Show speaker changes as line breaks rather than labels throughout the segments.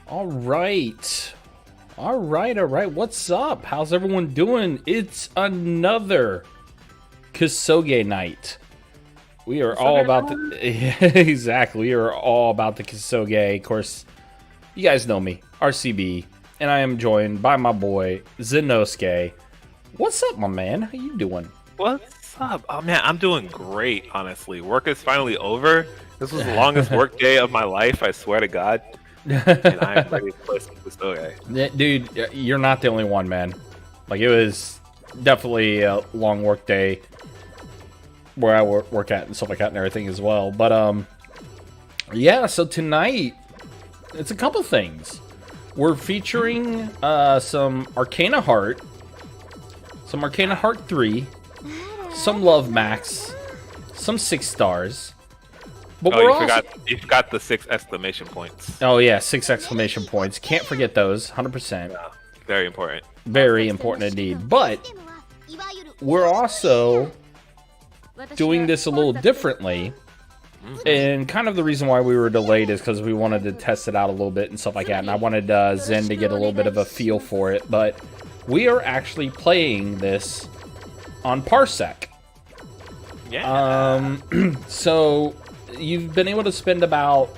All right. All right, all right. What's up? How's everyone doing? It's another Kusoge night. We are all about the... exactly. We are all about the Kusoge. Of course, you guys know me, RCB. And I am joined by my boy, Zenosuke. What's up, my man? How you doing?
What's up? Oh man, I'm doing great, honestly. Work is finally over. This was the longest work day of my life, I swear to God. And I'm ready to play some Kusoge.
Dude, you're not the only one, man. Like, it was definitely a long work day where I work at and stuff like that and everything as well. But, yeah, so tonight, it's a couple things. We're featuring some Arcana Heart, some Arcana Heart 3, some LOVEMAX, some 6 stars. But
you forgot the 6 exclamation points.
Oh yeah, 6 exclamation points. Can't forget those, 100%.
Yeah, very important.
Very important indeed. But we're also doing this a little differently. And kind of the reason why we were delayed is because we wanted to test it out a little bit and stuff like that. And I wanted Zen to get a little bit of a feel for it. But we are actually playing this on Parsec.
Yeah.
So you've been able to spend about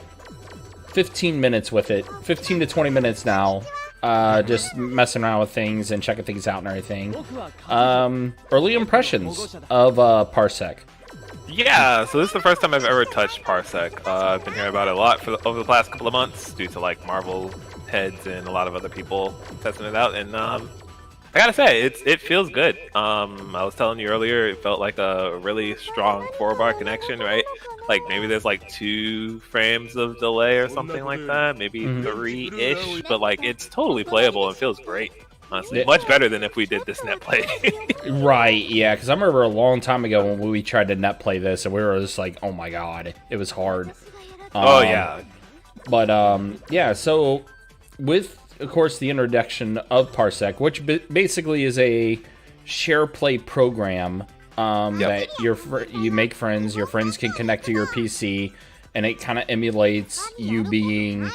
15 minutes with it. 15 to 20 minutes now. Just messing around with things and checking things out and everything. Early impressions of Parsec.
Yeah, so this is the first time I've ever touched Parsec. I've been hearing about it a lot over the past couple of months due to like Marvel heads and a lot of other people testing it out. And I gotta say, it feels good. I was telling you earlier, it felt like a really strong 4-bar connection, right? Like maybe there's like 2 frames of delay or something like that, maybe 3-ish, but like it's totally playable and feels great. Honestly, much better than if we did this net play.
Right, yeah, because I remember a long time ago when we tried to net play this, and we were just like, oh my god, it was hard.
Oh, yeah.
But, yeah, so with, of course, the introduction of Parsec, which basically is a share play program that you make friends, your friends can connect to your PC, and it kind of emulates you being,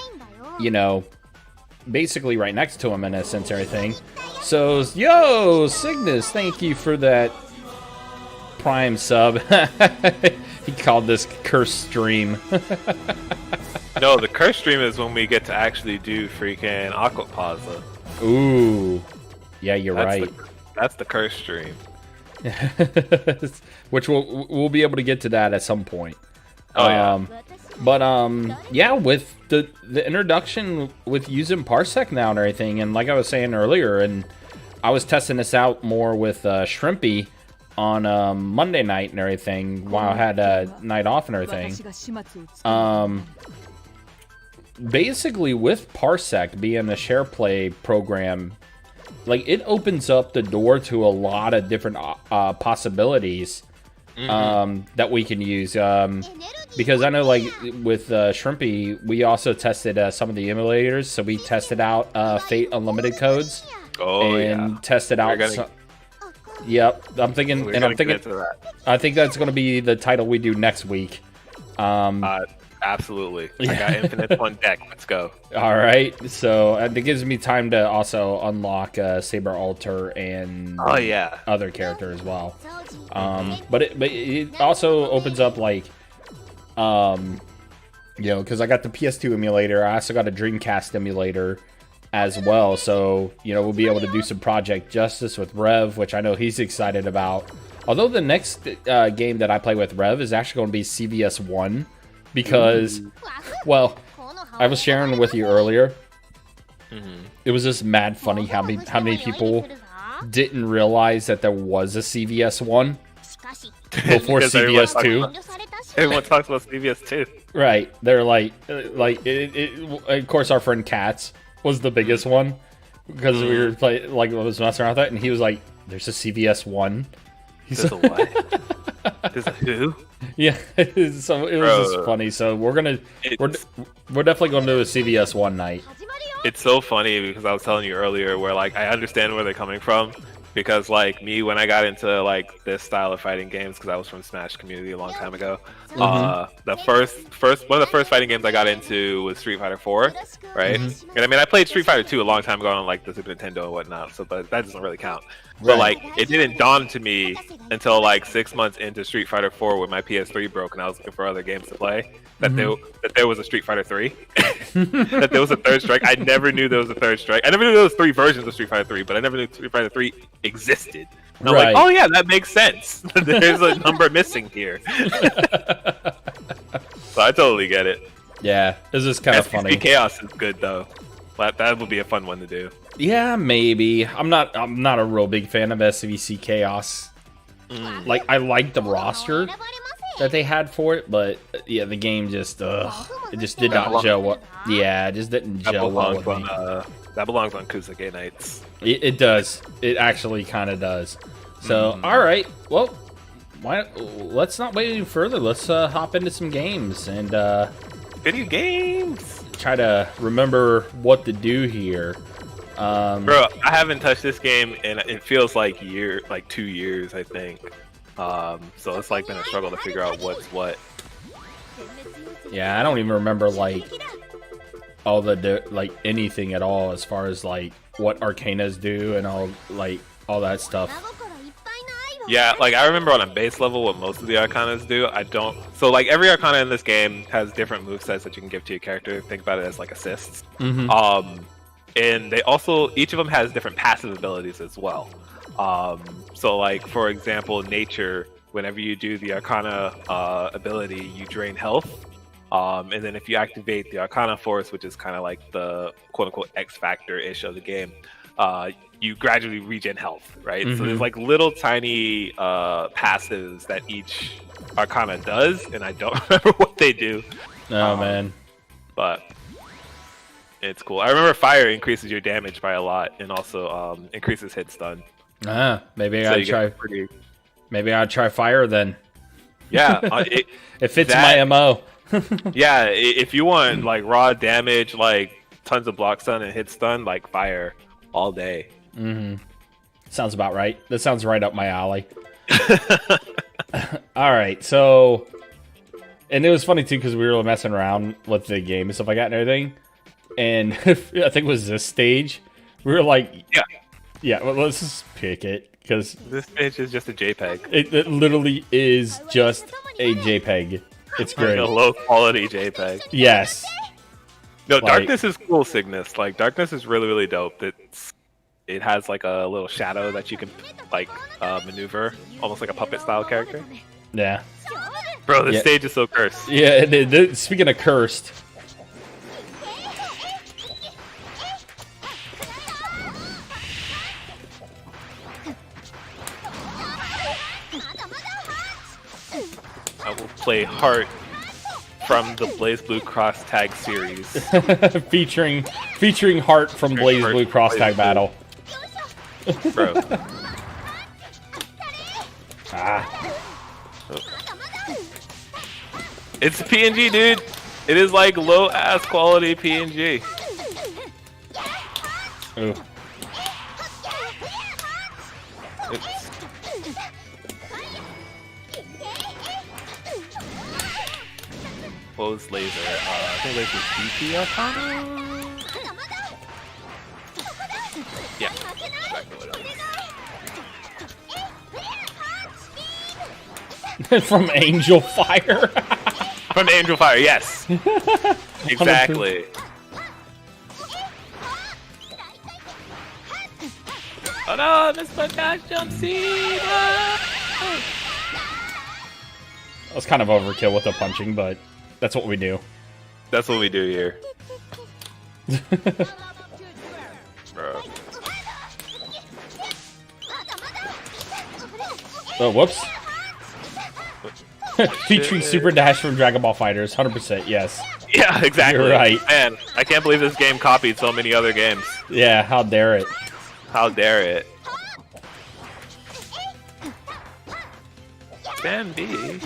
you know, basically right next to him in a sense, everything. So, yo, Cygnus, thank you for that Prime sub. He called this curse stream.
No, the curse stream is when we get to actually do freaking Aquapausa.
Ooh, yeah, you're
That's
right.
That's the curse stream.
Which we'll be able to get to that at some point.
Oh yeah.
But yeah, with the introduction with using Parsec now and everything, and like I was saying earlier, and I was testing this out more with Shrimpy on Monday night and everything while I had a night off and everything. Basically, with Parsec being a share play program, like it opens up the door to a lot of different possibilities that we can use. Because I know, like, with Shrimpy, we also tested some of the emulators. So we tested out Fate Unlimited codes.
Oh,
and tested out. Yep, I think that's going to be the title we do next week.
Absolutely. I got Infinite on deck. Let's go.
All right. So it gives me time to also unlock Saber Alter and other character as well. But it also opens up, like, you know, because I got the PS2 emulator. I also got a Dreamcast emulator as well. So, you know, we'll be able to do some Project Justice with Rev, which I know he's excited about. Although the next game that I play with Rev is actually going to be CVS 1. Because, well, I was sharing with you earlier. It was just mad funny how many people didn't realize that there was a CVS 1 before CVS 2.
Everyone talks about CVS 2.
Right. They're like of course, our friend Katz was the biggest one because we were I was messing around with that, and he was like, "There's a CVS 1."
There's a what? There's a who?
Yeah, so it was just funny. So we're definitely going to do a CVS 1 night.
It's so funny because I was telling you earlier where like I understand where they're coming from, because like me, when I got into like this style of fighting games, because I was from Smash community a long time ago, the first one of the first fighting games I got into was Street Fighter 4, right? And I mean, I played Street Fighter 2 a long time ago on like the Super Nintendo and whatnot, so but that doesn't really count. But like, it didn't dawn to me until like 6 months into Street Fighter 4 when my PS3 broke and I was looking for other games to play that there was a Street Fighter 3, that there was a third strike. I never knew there was a third strike. I never knew there was 3 versions of Street Fighter 3, but I never knew Street Fighter 3 existed. And I'm like, oh yeah, that makes sense. There's a number missing here. So I totally get it.
Yeah, this is kind of funny.
Chaos is good though. That would be a fun one to do.
Yeah, maybe. I'm not a real big fan of SVC Chaos. Like, I like the roster that they had for it, but yeah, the game just it just did not gel well. Yeah, it just didn't gel well with me.
That belongs on Kusoge nights.
It does. It actually kind of does. So, all right. Well, let's not wait any further. Let's hop into some games and
video games.
Try to remember what to do here.
Bro, I haven't touched this game and it feels like 2 years, I think. So it's like been a struggle to figure out what's what.
Yeah, I don't even remember like all the anything at all as far as like what Arcanas do and all that stuff.
Yeah, like I remember on a base level what most of the Arcanas do. I don't. So like every Arcana in this game has different movesets that you can give to your character. Think about it as like assists. And they also, each of them has different passive abilities as well. So like, for example, Nature, whenever you do the Arcana ability, you drain health. And then if you activate the Arcana Force, which is kind of like the quote-unquote X Factor-ish of the game, you gradually regen health, right? So there's like little tiny passives that each Arcana does, and I don't remember what they do.
Oh, man. But
it's cool. I remember Fire increases your damage by a lot, and also increases hit stun.
Maybe I'd try. Maybe I'd try Fire then.
Yeah,
it fits my MO.
Yeah, if you want like raw damage, like tons of block stun and hit stun, like Fire all day.
Sounds about right. That sounds right up my alley. All right, so, and it was funny too because we were messing around with the game and stuff like that and everything. And I think it was this stage. We were like, yeah. Well, let's just pick it because
this stage is just a JPEG.
It literally is just a JPEG. It's great.
Like a low quality JPEG.
Yes.
No, Darkness is cool, Cygnus. Like Darkness is really, really dope. It has like a little shadow that you can like maneuver, almost like a puppet style character.
Yeah.
Bro, this stage is so cursed.
Yeah. Speaking of cursed.
I will play Heart from the Blaze Blue Cross Tag series.
featuring Heart from Blaze Blue Cross Tag Battle.
Bro. It's PNG, dude. It is like low ass quality PNG.
Ooh.
What was laser? I think laser DP Arcana? Yeah.
From Angel Fire.
From Angel Fire, yes. Exactly. Oh no, I missed my dash jump seed!
That was kind of overkill with the punching, but that's what we do.
That's what we do here. Bro.
Oh, whoops. Featuring Super Dash from Dragon Ball Fighters, 100%, yes.
Yeah, exactly.
You're right.
Man, I can't believe this game copied so many other games.
Yeah, how dare it.
How dare it. Stand B.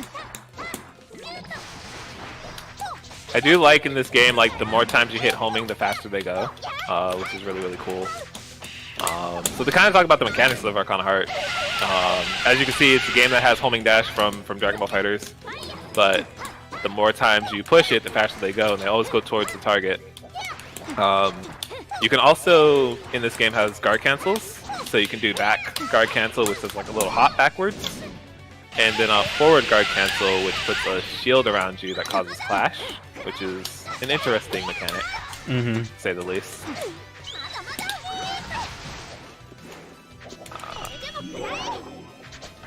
I do like in this game, like, the more times you hit homing, the faster they go, which is really, really cool. So to kind of talk about the mechanics of Arcana Heart, as you can see, it's a game that has homing dash from Dragon Ball FighterZ, but the more times you push it, the faster they go, and they always go towards the target. You can also, in this game, has guard cancels, so you can do back guard cancel, which is like a little hop backwards, and then a forward guard cancel, which puts a shield around you that causes clash, which is an interesting mechanic, to say the least.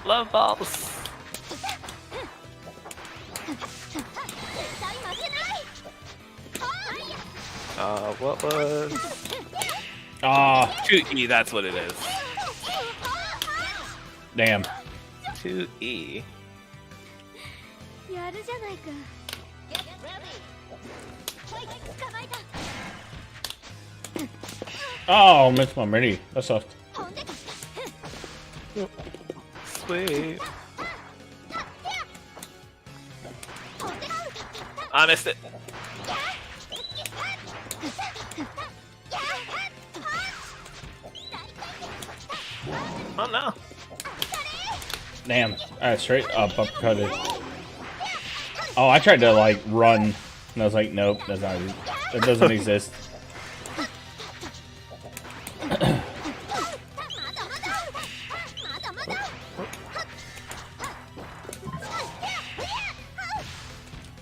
Love balls. What was? 2E, that's what it is.
Damn.
2E.
Oh, missed my mini. That sucked.
Sweet. I missed it. Oh no.
Damn. Alright, straight up, uppercutted. Oh, I tried to like run, and I was like, nope, that's not. It doesn't exist.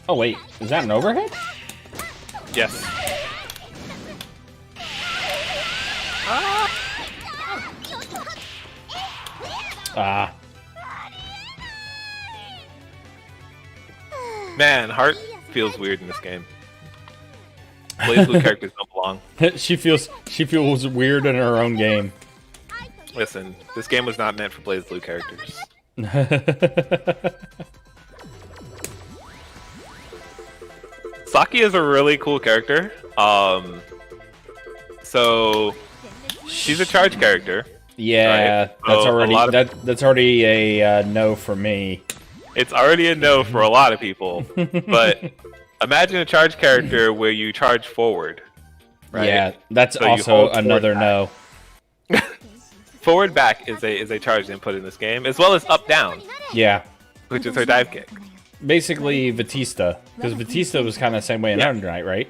Oh wait, is that an overhead?
Yes.
Ah.
Man, Heart feels weird in this game. BlazBlue characters don't belong.
she feels weird in her own game.
Listen, this game was not meant for BlazBlue characters. Saki is a really cool character. So she's a charge character.
Yeah,
right?
that's
So
already that's already a no for me.
It's already a no for a lot of people. But imagine a charge character where you charge forward. Right?
Yeah, that's
So you
also
hold
another
forward
no.
Forward back is a charge input in this game, as well as up down,
Yeah,
which is her dive kick.
basically Batista, because Batista was kind of the same way in Under Night, right?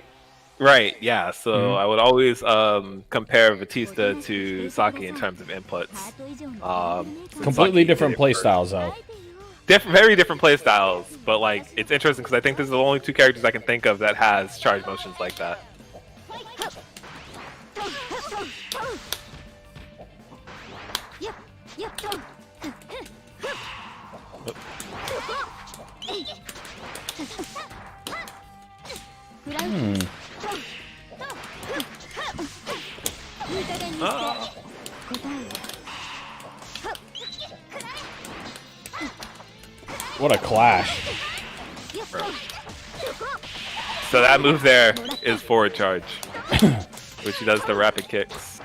Right, yeah. So I would always compare Batista to Saki in terms of inputs.
Completely different play styles, though.
Very different play styles, but like it's interesting because I think this is the only two characters I can think of that has charge motions like that. Oh.
What a clash.
So that move there is forward charge, which he does the rapid kicks.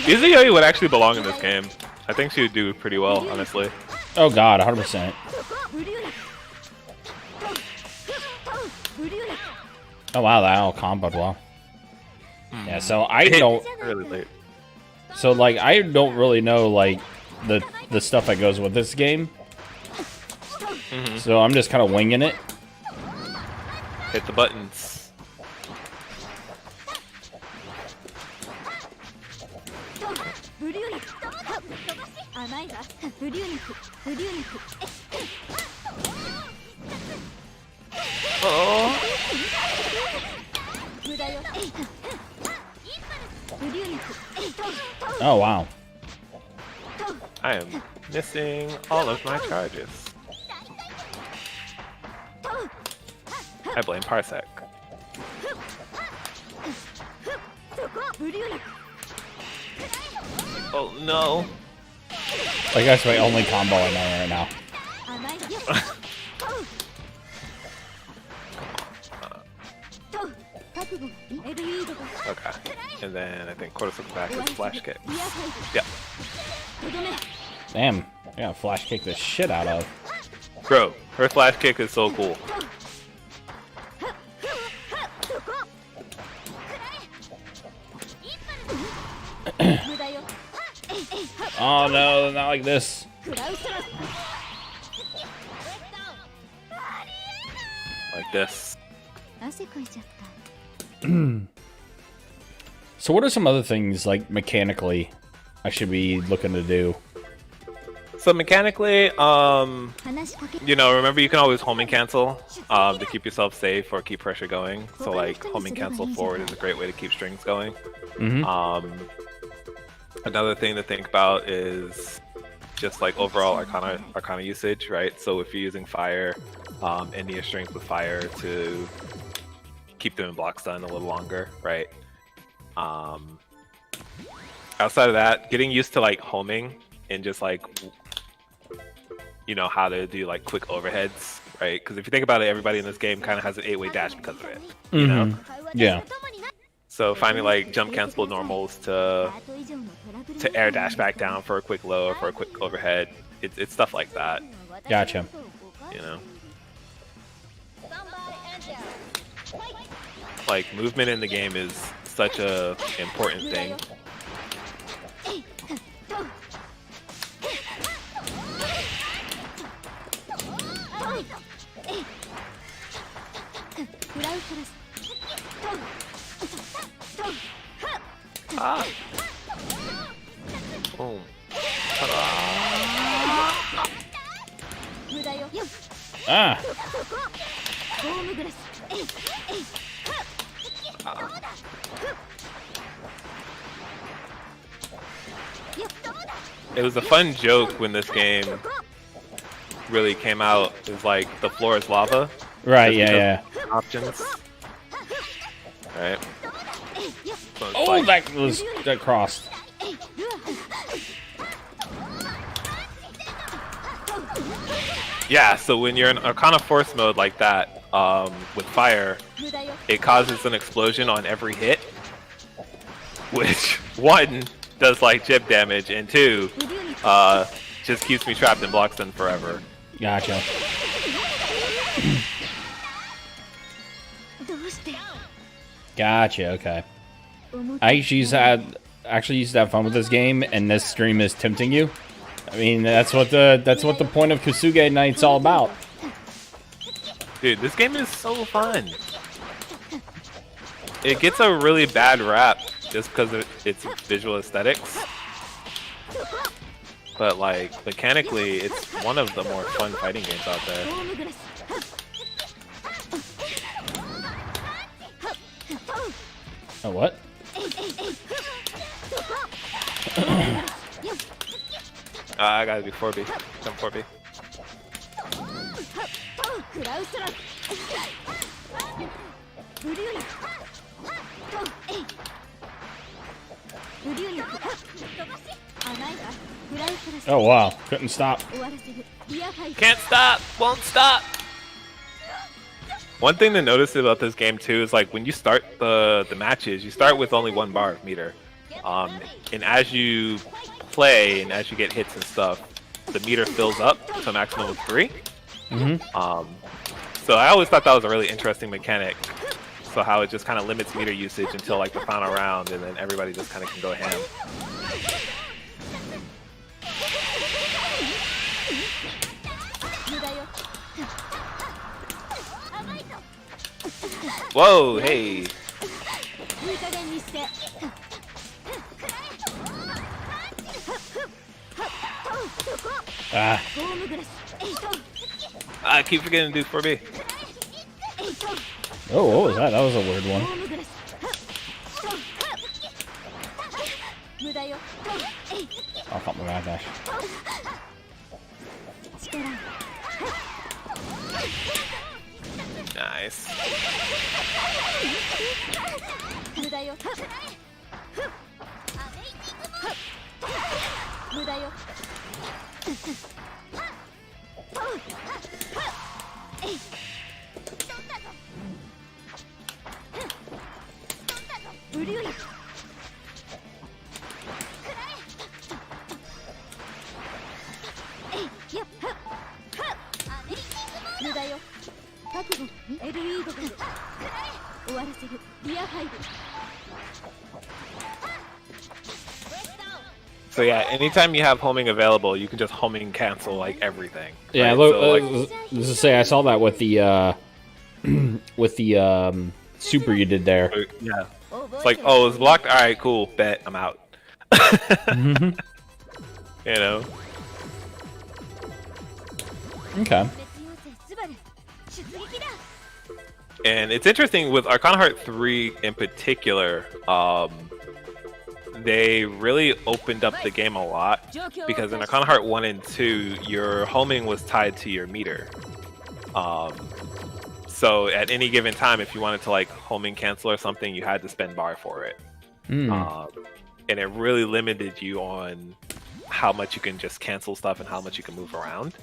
Izuyoi would actually belong in this game. I think she would do pretty well, honestly.
Oh god, 100%. Oh wow, that all comboed well. Yeah, so I don't
really late.
So like I don't really know like the stuff that goes with this game. So I'm just kind of winging it.
Hit the buttons. Oh.
Oh wow.
I am missing all of my charges. I blame Parsec. Oh no.
Like that's my only combo I know right now.
Okay. And then I think Kusoge's back is flash kick. Yeah.
Damn. I gotta flash kick the shit out of.
Bro, her flash kick is so cool.
Oh no, not like this.
Like this.
So what are some other things, like, mechanically I should be looking to do?
So mechanically, you know, remember you can always homing cancel to keep yourself safe or keep pressure going. So like homing cancel forward is a great way to keep strings going. Another thing to think about is just like overall Arcana usage, right? So if you're using fire, ending your strings with fire to keep them in block stun a little longer, right? Outside of that, getting used to like homing and just like, you know, how to do like quick overheads, right? Because if you think about it, everybody in this game kind of has an 8-way dash because of it, you know?
Yeah.
So finding like jump cancelable normals to air dash back down for a quick low or for a quick overhead, it's stuff like that.
Gotcha.
You know, like movement in the game is such a important thing. Ah. Boom.
Ah.
It was a fun joke when this game really came out. It was like the floor is lava.
Right, yeah.
Options. Right. So
Oh,
like,
that crossed.
yeah, so when you're in Arcana Force mode like that, with fire, it causes an explosion on every hit, which, one, does like jib damage, and two, just keeps me trapped in block stun forever.
Gotcha. Gotcha, okay. I actually used to have fun with this game, and this stream is tempting you. I mean, that's what the point of Kusoge Night's all about.
Dude, this game is so fun. It gets a really bad rap just because of its visual aesthetics. But like, mechanically, it's one of the more fun fighting games out there.
Oh, what?
I gotta do 4B. Jump 4B.
Oh, wow. Couldn't stop.
Can't stop! Won't stop! One thing to notice about this game too is like when you start the matches, you start with only 1 bar of meter. And as you play and as you get hits and stuff, the meter fills up to a maximum of 3. So I always thought that was a really interesting mechanic. So how it just kind of limits meter usage until like the final round, and then everybody just kind of can go ham. Whoa, hey.
Ah.
I keep forgetting to do 4B.
Oh, what was that? That was a weird one. Oh, fuck my god, dash.
Nice. So yeah, anytime you have homing available, you can just homing cancel like everything.
Yeah,
right?
look,
So, like,
let's just say I saw that with the with the super you did there.
yeah. It's like, oh, it's blocked. All right, cool. Bet I'm out. You know.
Okay.
And it's interesting with Arcana Heart 3 in particular. They really opened up the game a lot because in Arcana Heart 1 and 2, your homing was tied to your meter. So at any given time, if you wanted to like homing cancel or something, you had to spend bar for it. And it really limited you on how much you can just cancel stuff and how much you can move around.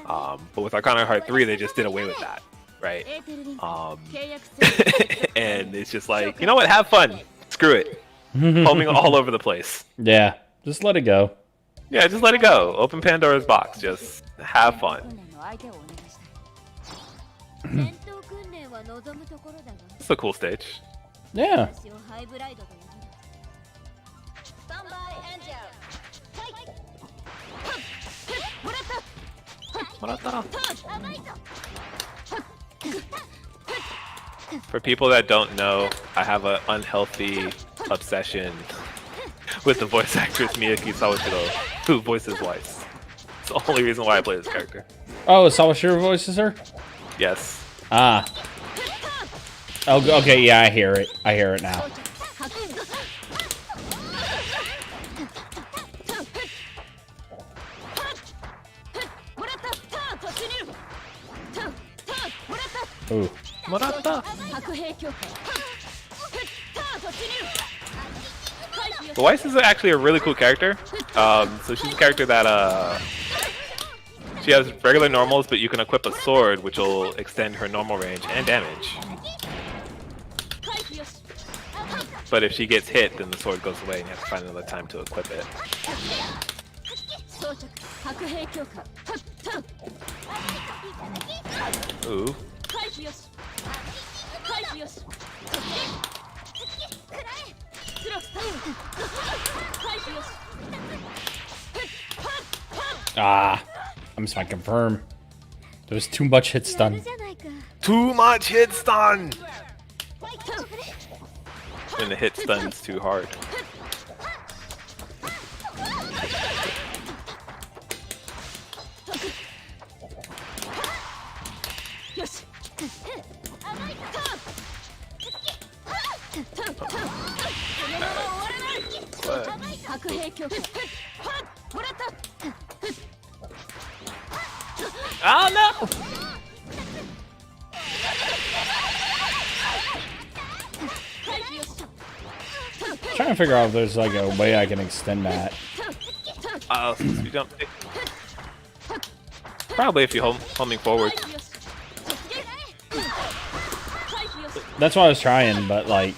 But with Arcana Heart 3, they just did away with that, right? And it's just like, you know what? Have fun. Screw it. Homing all over the place.
Yeah, just let it go.
Yeah, just let it go. Open Pandora's box. Just have fun. It's a cool stage.
Yeah.
For people that don't know, I have an unhealthy obsession with the voice actress Miyuki Sawashiro, who voices Weiss. It's the only reason why I play this character.
Oh, Sawashiro voices her?
Yes.
Ah. Oh, okay, yeah, I hear it. I hear it now. Ooh.
But Weiss is actually a really cool character. So she's a character that she has regular normals, but you can equip a sword, which will extend her normal range and damage. But if she gets hit, then the sword goes away, and you have to find another time to equip it. Ooh.
Ah, I'm just gonna confirm. There's too much hit stun.
Too much hit stun! And the hit stun's too hard. Oh no!
Trying to figure out if there's like a way I can extend that.
You jump. Probably if you're homing forward.
That's what I was trying, but like.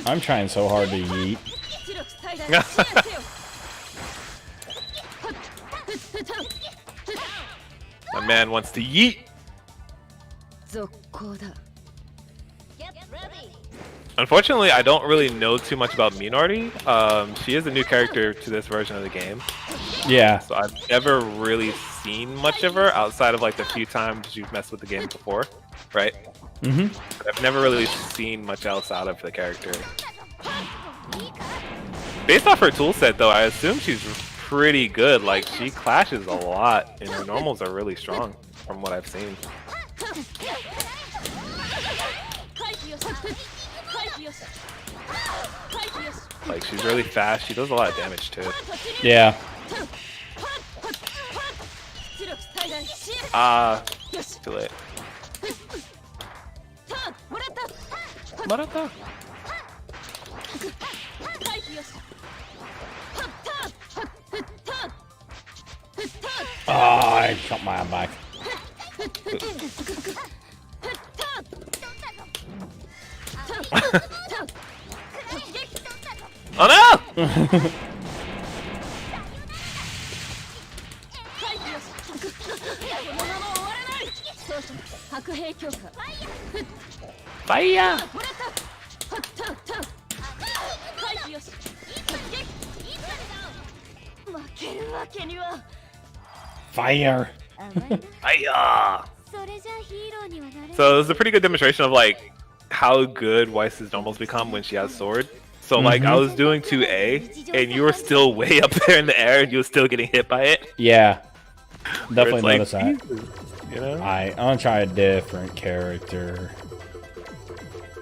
I'm trying so hard to yeet.
My man wants to yeet. Unfortunately, I don't really know too much about Minority. She is a new character to this version of the game.
Yeah.
So I've never really seen much of her outside of like the few times you've messed with the game before, right?
Mm-hmm.
But I've never really seen much else out of the character. Based off her toolset, though, I assume she's pretty good. Like, she clashes a lot, and her normals are really strong from what I've seen. Like, she's really fast. She does a lot of damage, too.
Yeah.
Too late. Marata.
Oh, I shot my back.
Oh no! Fire!
Fire!
Fire! So it was a pretty good demonstration of like how good Weiss's normals become when she has sword. So like I was doing 2A and you were still way up there in the air and you were still getting hit by it.
Yeah. Definitely
like,
noticed that.
You know?
I'm gonna try a different character.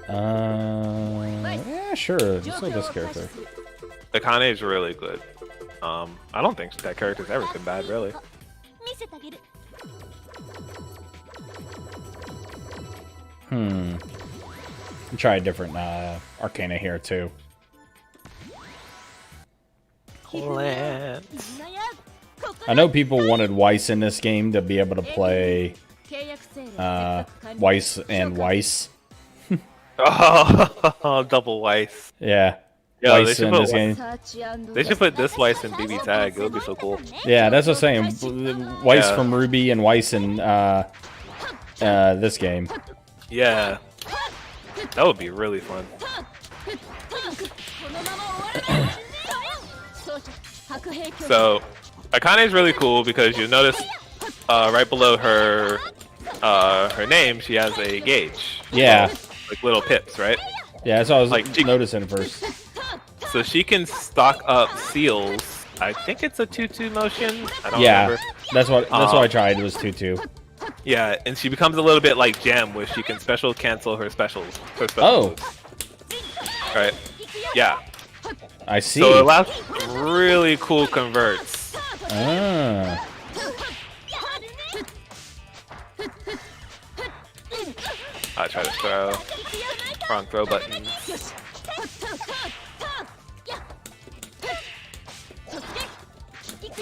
Yeah, sure. Let's go with this character.
Arcana is really good. I don't think that character's ever been bad, really.
Try a different Arcana here too.
Lance.
I know people wanted Weiss in this game to be able to play Weiss and Weiss.
Oh, double Weiss.
Yeah.
Yeah,
Weiss in this game.
They should put this Weiss in BB Tag. It would be so cool.
Yeah, that's what I'm saying. Weiss from Ruby and Weiss in this game.
Yeah. That would be really fun. So, Arcana is really cool because you notice right below her her name, she has a gauge.
Yeah.
Like little pips, right?
Yeah, that's what I was
Like,
noticing first.
So she can stock up seals. I think it's a 2-2 motion. I don't
Yeah,
remember.
that's what I tried. Was 2-2.
Yeah, and she becomes a little bit like Gem, where she can special cancel her specials.
Oh.
Right. Yeah.
I see.
So it allows really cool converts.
Ah.
I try to throw. Wrong throw button.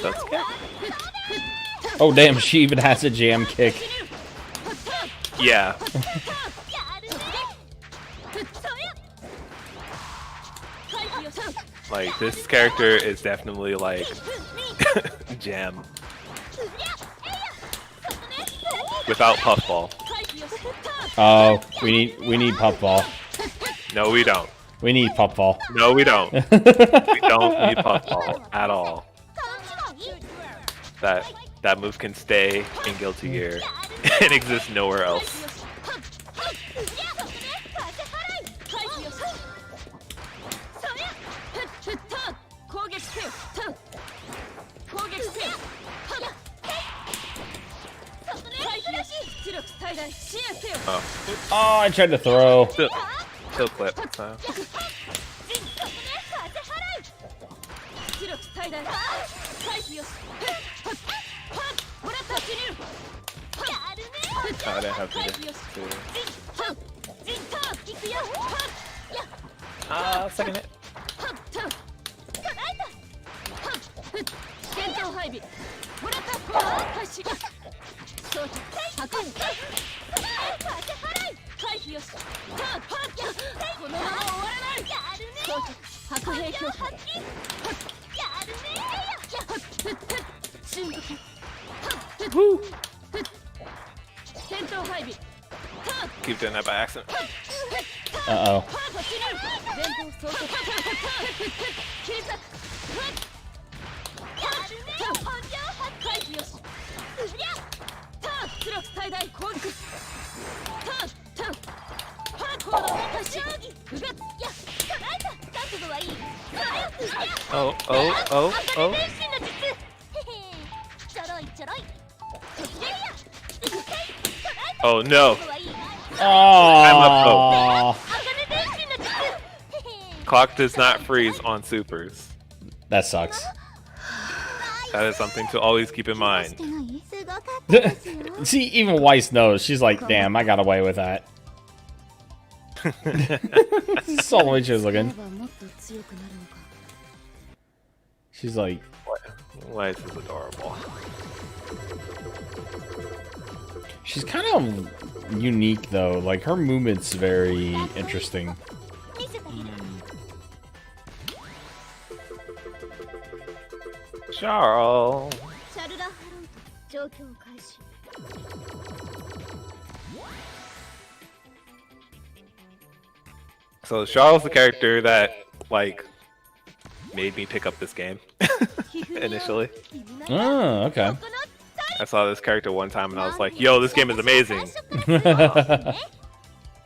That's good.
Oh damn, she even has a jam kick.
Yeah. Like, this character is definitely like Jam. Without Puffball.
Oh, we need Puffball.
No, we don't.
We need Puffball.
No, we don't. We don't need Puffball at all. That move can stay in Guilty Gear and exist nowhere else.
Oh, I tried to throw.
Still clip. So. I didn't have to second it. Woo! Keep doing that by accident.
Uh-oh.
Oh, oh, oh, oh. Oh no.
Oh.
Clock does not freeze on supers.
That sucks.
That is something to always keep in mind.
See, even Weiss knows. She's like, damn, I got away with that. This is all the way she was looking. She's like,
Weiss is adorable.
She's kind of unique though. Like her movement's very interesting.
Charles. So Charles, the character that like made me pick up this game initially.
Oh, okay.
I saw this character one time and I was like, "Yo, this game is amazing."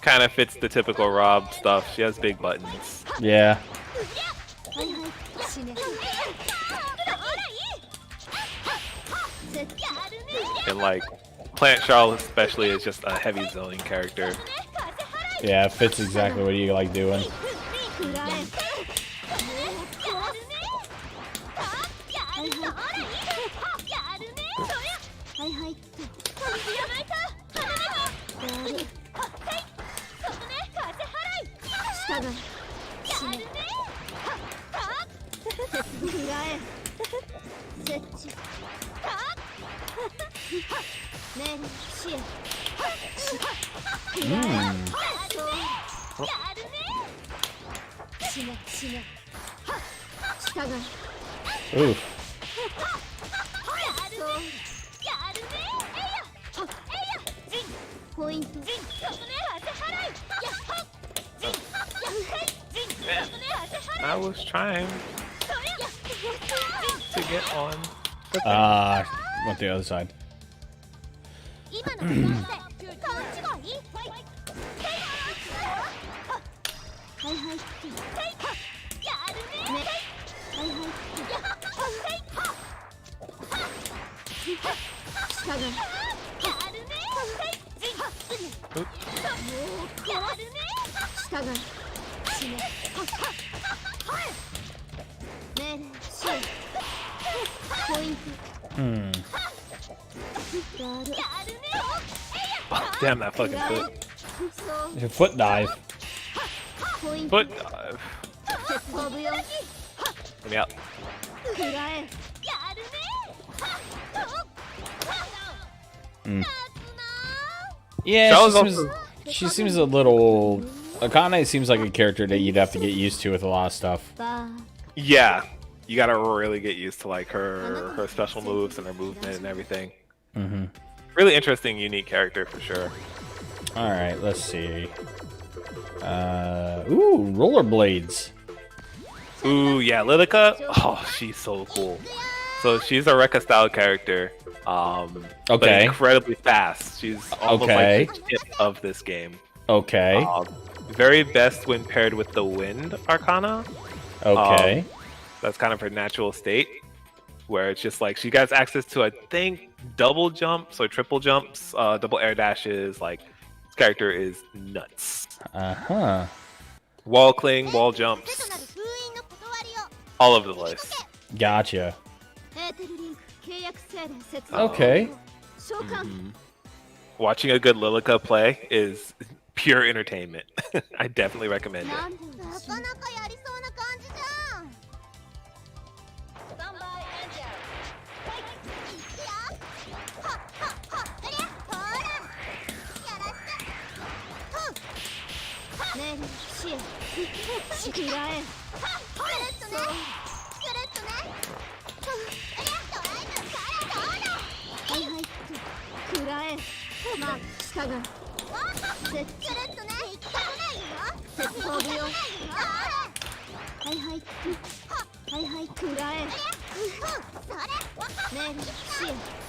Kind of fits the typical Rob stuff. She has big buttons.
Yeah.
And like Plant Charles especially is just a heavy zoning character.
Yeah, it fits exactly what you like doing. Oof.
I was trying to get on.
Went the other side.
Oh, damn that fucking foot.
Your foot dive.
Foot dive. Let me out.
Yeah, she seems a little... Arcana seems like a character that you'd have to get used to with a lot of stuff.
Yeah, you gotta really get used to like her special moves and her movement and everything. Really interesting, unique character for sure.
All right, let's see. Ooh, rollerblades.
Ooh, yeah, Lilica. Oh, she's so cool. So she's a Rekka style character. But incredibly fast. She's almost like the tip of this game.
Okay.
Very best when paired with the Wind Arcana.
Okay.
That's kind of her natural state, where it's just like she gets access to, I think, double jumps or triple jumps, double air dashes. Like, this character is nuts. Wall cling, wall jumps, all over the place.
Gotcha. Okay.
Watching a good Lilica play is pure entertainment. I definitely recommend it.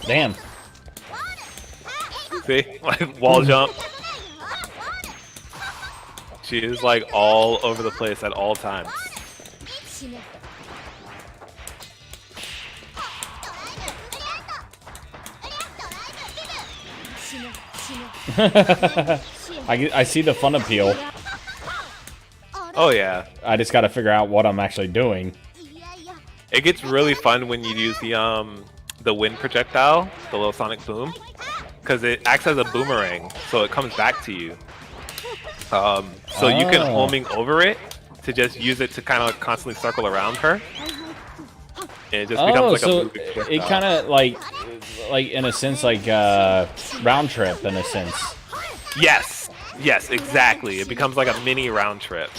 Damn.
See? Like, wall jump. She is like all over the place at all times.
I see the fun appeal.
Oh yeah.
I just got to figure out what I'm actually doing.
It gets really fun when you use the wind projectile, the little sonic boom, because it acts as a boomerang, so it comes back to you. So you can homing over it to just use it to kind of constantly circle around her. And it just becomes like a moving projectile.
It kind of like in a sense, like round trip in a sense.
Yes, yes, exactly. It becomes like a mini round trip.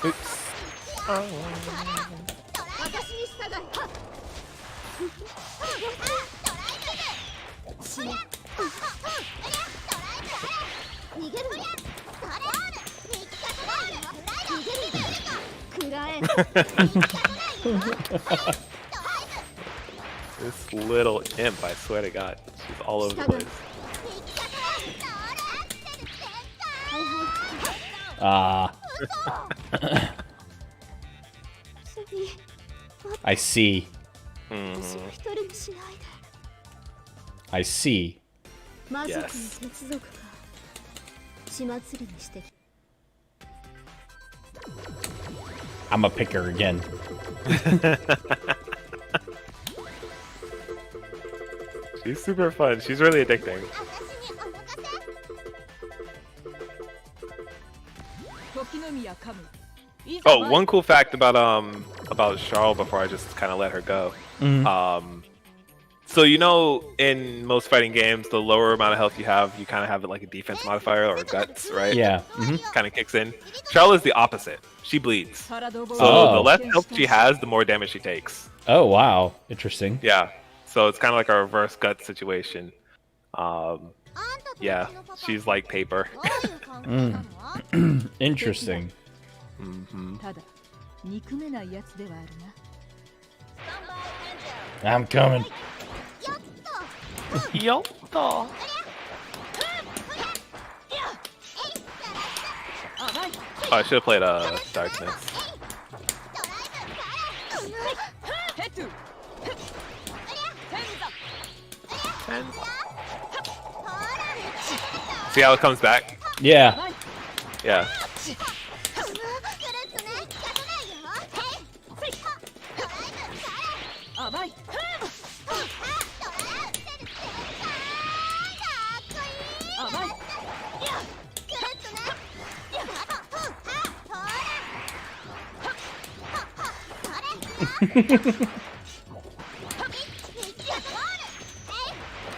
Oops. This little imp, I swear to God, she's all over the place.
I see.
Mm-hmm.
I see.
Yes.
I'm a picker again.
She's super fun. She's really addicting. Oh, one cool fact about Charles before I just kind of let her go.
Mm-hmm.
So you know, in most fighting games, the lower amount of health you have, you kind of have like a defense modifier or guts, right?
Yeah. Mm-hmm.
Kind of kicks in. Charles is the opposite. She bleeds. So
Oh.
the less health she has, the more damage she takes.
Oh wow, interesting.
Yeah. So it's kind of like a reverse gut situation. Yeah, she's like paper.
Interesting.
Mm-hmm.
I'm coming.
Yo. Oh, I should have played Darkness. See how it comes back?
Yeah.
Yeah.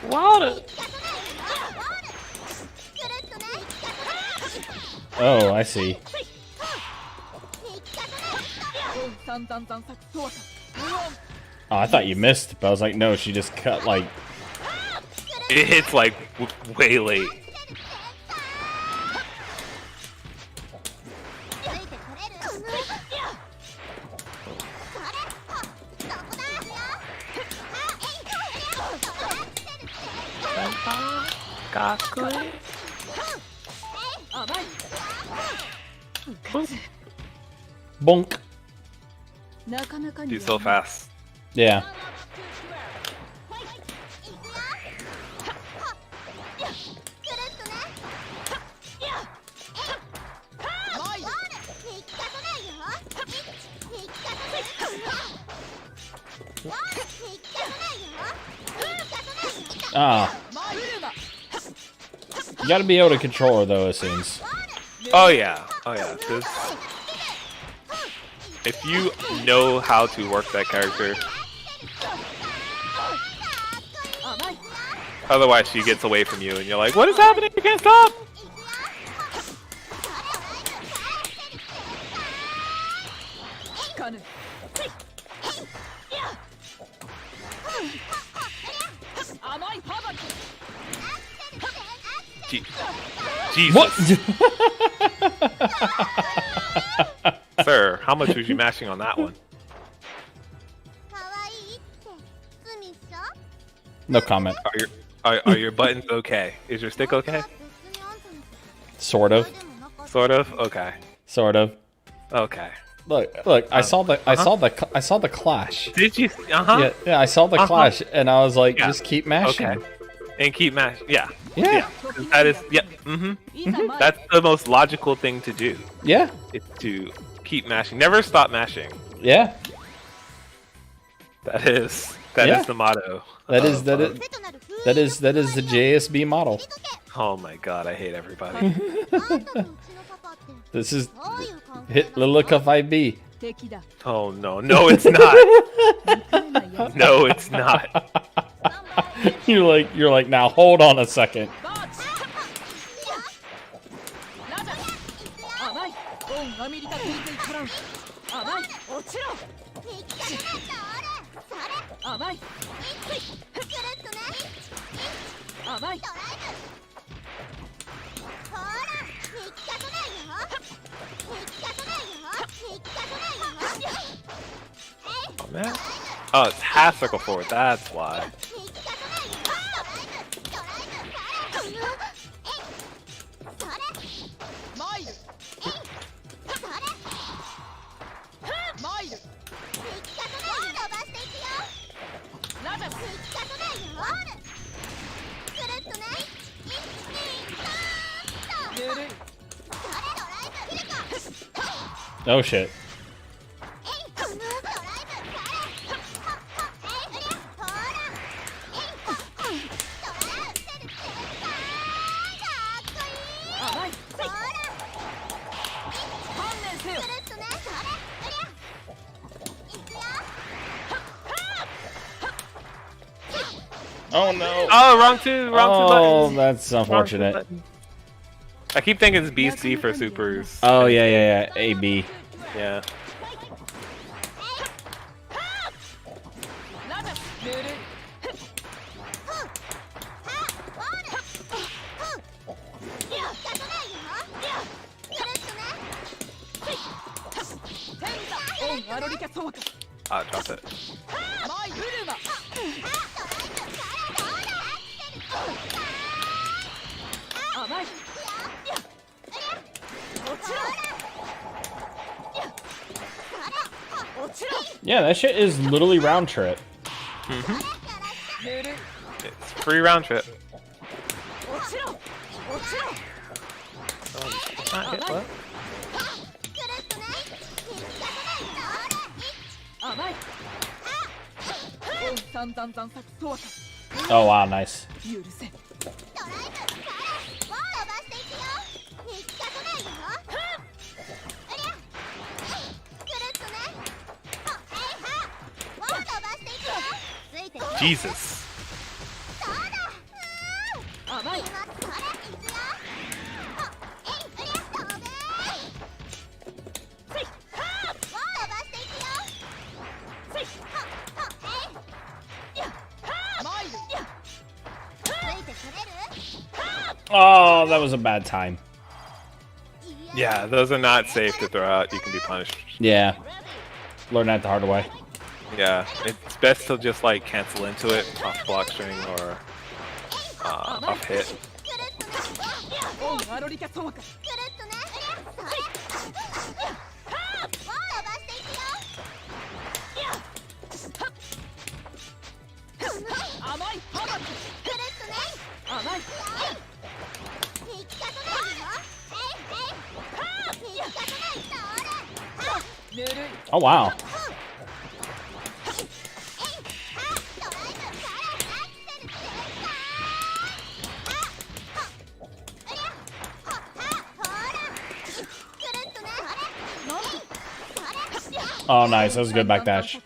Water.
Oh, I see. Oh, I thought you missed, but I was like, no, she just cut like.
It hits like way late.
Bonk.
She's so fast.
Yeah. Ah. You gotta be able to control her though, it seems.
Oh yeah. Oh yeah. If you know how to work that character, otherwise she gets away from you and you're like, what is happening? You can't stop! Jesus.
What?
Sir, how much was you mashing on that one?
No comment.
Are your buttons okay? Is your stick okay?
Sort of.
Sort of? Okay.
Sort of.
Okay.
Look. I saw the clash.
Did you? Uh-huh.
Yeah. I saw the clash, and I was like, just keep mashing.
Okay. And keep mashing. Yeah.
Yeah.
That is. Yeah. Mm-hmm. That's the most logical thing to do.
Yeah.
Is to keep mashing. Never stop mashing.
Yeah.
That is the motto.
That is the JSB model.
Oh my god, I hate everybody.
This is hit Lilica 5B.
Oh no, no it's not. No, it's not.
You're like now hold on a second.
Oh man. Oh, it's half circle forward, that's why.
Oh shit. Oh no.
Oh, wrong two buttons.
That's unfortunate.
I keep thinking it's BC for supers.
Oh yeah. AB.
Yeah. Ah, drop it.
Yeah, that shit is literally round trip.
It's free round trip. Not hit what?
Oh wow, nice.
Jesus.
Oh, that was a bad time.
Yeah, those are not safe to throw out. You can be punished.
Yeah. Learn that the hard way.
Yeah, it's best to just like cancel into it off block string or off hit.
Oh wow. Oh nice, that was a good backdash.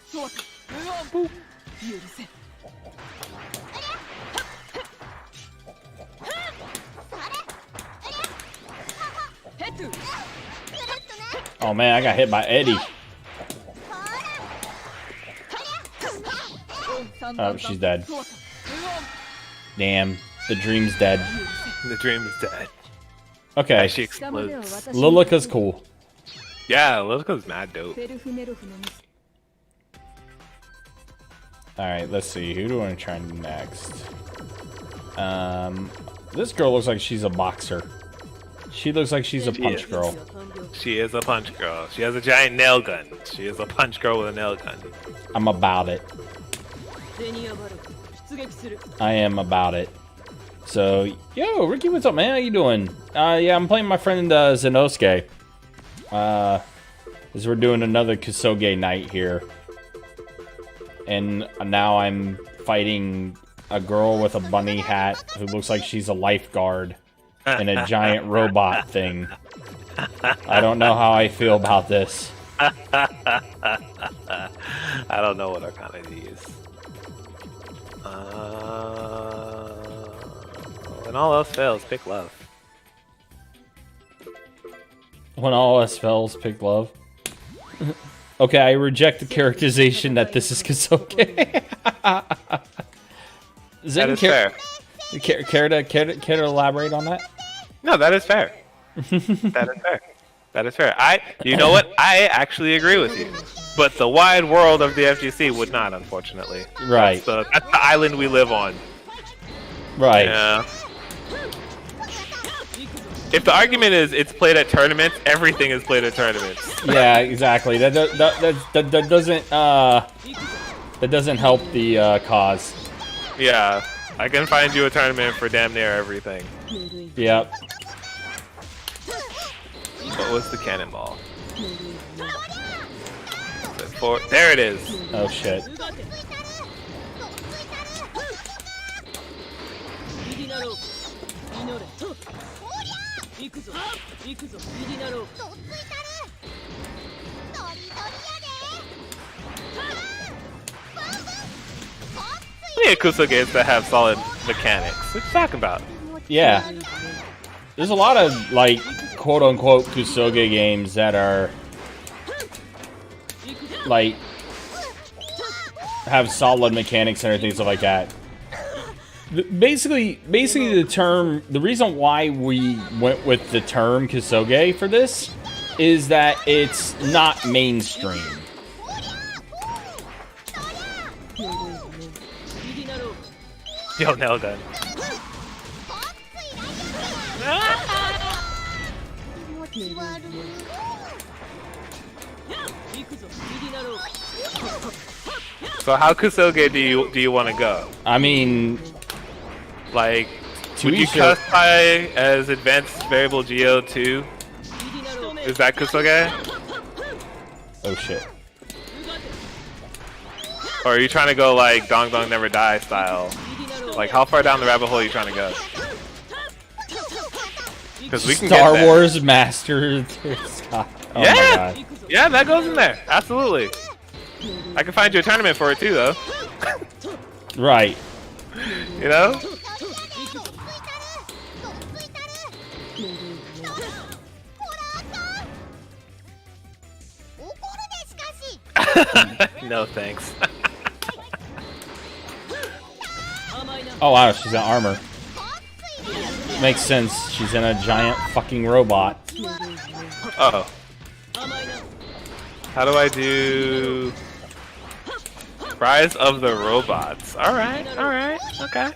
Oh man, I got hit by Eddie. Oh, she's dead. Damn, the dream's dead.
The dream is dead.
Okay.
She explodes.
Lilica's cool.
Yeah, Lilica's mad dope.
Alright, let's see. Who do I want to try next? This girl looks like she's a boxer. She looks like she's a punch girl.
She is a punch girl. She has a giant nail gun. She is a punch girl with a nail gun.
I'm about it. I am about it. So, yo, Ricky, what's up, man? How you doing? Yeah, I'm playing my friend Zenosuke. As we're doing another Kusoge night here. and now I'm fighting a girl with a bunny hat who looks like she's a lifeguard in a giant robot thing. I don't know how I feel about this.
I don't know what Arcana is. When all else fails, pick love.
When all else fails, pick love. Okay, I reject the characterization that this is Kusoge.
That is fair.
Care to elaborate on that?
No, that is fair. That is fair. That is fair. You know what? I actually agree with you. But the wide world of the FGC would not, unfortunately.
Right.
That's the island we live on.
Right.
Yeah. If the argument is it's played at tournaments, everything is played at tournaments.
Yeah, exactly. That doesn't help the cause.
Yeah, I can find you a tournament for damn near everything.
Yep.
What was the cannonball? There it is.
Oh shit.
Yeah, Kusoge is to have solid mechanics. What you talking about?
Yeah. There's a lot of, like, quote-unquote Kusoge games that are, like, have solid mechanics and everything, stuff like that. Basically, the reason why we went with the term Kusoge for this is that it's not mainstream.
Yo, nail gun. So how Kusoge do you want to go?
I mean,
like, would you custom as advanced variable Geo 2? Is that Kusoge?
Oh shit.
Or are you trying to go like Dong Dong Never Die style? Like, how far down the rabbit hole are you trying to go? Because we can
Star
get
Wars Master. Oh
yeah,
my God.
Yeah, that goes in there. Absolutely. I can find you a tournament for it too, though.
Right.
You know? No thanks.
Oh wow, she's in armor. Makes sense. She's in a giant fucking robot.
Uh oh. How do I do Rise of the Robots? Alright, okay.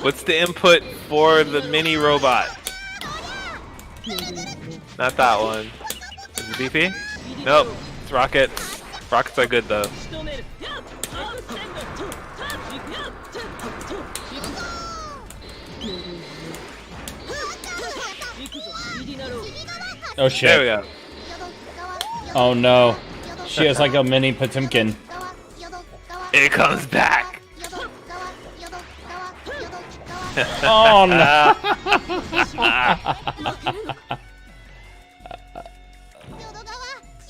What's the input for the mini robot? Not that one. Is it BP? Nope. It's rockets. Rockets are good though.
Oh shit.
There we go.
Oh no. She has like a mini Potemkin.
It comes back.
Oh no.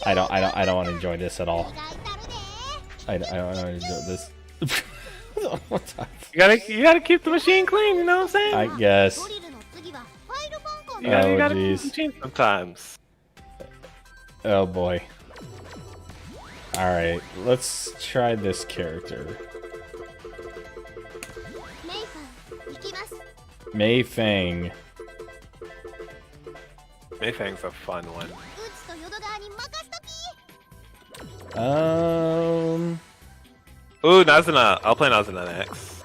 I don't want to enjoy this at all. I don't want to enjoy this. What's that?
You gotta keep the machine clean, you know what I'm saying?
I guess.
You gotta
Oh,
keep the
jeez.
machine sometimes.
Oh boy. Alright, let's try this character. Mei Fang.
Mei Fang's a fun one. Ooh, Nazuna. I'll play Nazuna next.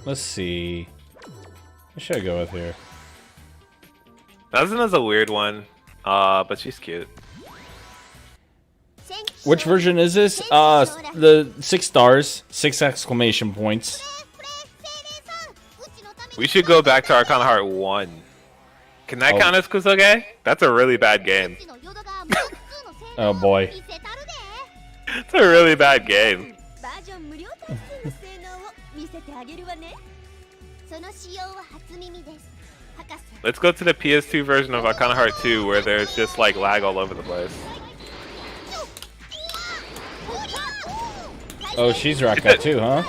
Let's see. What should I go with here?
Nazuna's a weird one, but she's cute.
Which version is this? The 6 stars, 6 exclamation points.
We should go back to Arcana Heart 1. Can that count as Kusoge? That's a really bad game.
Oh boy.
It's a really bad game. Let's go to the PS2 version of Arcana Heart 2 where there's just like lag all over the place.
Oh, she's Raka too, huh?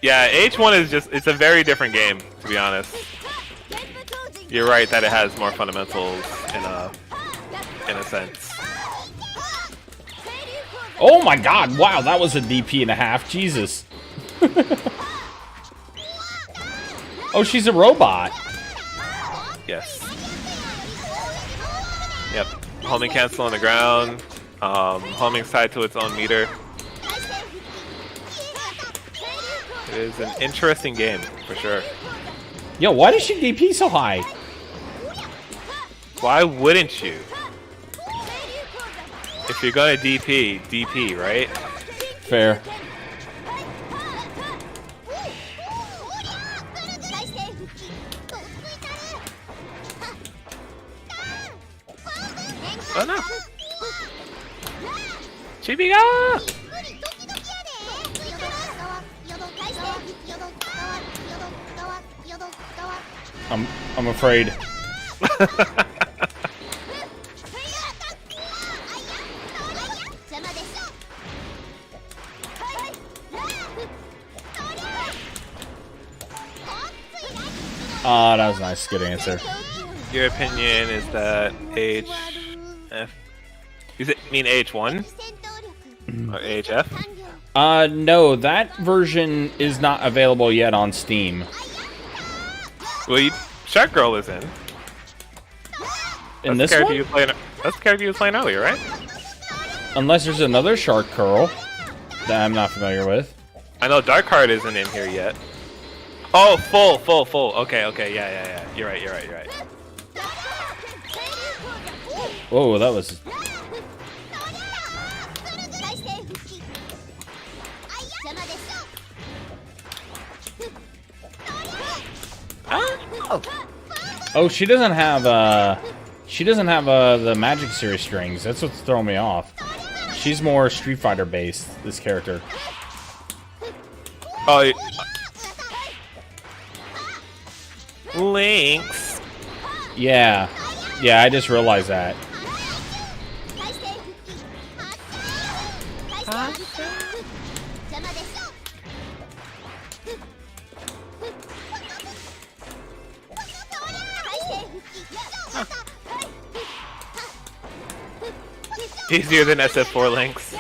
Yeah, H1 is just, it's a very different game, to be honest. You're right that it has more fundamentals in a sense.
Oh my god, wow, that was a DP and a half, Jesus. Oh, she's a robot.
Yes. Yep. Homing cancel on the ground. Homing's tied to its own meter. It is an interesting game, for sure.
Yo, why does she DP so high?
Why wouldn't you? If you're gonna DP, DP, right?
Fair.
Oh no! Chibiga!
I'm afraid. Ah, that was nice. Good answer.
Your opinion is that HF? Does it mean H1 or HF?
No, that version is not available yet on Steam.
Well, Shark Girl is in.
In this one?
That's the character you were playing earlier, right?
Unless there's another Shark Girl that I'm not familiar with.
I know Darkheart isn't in here yet. Oh, full. Okay, yeah. You're right.
Whoa, that was... Oh, she doesn't have the Magic Series strings. That's what's throwing me off. She's more Street Fighter based, this character.
Oh, Lynx.
Yeah, I just realized that.
Easier than SF4 Lynx.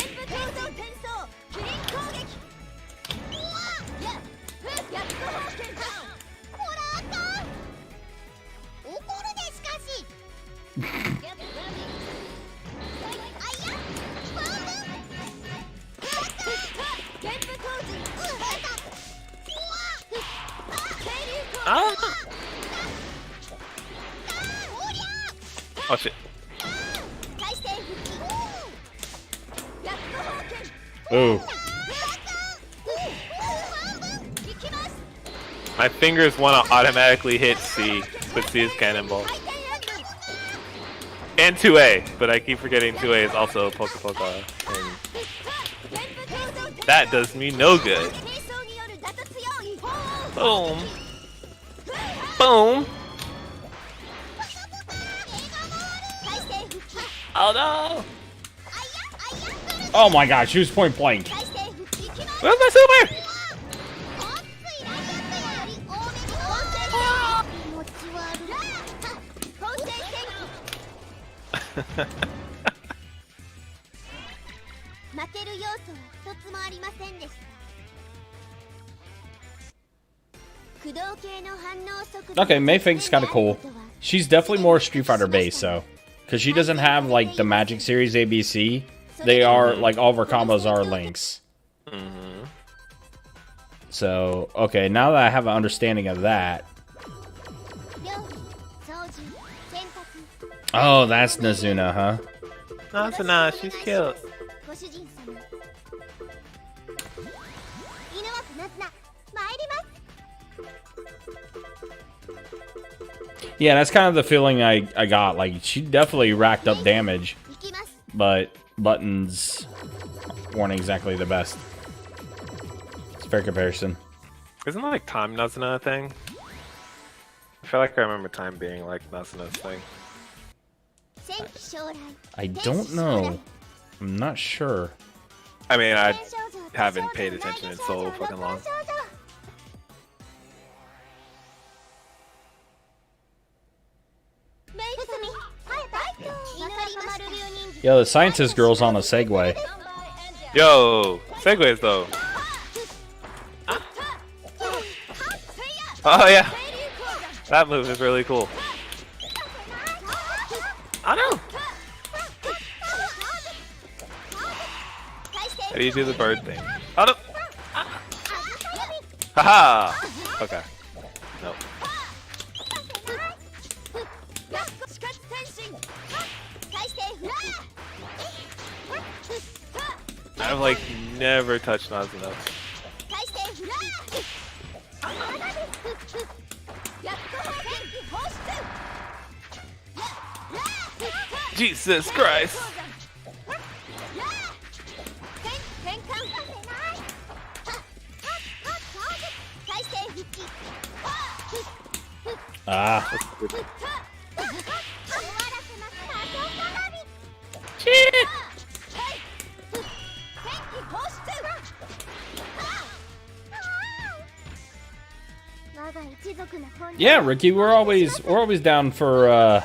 Oh shit.
Ooh.
My fingers want to automatically hit C, but C is Cannonball. And 2A, but I keep forgetting 2A is also Poka Poka. And that does me no good. Boom. Boom. Oh no!
Oh my god, she was point blank.
Where's my super?
Okay, Mayfig's kind of cool. She's definitely more Street Fighter based, though. Because she doesn't have, like, the Magic Series ABC. They are, like, all of her combos are links. So, okay, now that I have an understanding of that. Oh, that's Nazuna, huh?
Nazuna, she's cute.
Yeah, that's kind of the feeling I got. Like, she definitely racked up damage, but buttons weren't exactly the best. It's a fair comparison.
Isn't like time Nazuna a thing? I feel like I remember time being like Nazuna's thing.
I don't know. I'm not sure.
I mean, I haven't paid attention in so fucking long.
Yo, the scientist girl's on a Segway.
Yo, segues though. Oh yeah, that move is really cool. Oh no! How do you do the bird thing? Oh no! Haha! Okay. Nope. I've like never touched Nazuna. Jesus Christ!
Ah.
Shit!
Yeah, Ricky, we're always down for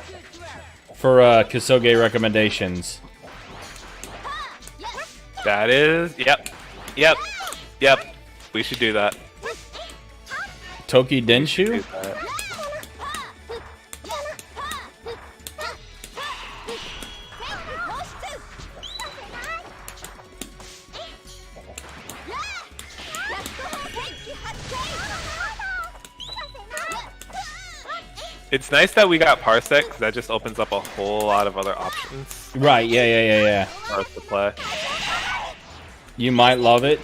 Kusoge recommendations.
That is, yep. We should do that.
Toki Denshu?
It's nice that we got Parsec, because that just opens up a whole lot of other options
Right, yeah.
for us to play.
You might love it.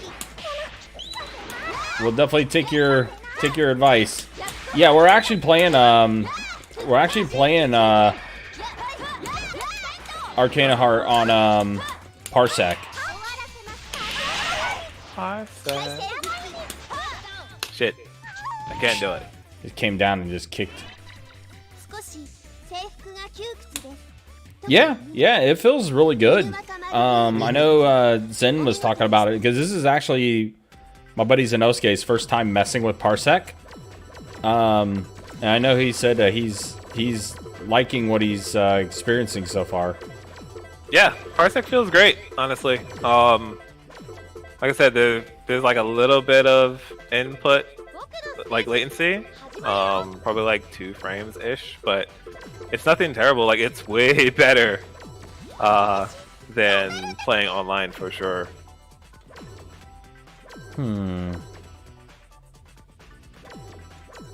We'll definitely take your advice. Yeah, we're actually playing Arcana Heart on Parsec.
Parsec. Shit. I can't do it.
It came down and just kicked. Yeah, it feels really good. I know Zen was talking about it because this is actually my buddy Zenosuke's first time messing with Parsec. And I know he said he's liking what he's experiencing so far.
Yeah, Parsec feels great, honestly. Like I said, there's like a little bit of input, like latency, probably like 2 frames ish, but it's nothing terrible. Like, it's way better than playing online for sure.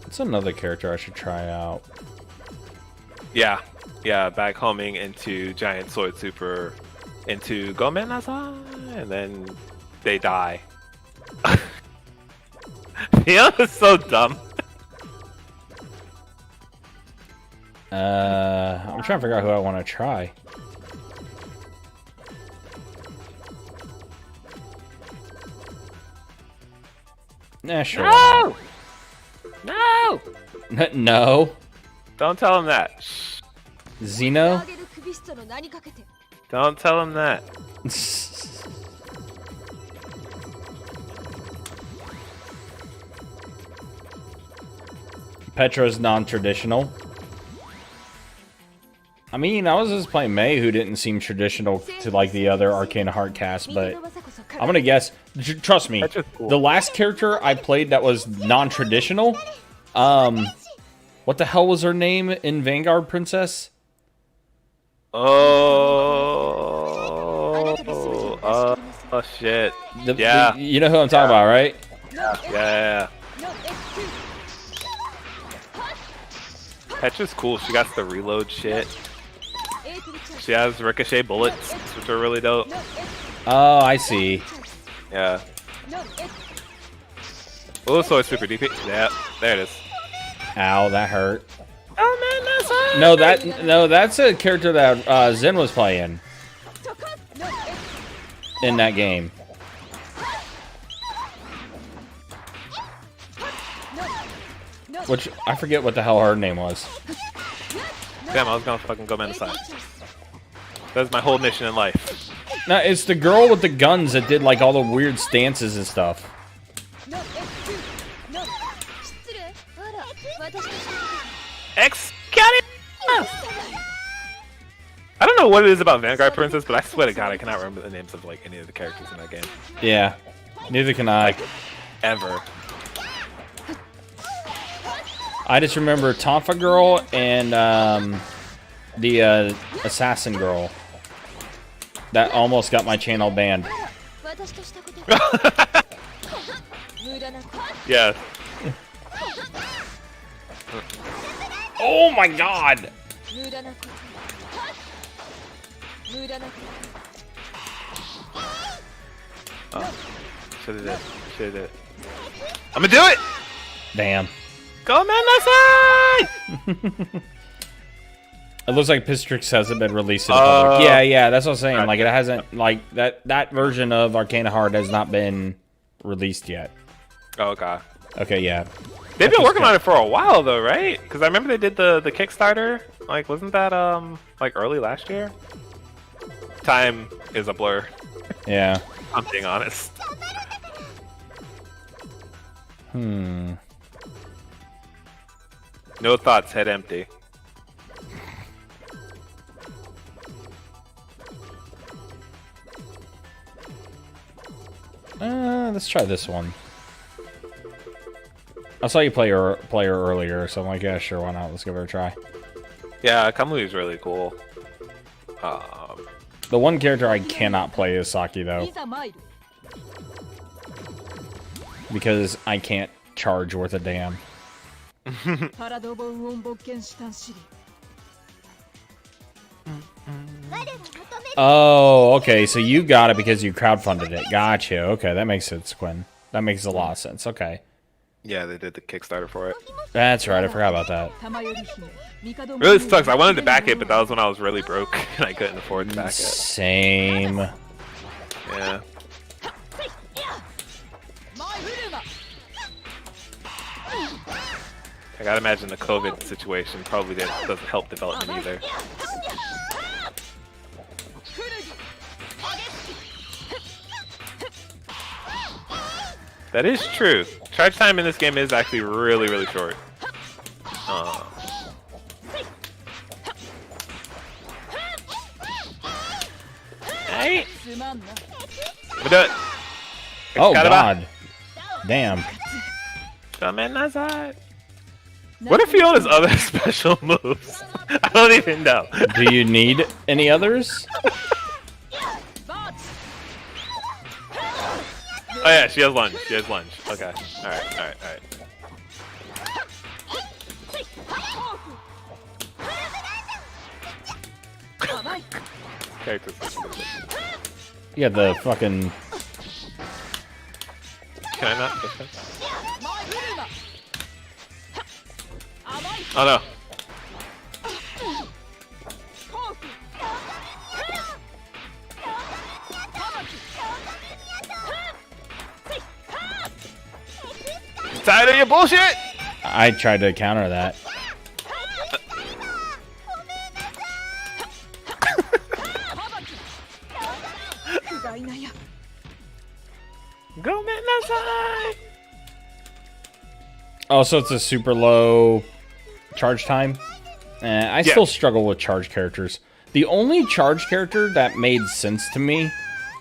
What's another character I should try out?
Yeah, back homing into Giant Sword Super into Gomenasa, and then they die. Fiona is so dumb.
I'm trying to figure out who I want to try. Nah, sure.
No! No!
No.
Don't tell him that. Shh.
Zeno?
Don't tell him that.
Petra's non-traditional. I mean, I was just playing May, who didn't seem traditional to like the other Arcana Heart cast, but I'm gonna guess. Trust me,
Cool.
the last character I played that was non-traditional, what the hell was her name in Vanguard Princess?
Oh shit. Yeah.
You know who I'm talking about, right?
Yeah. Petra's cool. She got the reload shit. She has ricochet bullets, which are really dope.
Oh, I see.
Yeah. Oh, so it's super DP. Yeah, there it is.
Ow, that hurt.
Oh man,
No, that's a character that Zen was playing in that game. Which I forget what the hell her name was.
Damn, I was gonna fucking go man aside. That's my whole mission in life.
No, it's the girl with the guns that did like all the weird stances and stuff.
I don't know what it is about Vanguard Princess, but I swear to God, I cannot remember the names of like any of the characters in that game.
Yeah, neither can I.
Like, ever.
I just remember Tonfa Girl and the Assassin Girl. That almost got my channel banned.
Yeah.
Oh my God!
Oh, should've did. I'm gonna do it!
Damn.
Go man aside!
It looks like Pistrix hasn't been released in the public. Yeah, that's what I'm saying. Like, it hasn't, like, that version of Arcana Heart has not been released yet.
Oh, okay.
Okay, yeah.
They've been working on it for a while, though, right? Because I remember they did the Kickstarter. Like, wasn't that, like, early last year? Time is a blur.
Yeah.
I'm being honest.
Hmm.
No thoughts, head empty.
Let's try this one. I saw you play her earlier, so I'm like, yeah, sure, why not? Let's give her a try.
Yeah, Kamui is really cool.
The one character I cannot play is Saki, though. Because I can't charge worth a damn. Oh, okay, so you got it because you crowdfunded it. Gotcha. Okay, that makes sense, Quinn. That makes a lot of sense. Okay.
Yeah, they did the Kickstarter for it.
That's right, I forgot about that.
Really sucks. I wanted to back it, but that was when I was really broke and I couldn't afford to back it.
Same.
Yeah. I gotta imagine the COVID situation probably doesn't help development either. That is true. Charge time in this game is actually really, really short. Hey! We do it!
Oh, God. Damn.
Come in outside. What are Fiona's other special moves? I don't even know.
Do you need any others?
Oh yeah, she has lunge. She has lunge. Okay. Alright, alright, alright. Characters.
Yeah, the fucking...
Can I not? Oh no. Tired of your bullshit?
I tried to counter that.
Go man outside.
Oh, so it's a super low charge time? I still struggle with charge characters. The only charge character that made sense to me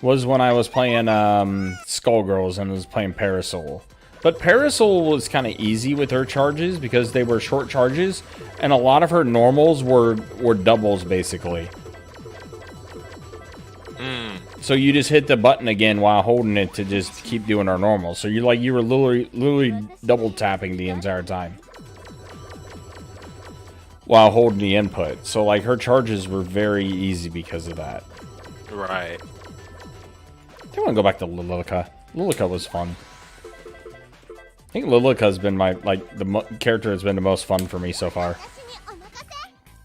was when I was playing Skullgirls and was playing Parasol. But Parasol was kind of easy with her charges because they were short charges, and a lot of her normals were doubles, basically. So you just hit the button again while holding it to just keep doing our normals. So you were literally double tapping the entire time while holding the input. So like her charges were very easy because of that.
Right.
I want to go back to Lilica. Lilica was fun. think Lilica has been my character has been the most fun for me so far.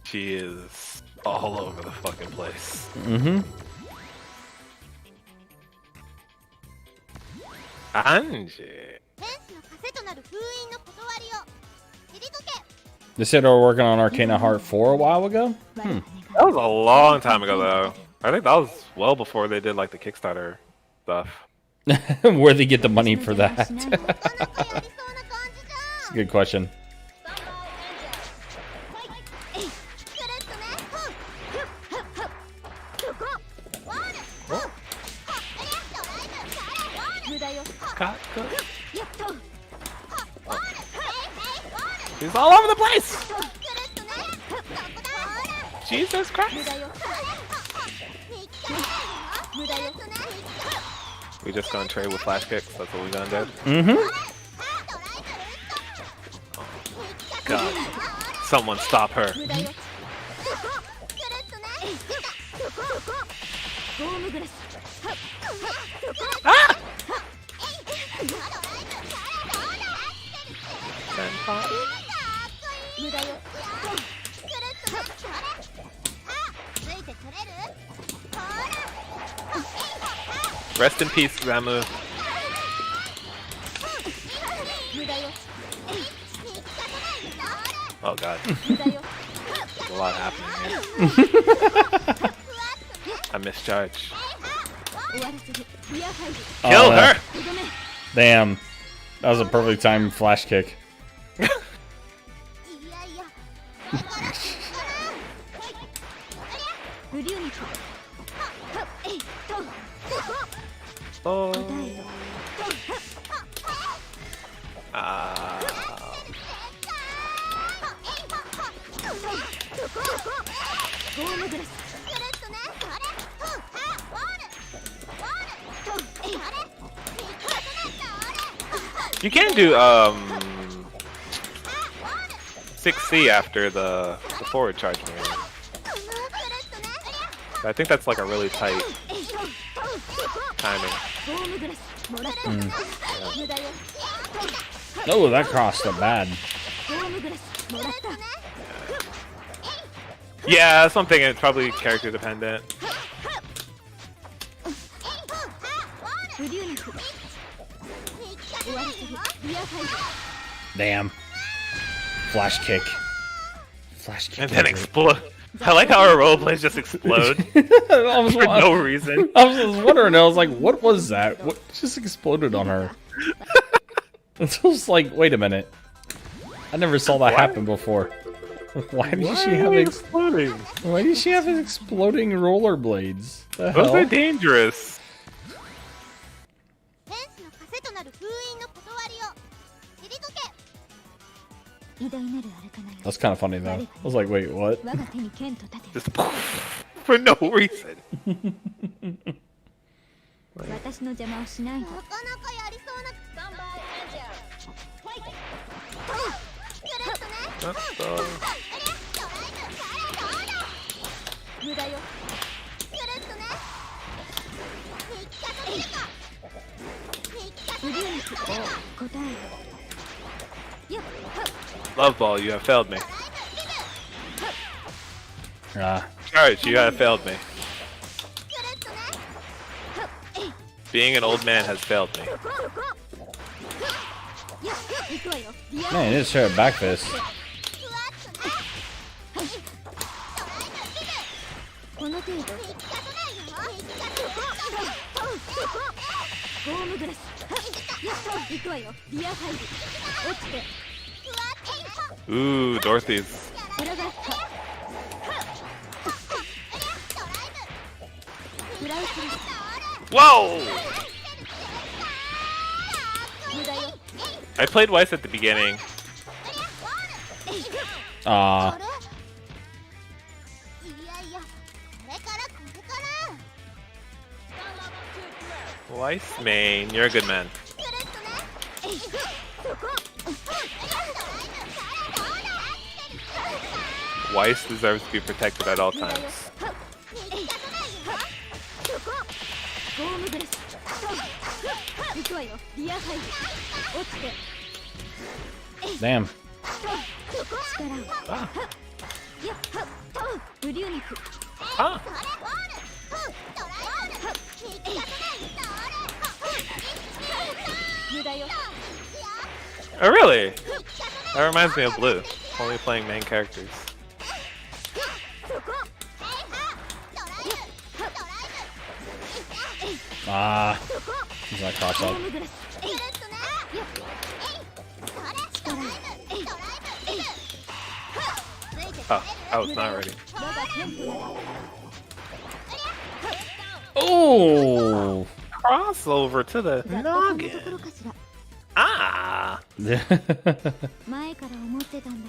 She is all over the fucking place.
Mm-hmm.
Anji.
They said they were working on Arcana Heart 4 a while ago.
That was a long time ago, though. I think that was well before they did like the Kickstarter stuff.
Where they get the money for that? That's a good question.
He's all over the place! Jesus Christ! We just gonna trade with flash kicks, that's what we gonna do?
Mm-hmm.
God. Someone stop her. Ah! Rest in peace, Ramu. Oh god. There's a lot happening here. I mischarged. Kill her!
Damn. That was a perfect time flash kick.
Oh. You can do 6C after the forward charge move. I think that's like a really tight timing.
Oh, that crossed up bad.
Yeah, that's one thing. It's probably character dependent.
Damn. Flash kick. Flash kick.
And then explode. I like how our roleplays just explode for no reason.
I was wondering, I was like, what was that? What just exploded on her? It was like, wait a minute. I never saw that happen before. Why did she have
exploding?
Why did she have exploding rollerblades? The
Those
hell?
are dangerous.
That's kind of funny though. I was like, wait, what?
Just for no reason. Love ball, you have failed me. Charge, you have failed me. Being an old man has failed me.
Man, you just try a back fist.
Ooh, Dorothy's. Whoa! I played Weiss at the beginning. Weiss main, you're a good man. Weiss deserves to be protected at all times.
Damn.
Ah. Ah. Oh, really? That reminds me of Blue. Only playing main characters.
Ah. He's not cross up.
Oh, I was not ready.
Oh!
Crossover to the noggin. Ah! At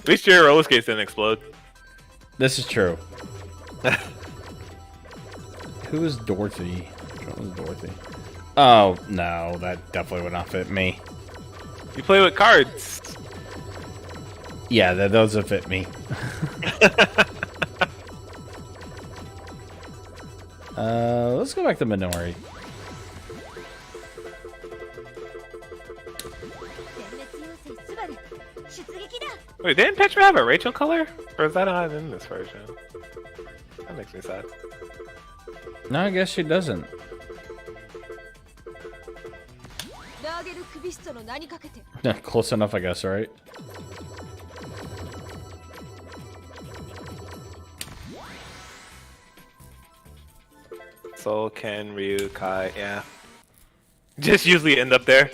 least your roller skates didn't explode.
This is true. Who is Dorothy? What was Dorothy? Oh, no, that definitely would not fit me.
You play with cards.
Yeah, those would fit me. Let's go back to Minori.
Wait, didn't Petra have a Rachel color? Or is that not in this version? That makes me sad.
No, I guess she doesn't. Close enough, I guess, right?
Soul, Ken, Ryu, Kai, yeah. Just usually end up there.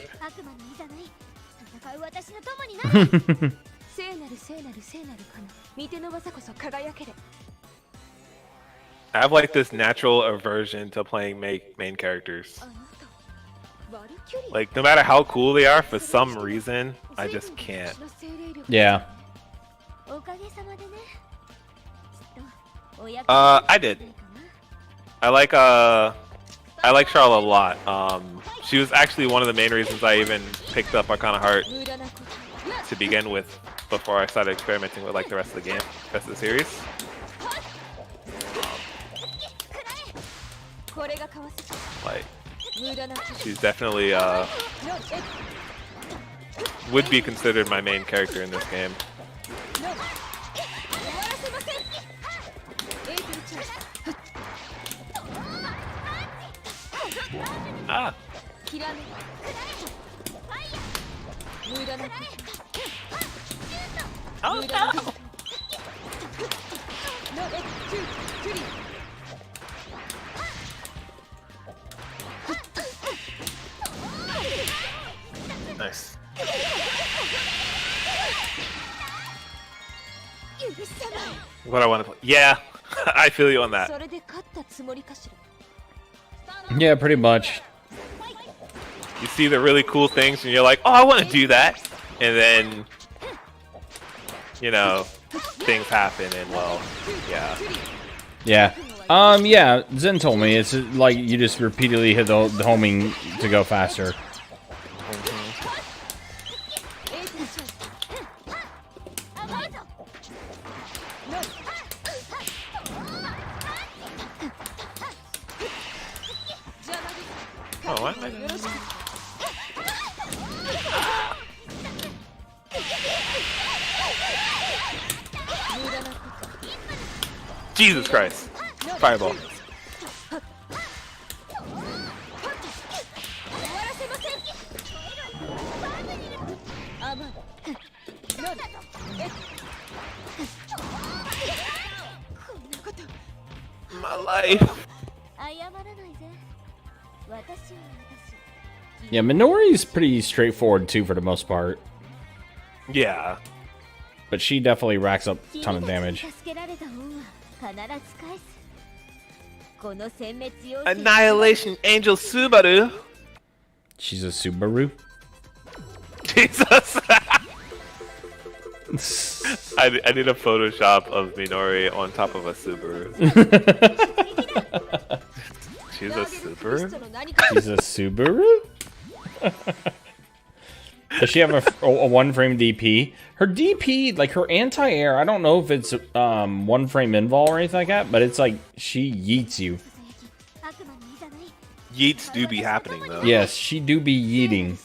I have like this natural aversion to playing main characters. Like, no matter how cool they are, for some reason, I just can't.
Yeah.
I did. I like Charlotte a lot. She was actually one of the main reasons I even picked up Arcana Heart to begin with, before I started experimenting with like the rest of the game, rest of the series. Like, she's definitely would be considered my main character in this game. Ah. Oh no! Nice. What I want to play? Yeah, I feel you on that.
Yeah, pretty much.
You see the really cool things, and you're like, "Oh, I want to do that," and then, you know, things happen, and well, yeah.
Yeah. Yeah, Zen told me it's like you just repeatedly hit the homing to go faster.
Oh, why am I doing this? Jesus Christ. Fireball. My life.
Yeah, Minori's pretty straightforward too for the most part.
Yeah.
But she definitely racks up a ton of damage.
Annihilation Angel Subaru.
She's a Subaru.
Jesus. I need a Photoshop of Minori on top of a Subaru. She's a Subaru?
She's a Subaru? Does she have a one-frame DP? Her DP, like her anti-air, I don't know if it's one-frame invol or anything like that, but it's like she yeets you.
Yeets do be happening though.
Yes, she do be yeeting.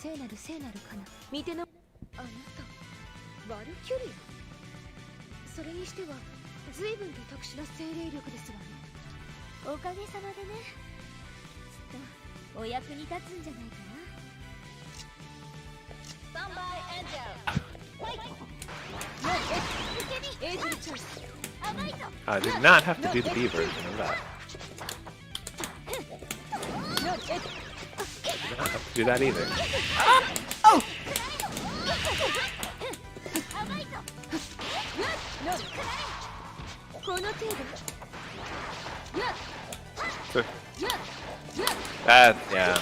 I did not have to do the B version of that. I don't have to do that either.
Oh!
That, yeah.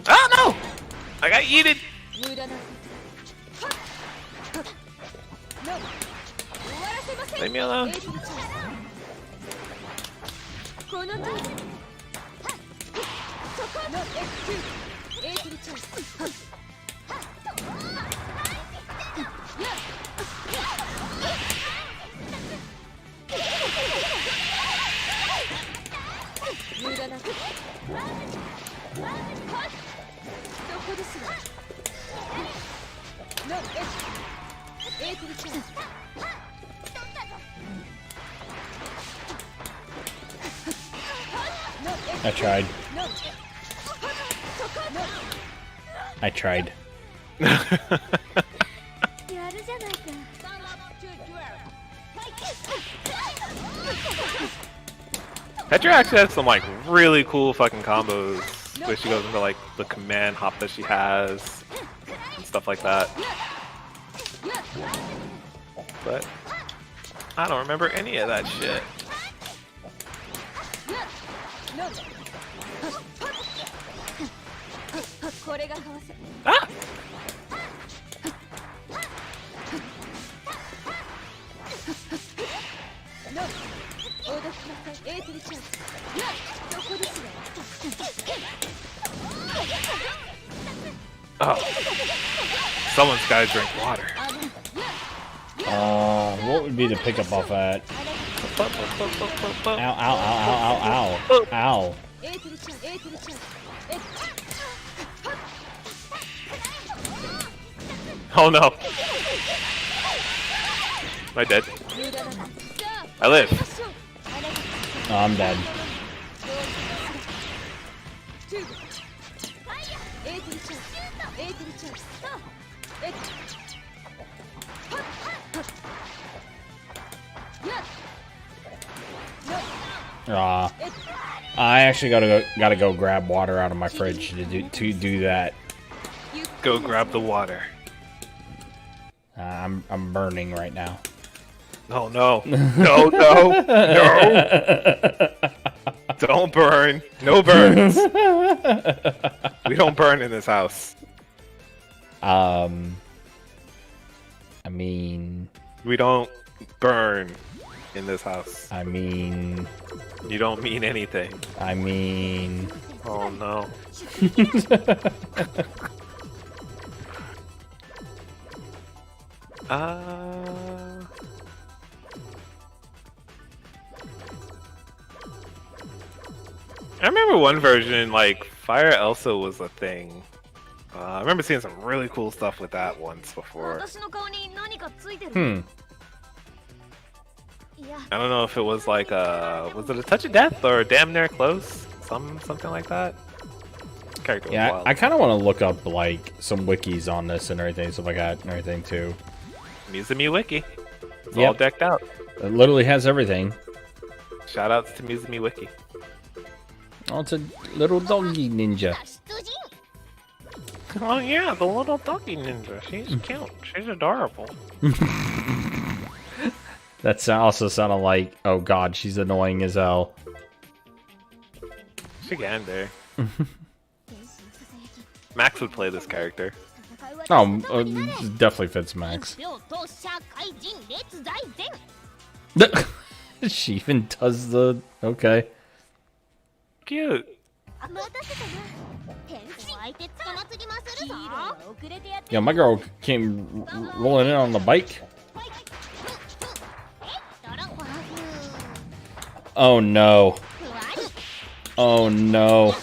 Oh no! I got yeeted! Leave me alone.
I tried. I tried.
Petra actually has some like really cool fucking combos where she goes into like the command hop that she has and stuff like that. But I don't remember any of that shit. Ah! Oh. Someone's gotta drink water.
What would be to pick up off at? Ow, ow, ow, ow, ow, ow. Ow.
Oh no. Am I dead? I live.
Oh, I'm dead. I actually gotta go grab water out of my fridge to do that.
Go grab the water.
I'm burning right now.
Oh no. No, no, no. Don't burn. No burns. We don't burn in this house.
I mean...
We don't burn in this house.
I mean...
You don't mean anything.
I mean...
Oh no. I remember one version, like, Fire Elsa was a thing. I remember seeing some really cool stuff with that once before. I don't know if it was like was it a touch of death or damn near close? Something like that. Character was wild.
I kind of want to look up like some wikis on this and everything, stuff like that and everything too.
Mizumi Wiki. It's all decked out.
It literally has everything.
Shout outs to Mizumi Wiki.
Oh, it's a little doggy ninja.
Oh yeah, the little doggy ninja. She's cute. She's adorable.
That also sounded like, oh god, she's annoying as hell.
She can there. Max would play this character.
Oh, definitely fits Max. She even does the... Okay.
Cute.
Yeah, my girl came rolling in on the bike. Oh no. Oh no.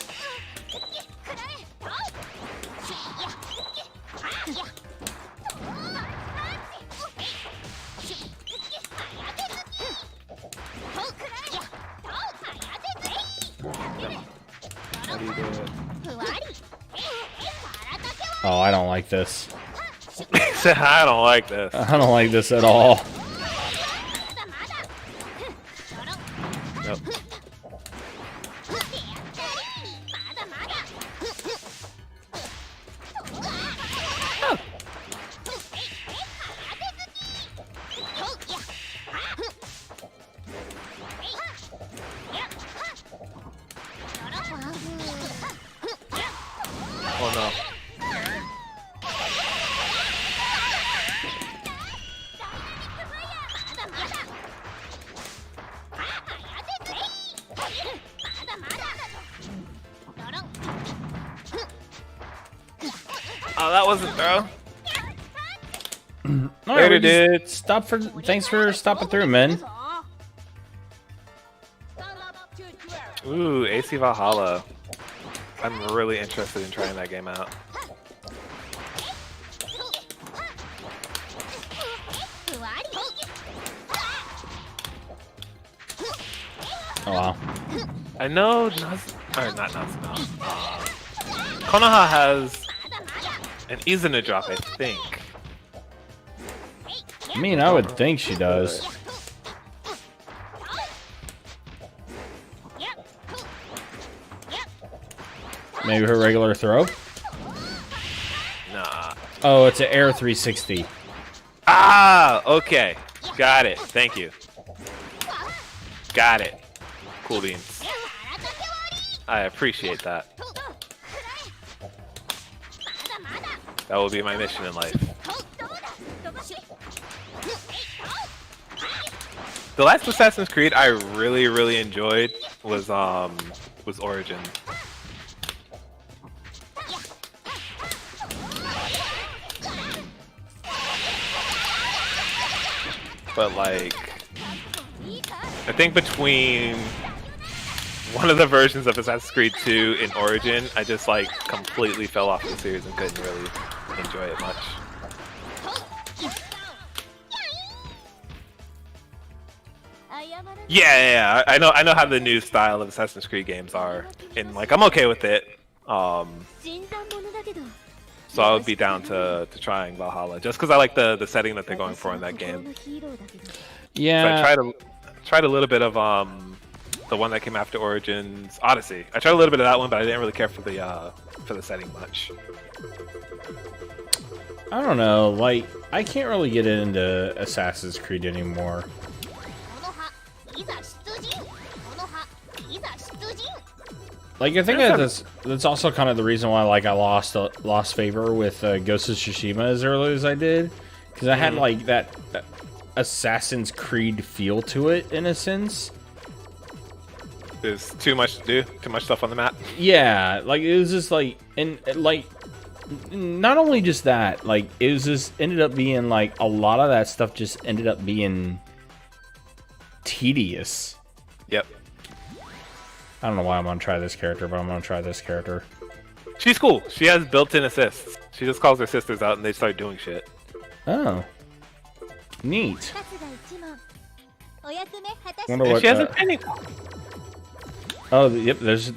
Oh, I don't like this.
I don't like this.
I don't like this at all.
Nope. Oh no. Oh, that wasn't throw.
Later, dude. Thanks for stopping through, man.
Ooh, AC Valhalla. I'm really interested in trying that game out.
Oh wow.
I know Konoha has an Izuna drop, I think.
I mean, I would think she does. Maybe her regular throw?
Nah.
Oh, it's an air 360.
Ah, okay. Got it. Thank you. Got it. Cool beans. I appreciate that. That will be my mission in life. The last Assassin's Creed I really enjoyed was Origin. But like, I think between one of the versions of Assassin's Creed 2 and Origin, I just like completely fell off the series and couldn't really enjoy it much. Yeah, I know how the new style of Assassin's Creed games are, and like I'm okay with it. So I would be down to trying Valhalla just because I like the setting that they're going for in that game.
Yeah.
So I tried a little bit of the one that came after Origins, Odyssey. I tried a little bit of that one, but I didn't really care for the setting much.
I don't know, like, I can't really get into Assassin's Creed anymore. Like, I think that's also kind of the reason why, like, I lost favor with Ghost of Tsushima as early as I did, because I had like that Assassin's Creed feel to it in a sense.
There's too much to do, too much stuff on the map.
Yeah, like it was just like, and like, not only just that, like it was just ended up being like a lot of that stuff just ended up being tedious.
Yep.
I don't know why I'm gonna try this character, but I'm gonna try this character.
She's cool. She has built-in assists. She just calls her sisters out and they start doing shit.
Oh. Neat.
Wonder what, she has a penny.
Oh, yep. There's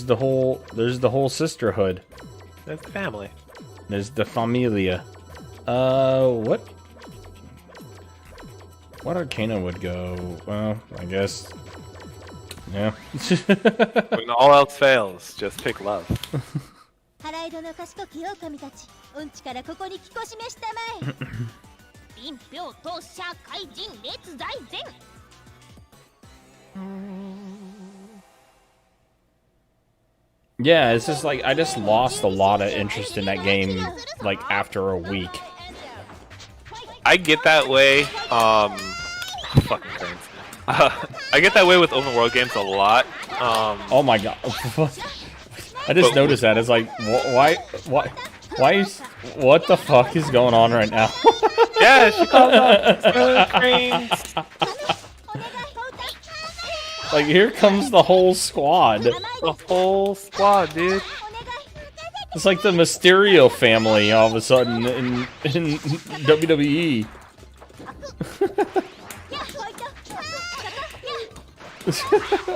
the whole sisterhood.
There's the family.
There's the familia. What Arcana would go? Well, I guess. Yeah.
When all else fails, just pick love.
Yeah, it's just like I just lost a lot of interest in that game like after a week.
I get that way. Fucking cranes. I get that way with open world games a lot.
Oh my god! I just noticed that. It's like, why is, what the fuck is going on right now?
Yeah, she called out cranes.
Like, here comes the whole squad.
The whole squad, dude.
It's like the Mysterio family all of a sudden in WWE.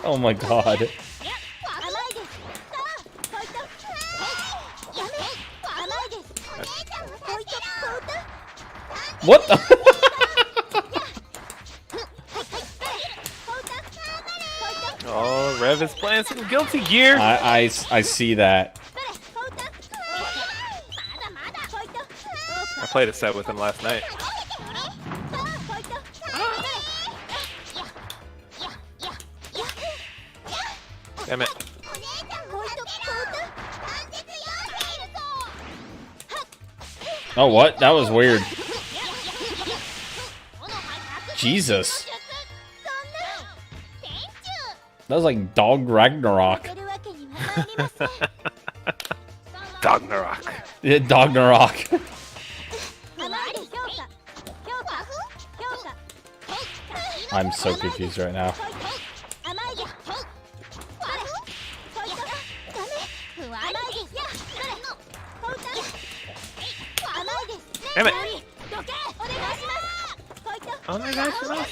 Oh my god. What the?
Oh, Rev is playing some Guilty Gear.
I see that.
I played a set with him last night. Damn it.
Oh, what? That was weird. Jesus. That was like Dog Ragnarok.
Dognarok.
Yeah, Dognarok. I'm so confused right now.
Damn it. Oh my gosh, no.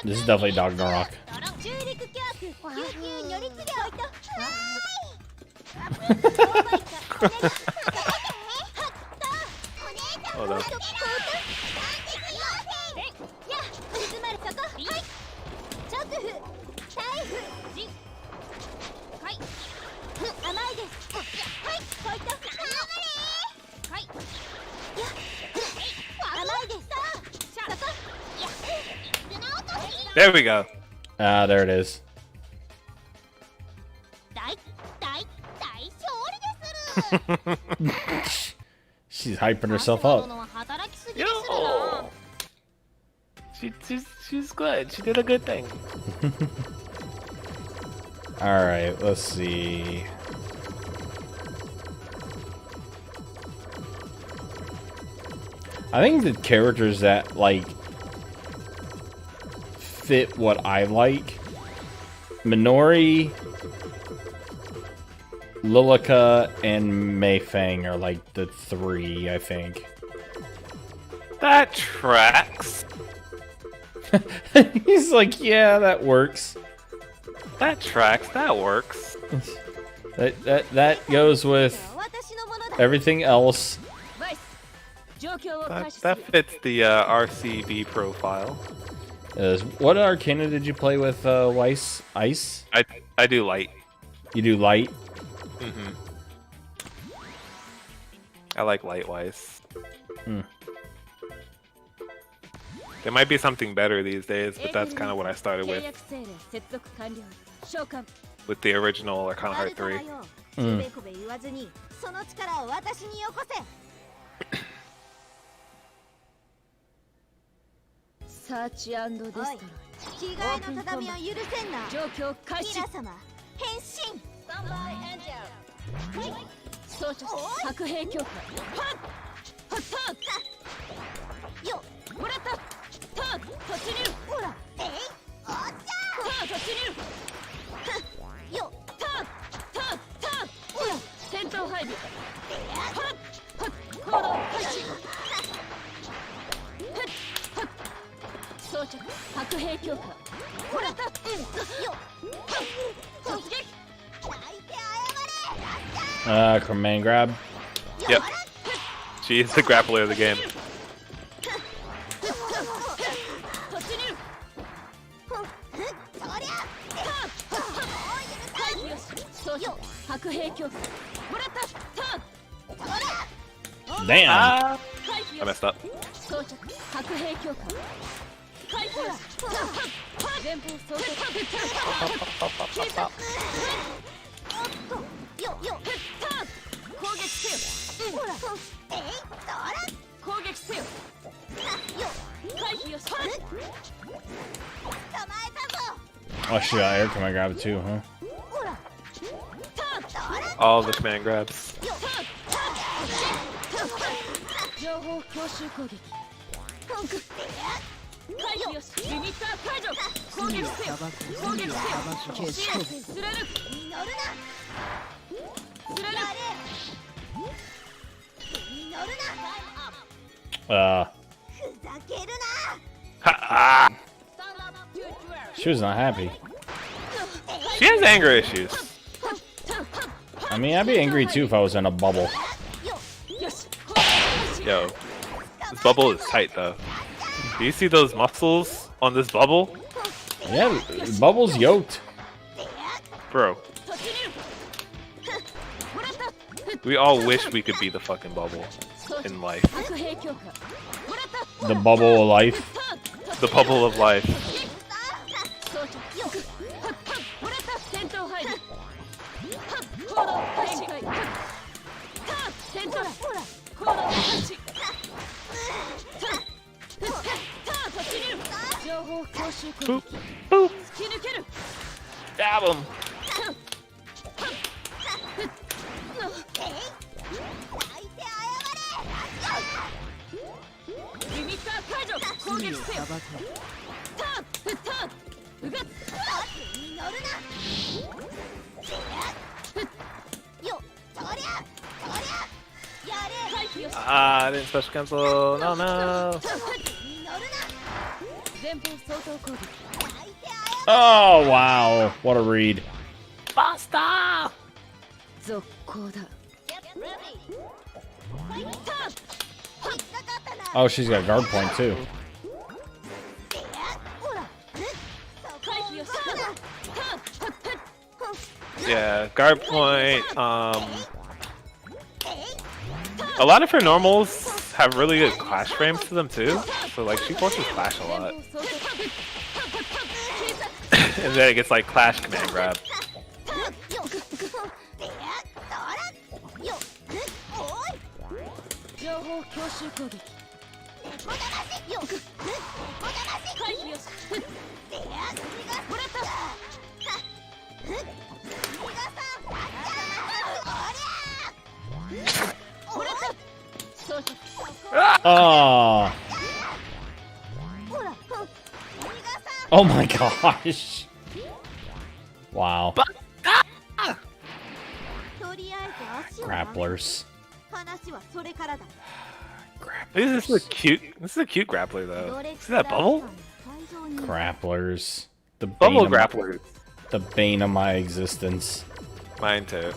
This is definitely Dognarok.
Hold on. There we go.
Ah, there it is. She's hyping herself up.
Yo. She's good. She did a good thing.
Alright, let's see. I think the characters that, like, fit what I like, Minori, Lilica, and Mei Fang are, like, the three, I think.
That tracks.
He's like, yeah, that works.
That tracks. That works.
That goes with everything else.
That fits the RCB profile.
What Arcana did you play with, Weiss? Ice?
I do light.
You do light?
Mm-hmm. I like light Weiss.
Hmm.
There might be something better these days, but that's kind of what I started with the original Arcana Heart 3.
Command grab.
Yep. She is the grappler of the game.
Damn.
I messed up.
Oh shit, air command grab too, huh?
All the command grabs. Ha!
She was not happy.
She has anger issues.
I mean, I'd be angry too if I was in a bubble.
Yo, this bubble is tight though. Do you see those muscles on this bubble?
Yeah, the bubble's yoked.
Bro. We all wish we could be the fucking bubble in life.
The bubble of life.
The bubble of life. Boop, boop. Stab him. Ah, I didn't special cancel. No, no.
Oh, wow. What a read.
Basta!
Oh, she's got guard point too.
Yeah, guard point. A lot of her normals have really good clash frames to them too. So like she forces clash a lot. And then it gets like clash command grab.
Oh. Oh my gosh. Wow. Grapplers.
This is a cute grappler though. See that bubble?
Grapplers. The
Bubble
bane
grapplers.
the bane of my existence.
Mine too.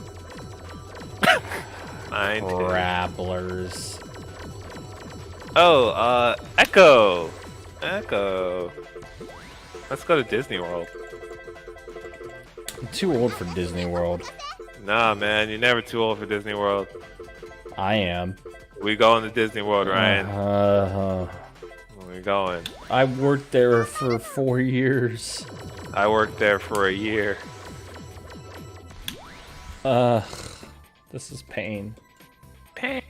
Mine too.
Grapplers.
Oh, Echo! Echo. Let's go to Disney World.
I'm too old for Disney World.
Nah, man, you're never too old for Disney World.
I am.
We going to Disney World, Ryan. We going.
I worked there for 4 years.
I worked there for a year.
This is pain.
Pain.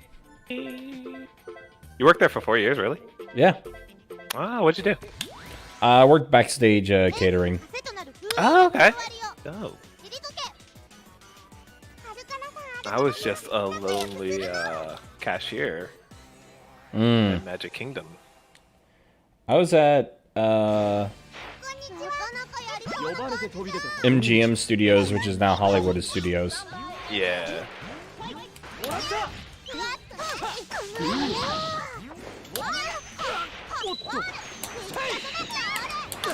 You worked there for 4 years, really?
Yeah.
Wow, what'd you do?
I worked backstage catering.
Oh, okay. Oh. I was just a lonely cashier at Magic Kingdom.
I was at MGM Studios, which is now Hollywood Studios.
Yeah.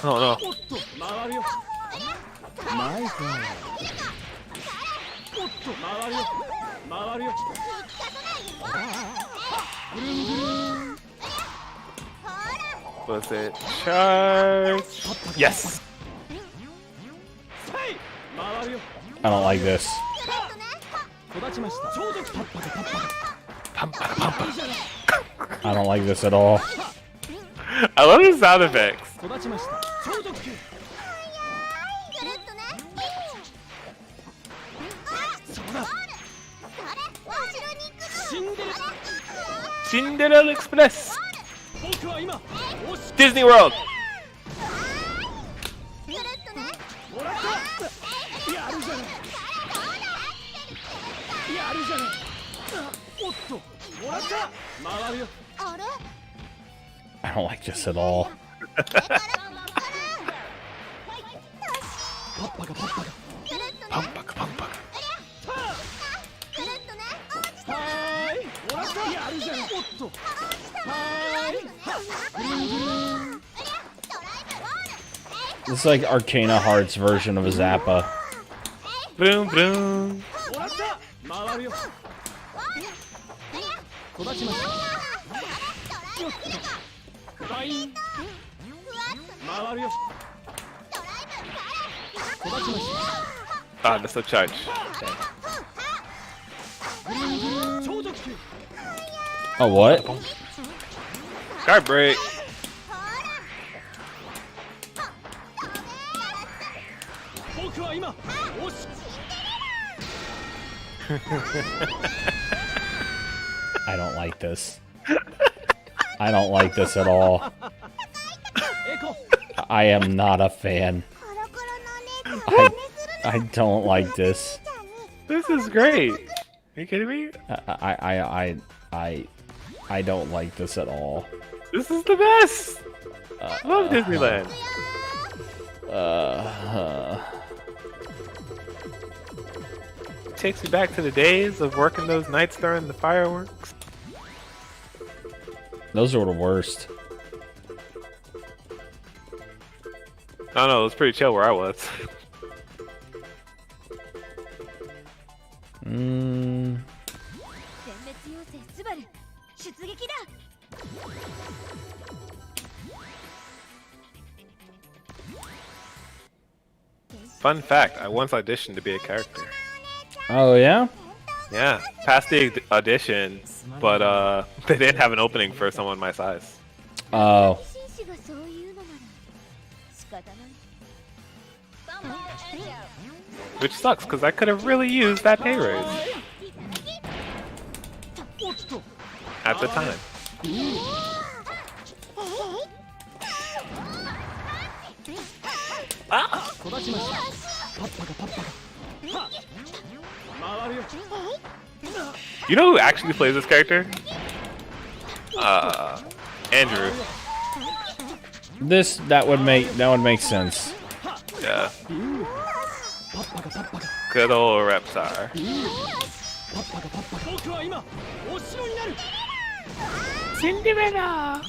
Oh no. Was it charge? Yes.
I don't like this. I don't like this at all.
I love the sound effects. Cinderella Express. Disney World.
I don't like this at all. It's like Arcana Heart's version of a Zappa.
Boom, boom. Ah, that's a charge.
Oh, what?
Guard break.
I don't like this. I don't like this at all. I am not a fan. I don't like this.
This is great. Are you kidding me?
I don't like this at all.
This is the best. I love Disneyland. Takes me back to the days of working those nights during the fireworks.
Those were the worst.
I don't know, it was pretty chill where I was. Fun fact, I once auditioned to be a character.
Oh, yeah?
Yeah, passed the audition, but they didn't have an opening for someone my size.
Oh.
Which sucks, because I could have really used that pay raise. At the time. Ah! You know who actually plays this character? Andrew.
That would make sense.
Yeah. Good old Reptar. Cinderella!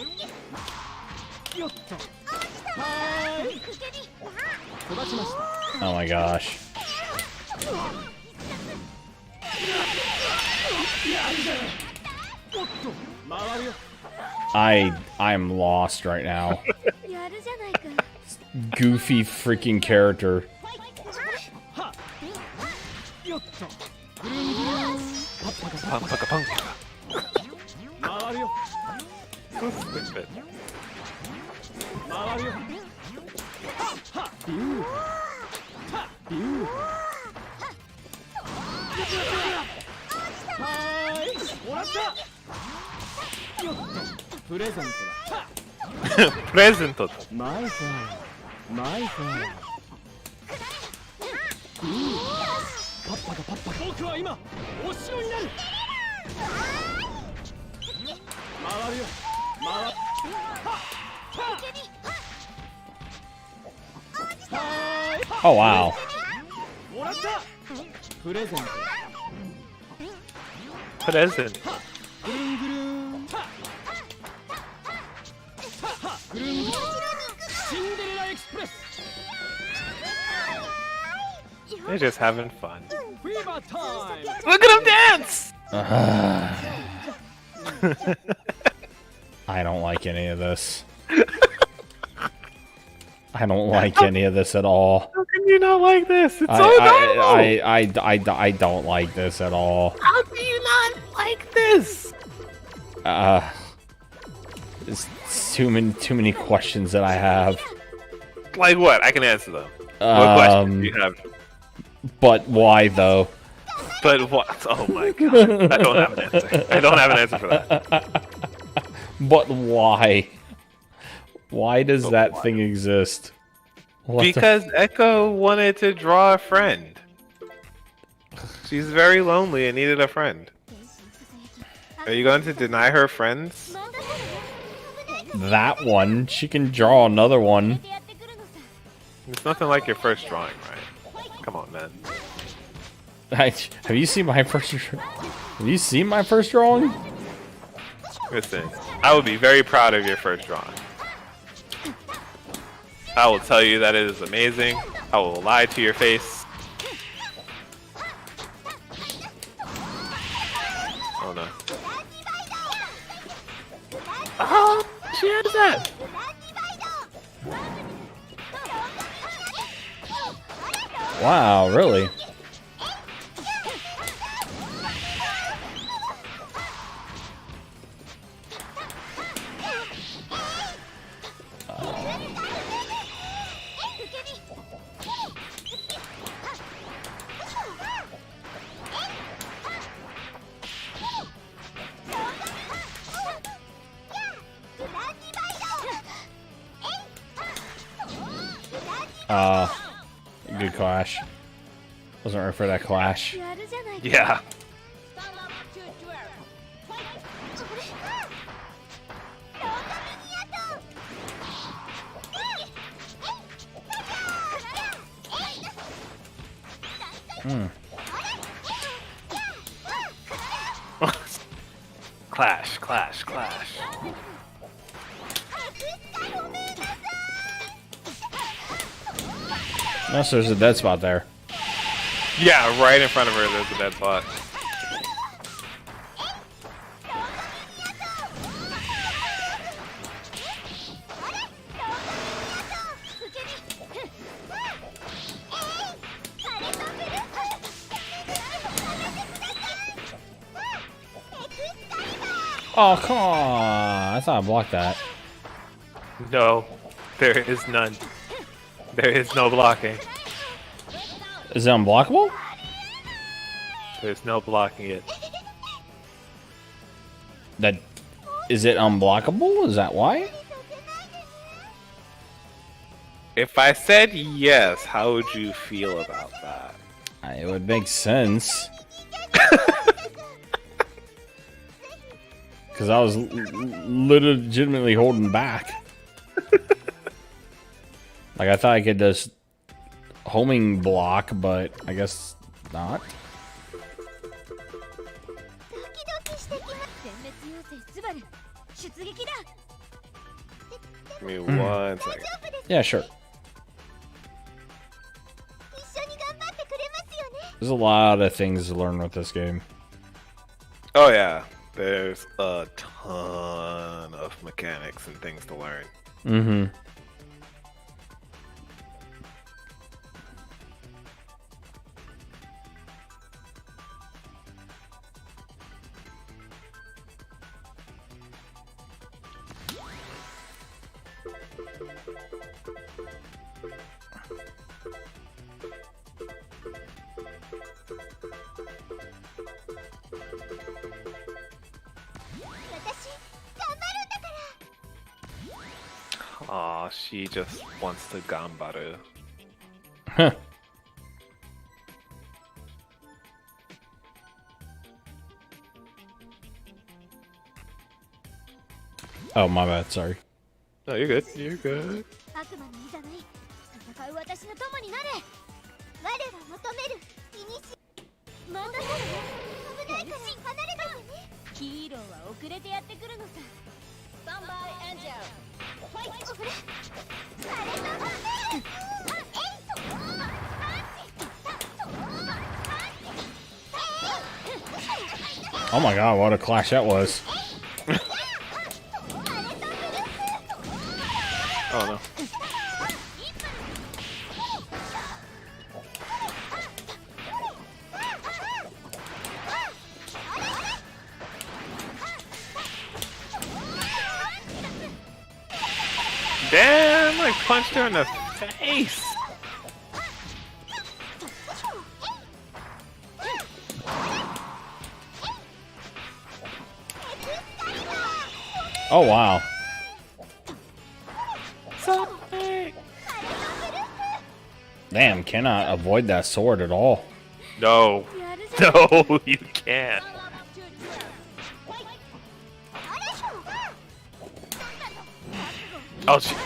Oh my gosh. I'm lost right now. Goofy freaking character.
So stupid. Present.
My friend. My friend.
Oh wow.
Present. They're just having fun. Look at them dance!
I don't like any of this. I don't like any of this at all.
How can you not like this? It's so adorable!
I don't like this at all.
How do you not like this?
There's too many questions that I have.
Like what? I can answer them. What questions do you have?
But why though?
But what? Oh my god. I don't have an answer. I don't have an answer for that.
But why? Why does that thing exist?
Because Echo wanted to draw a friend. She's very lonely and needed a friend. Are you going to deny her friends?
That one. She can draw another one.
It's nothing like your first drawing, right? Come on, man.
Have you seen my first? Have you seen my first drawing?
Listen, I would be very proud of your first drawing. I will tell you that it is amazing. I will lie to your face. Oh no. Oh, she has that.
Wow, really? Good clash. Wasn't ready for that clash.
Yeah. Clash, clash, clash.
No, so there's a dead spot there.
Yeah, right in front of her, there's a dead spot.
Oh, come on. I thought I blocked that.
No, there is none. There is no blocking.
Is it unblockable?
There's no blocking it.
That is it unblockable? Is that why?
If I said yes, how would you feel about that?
It would make sense. Because I was legitimately holding back. Like, I thought I could just homing block, but I guess not.
Give me 1 second.
Yeah, sure. There's a lot of things to learn with this game.
Oh yeah, there's a ton of mechanics and things to learn.
Mm-hmm.
Aw, she just wants to gambaru.
Huh. Oh, my bad. Sorry.
No, you're good. You're good.
Oh my god, what a clash that was.
Oh no. Damn, I punched her in the face.
Oh wow. Damn, cannot avoid that sword at all.
No. No, you can't. Oh, shit.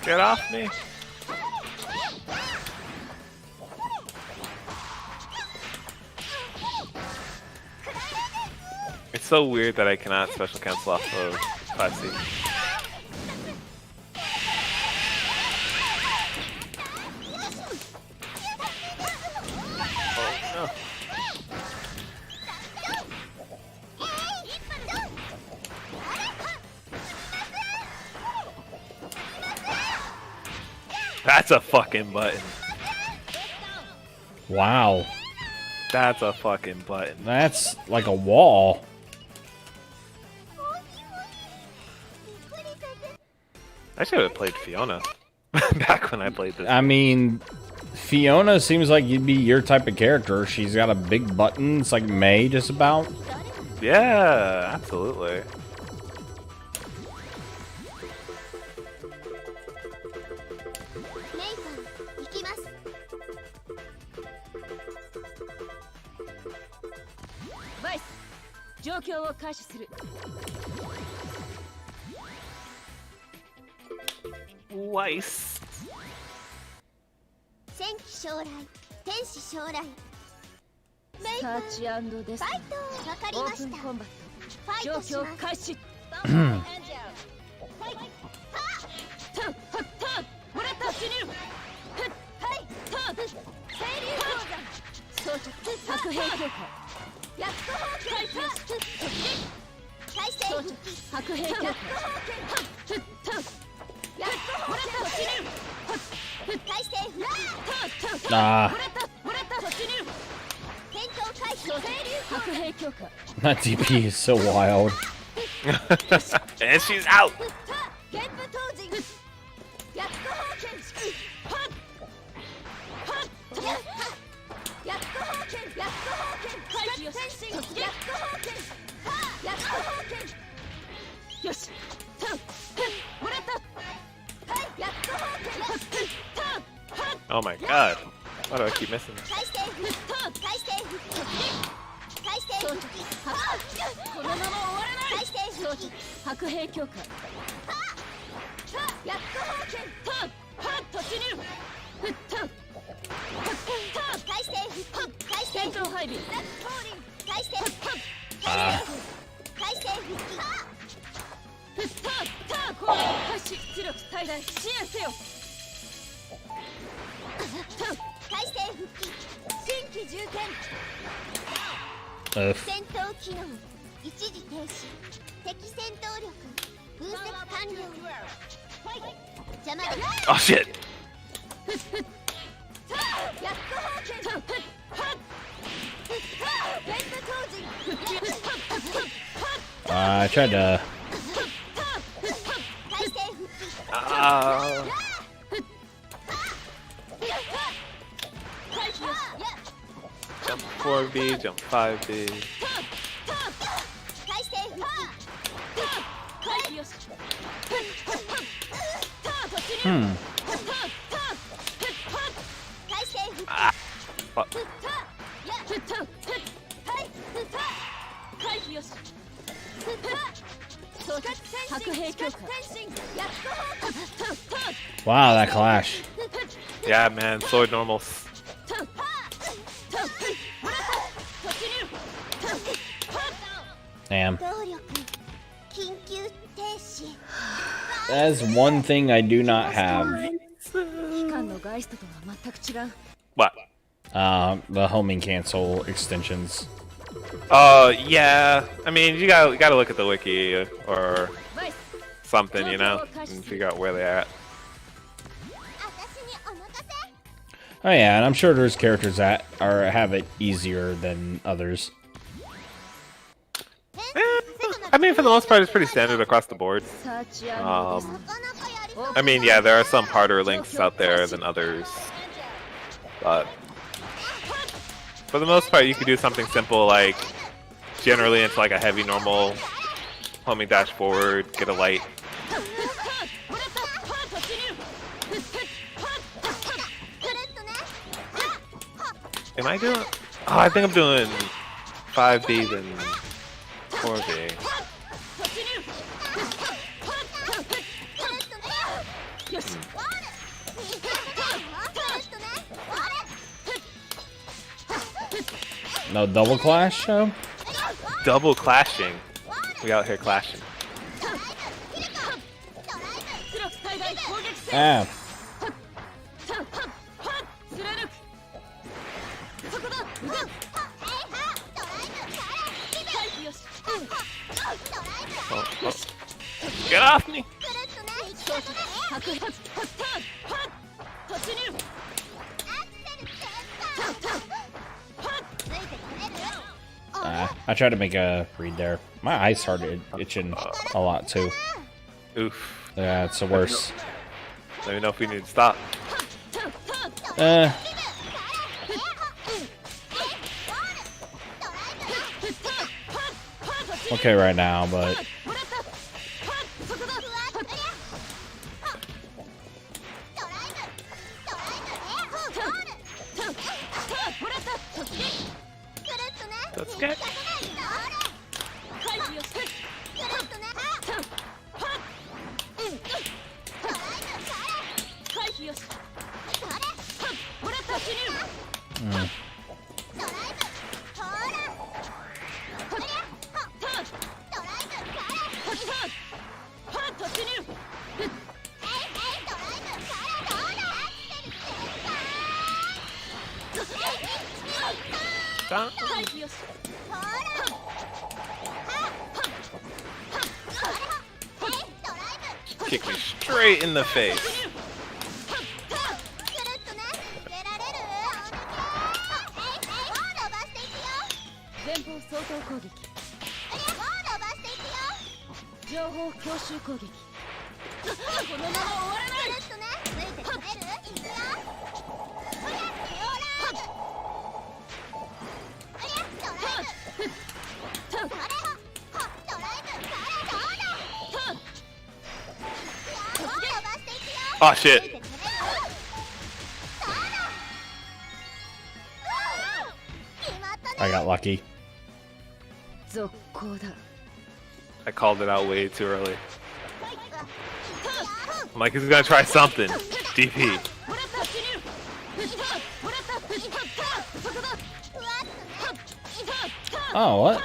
Get off me. It's so weird that I cannot special cancel off of Class C. Oh, no. That's a fucking button.
Wow.
That's a fucking button.
That's like a wall.
I should have played Fiona back when I played this.
I mean, Fiona seems like you'd be your type of character. She's got a big button. It's like May, just about.
Yeah, absolutely. Weiss.
戦機将来天使将来
サーチ&デス
ファイトわかりました
コンバッ
ファイ
ト状
トします
況開始核兵強化
やっと開始開始
装着核兵強化
やっと開始
Ah,
戦闘開始
核兵強化
that DP is so wild.
And she's out.
ゲップ当人やっと封建やっと封建回避よしやっと封建やっと封建
よしもらった
やっと封建
Oh my god. Why do I keep missing this?
開して開して開して
装着このまま終わらない
開して
装着核兵強化
やっと封建
突入
開して開して
戦闘配備
開して
Ah,
開して
攻撃開始出力最大支援せよ
開して復帰新規重点
ugh.
戦闘機能一時停止敵戦闘力分析完了邪魔だ
Oh shit.
やっと封建全部当人
I tried to.
開して復帰
Ah.
開始よし
Jump 4B, jump 5B.
開して復帰
回避よし突入
Hmm.
開して復帰
Fuck.
回避よし装着核兵強化
Wow, that clash.
Yeah, man. Sword normals.
Damn.
動力緊急停止
That is one thing I do not have.
機関のガイストとは全く違う
What?
The homing cancel extensions.
Yeah. I mean, you gotta look at the wiki or something, you know, and figure out where they're at.
私にお任せ
Oh yeah, and I'm sure there's characters that have it easier than others.
I mean, for the most part, it's pretty standard across the board.
サーチ&デス
I mean, yeah, there are some harder links out there than others, but for the most part, you could do something simple like generally into like a heavy normal, homing dash forward, get a light. Am I doing? Oh, I think I'm doing 5B than 4B.
No double clash show?
double clashing. We out here clashing.
Ah.
Get off me!
I tried to make a read there. My eyes started itching a lot too.
Oof.
Yeah, it's the worst.
Let me know if we need to stop.
Okay right now, but
Let's get. Kick me straight in the face. Oh shit.
I got lucky.
I called it out way too early. I'm like, he's gonna try something. DP.
Oh, what?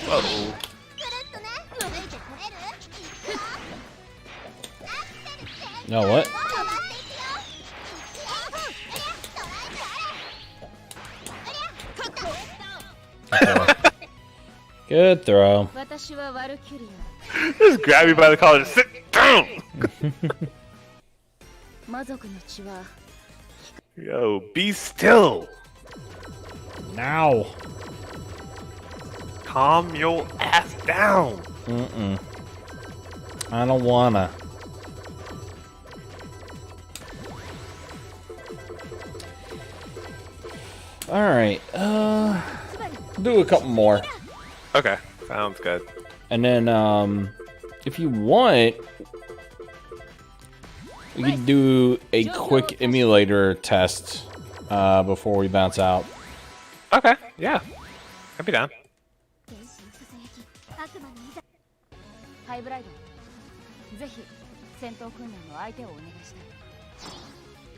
Whoa.
No, what? Okay. Good throw.
Just grab me by the collar and sit down! Yo, be still!
Now.
Calm your ass down!
I don't wanna. Alright, do a couple more.
Okay, sounds good.
And then, if you want, we can do a quick emulator test before we bounce out.
Okay, yeah. I'd be down.
I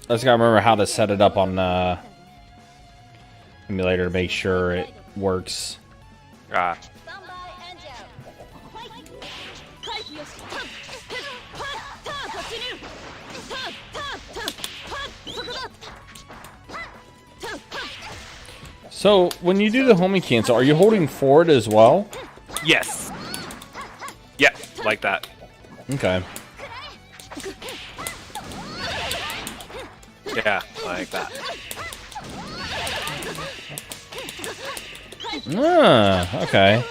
just gotta remember how to set it up on emulator to make sure it works.
Ah.
So, when you do the homing cancel, are you holding forward as well?
Yes. Yeah, like that.
Okay.
Yeah, like that.
Ah, okay.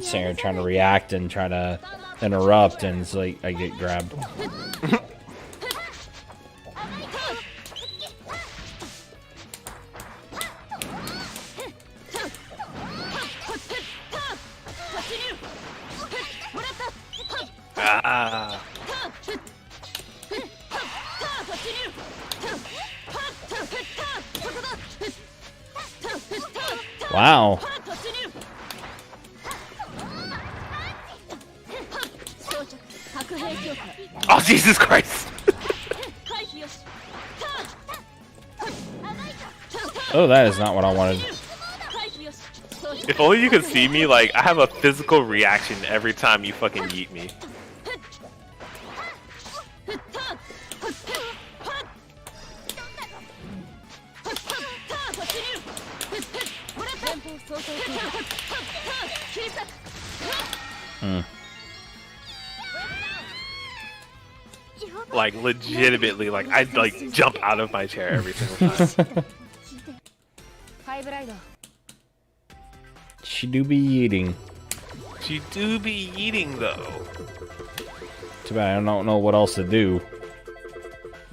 Sarah trying to react and try to interrupt, and it's like I get grabbed.
Ah.
Wow.
Oh, Jesus Christ.
Oh, that is not what I wanted.
If only you could see me, like, I have a physical reaction every time you fucking yeet me. Like, legitimately, like, I'd, like, jump out of my chair every single time.
She do be eating.
She do be eating, though.
Too bad I don't know what else to do.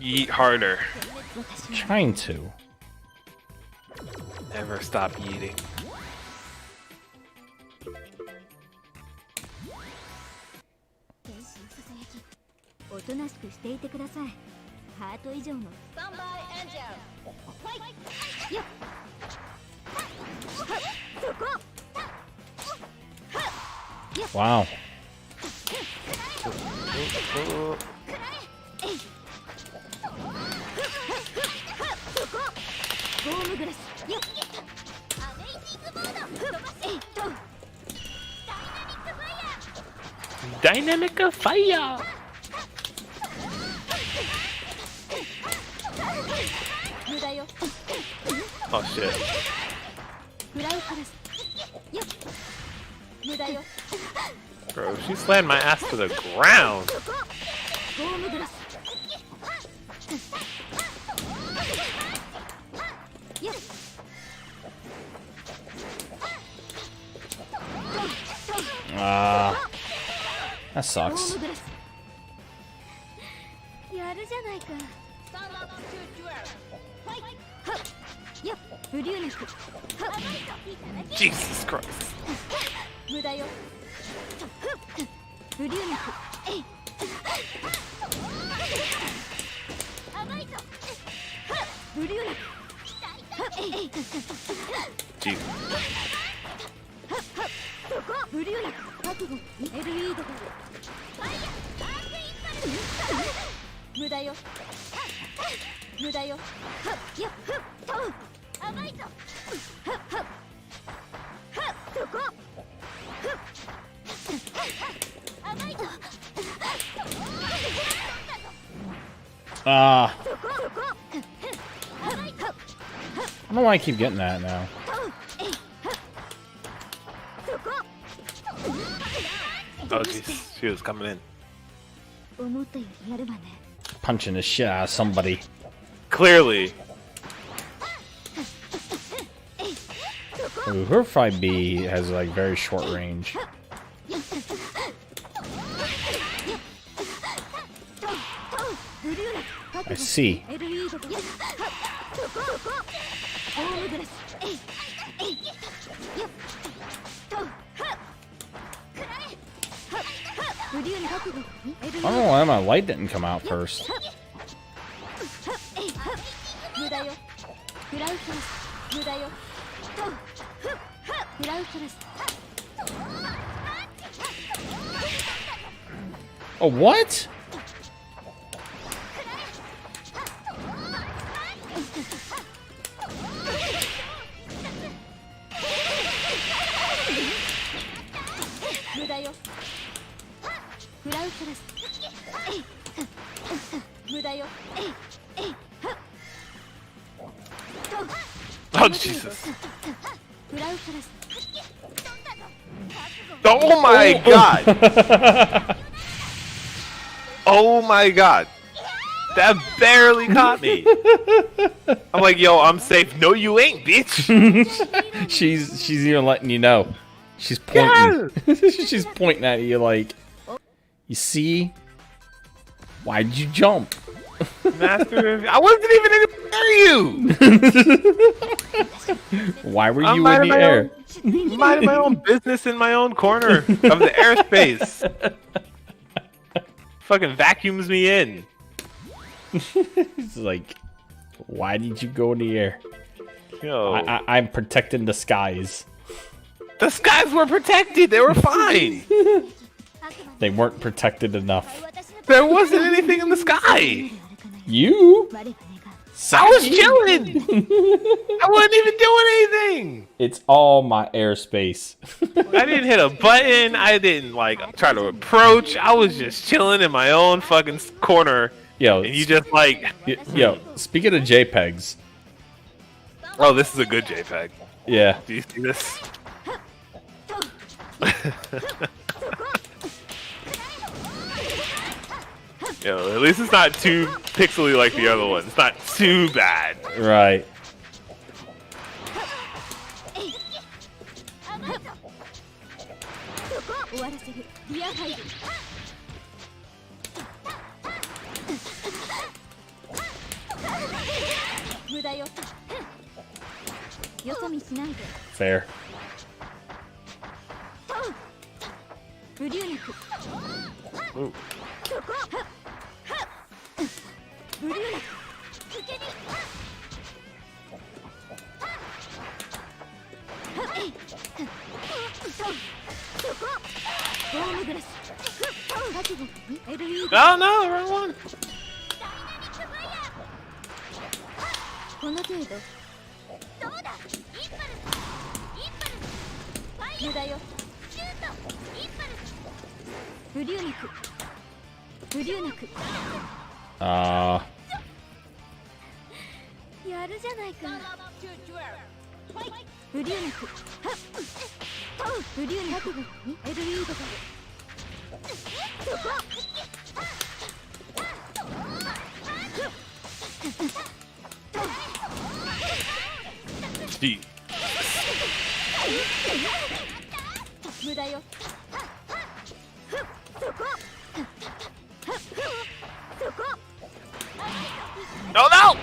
Yeet harder.
Trying to.
Never stop eating.
Wow.
Dynamic of fire! Oh shit. Bro, she slammed my ass to the ground!
That sucks.
Jesus Christ. Jesus.
I don't know why I keep getting that now.
Oh jeez, she was coming in.
Punching the shit out of somebody.
Clearly.
Ooh, her 5B has like very short range. I see. I don't know why my light didn't come out first. Oh, what?
Oh Jesus. Oh my god! Oh my god! That barely caught me. I'm like, yo, I'm safe. No, you ain't, bitch.
she's even letting you know. She's pointing. She's pointing at you like, you see? Why'd you jump?
Master, I wasn't even near you.
Why were you in the air?
Minding my own business in my own corner of the airspace. Fucking vacuums me in.
It's like, why did you go in the air?
Yo,
I'm protecting the skies.
the skies were protected. They were fine.
They weren't protected enough.
There wasn't anything in the sky.
You?
I was chilling. I wasn't even doing anything.
It's all my airspace.
I didn't hit a button. I didn't like try to approach. I was just chilling in my own fucking corner.
Yo,
And you just like,
yo, speaking of JPEGs.
oh, this is a good JPEG.
Yeah.
Do you see this? Yo, at least it's not too pixely like the other one. It's not too bad.
Right. Fair. Ooh.
Oh no, wrong one. Gee. Oh no!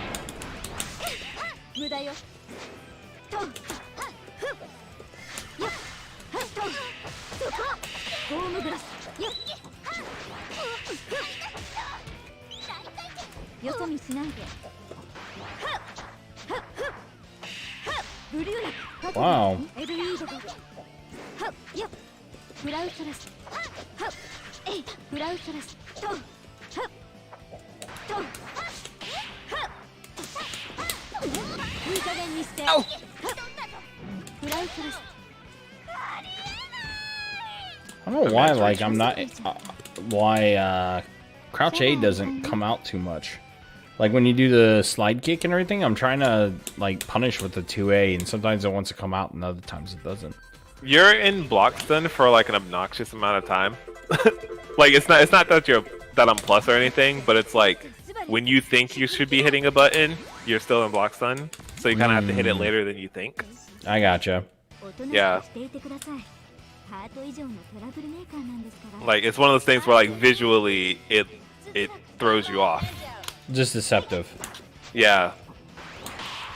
Wow.
Oh.
I don't know why, like, I'm not, why, Crouch A doesn't come out too much. Like, when you do the slide kick and everything, I'm trying to, like, punish with the 2A, and sometimes it wants to come out, and other times it doesn't.
You're in block stun for like an obnoxious amount of time. Like it's not that I'm plus or anything, but it's like when you think you should be hitting a button, you're still in block stun, so you kind of have to hit it later than you think.
I gotcha.
Yeah. Like it's one of those things where like visually it throws you off.
Just deceptive.
Yeah.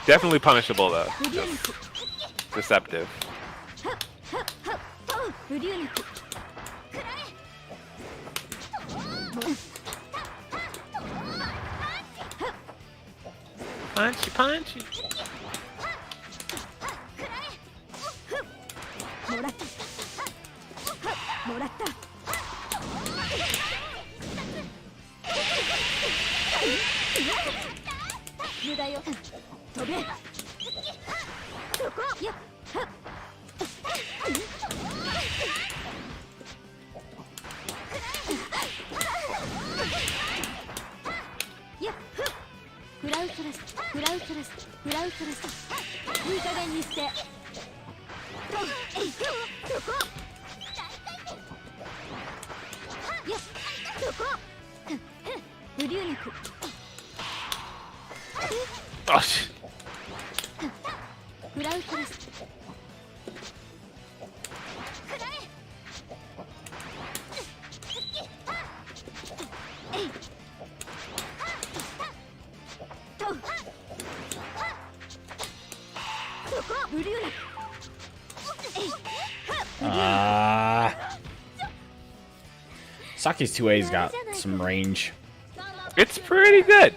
Definitely punishable though. Just deceptive. Punchy, punchy. Oh shit.
フラウトラス
Saki's 2A's got some range.
It's pretty good.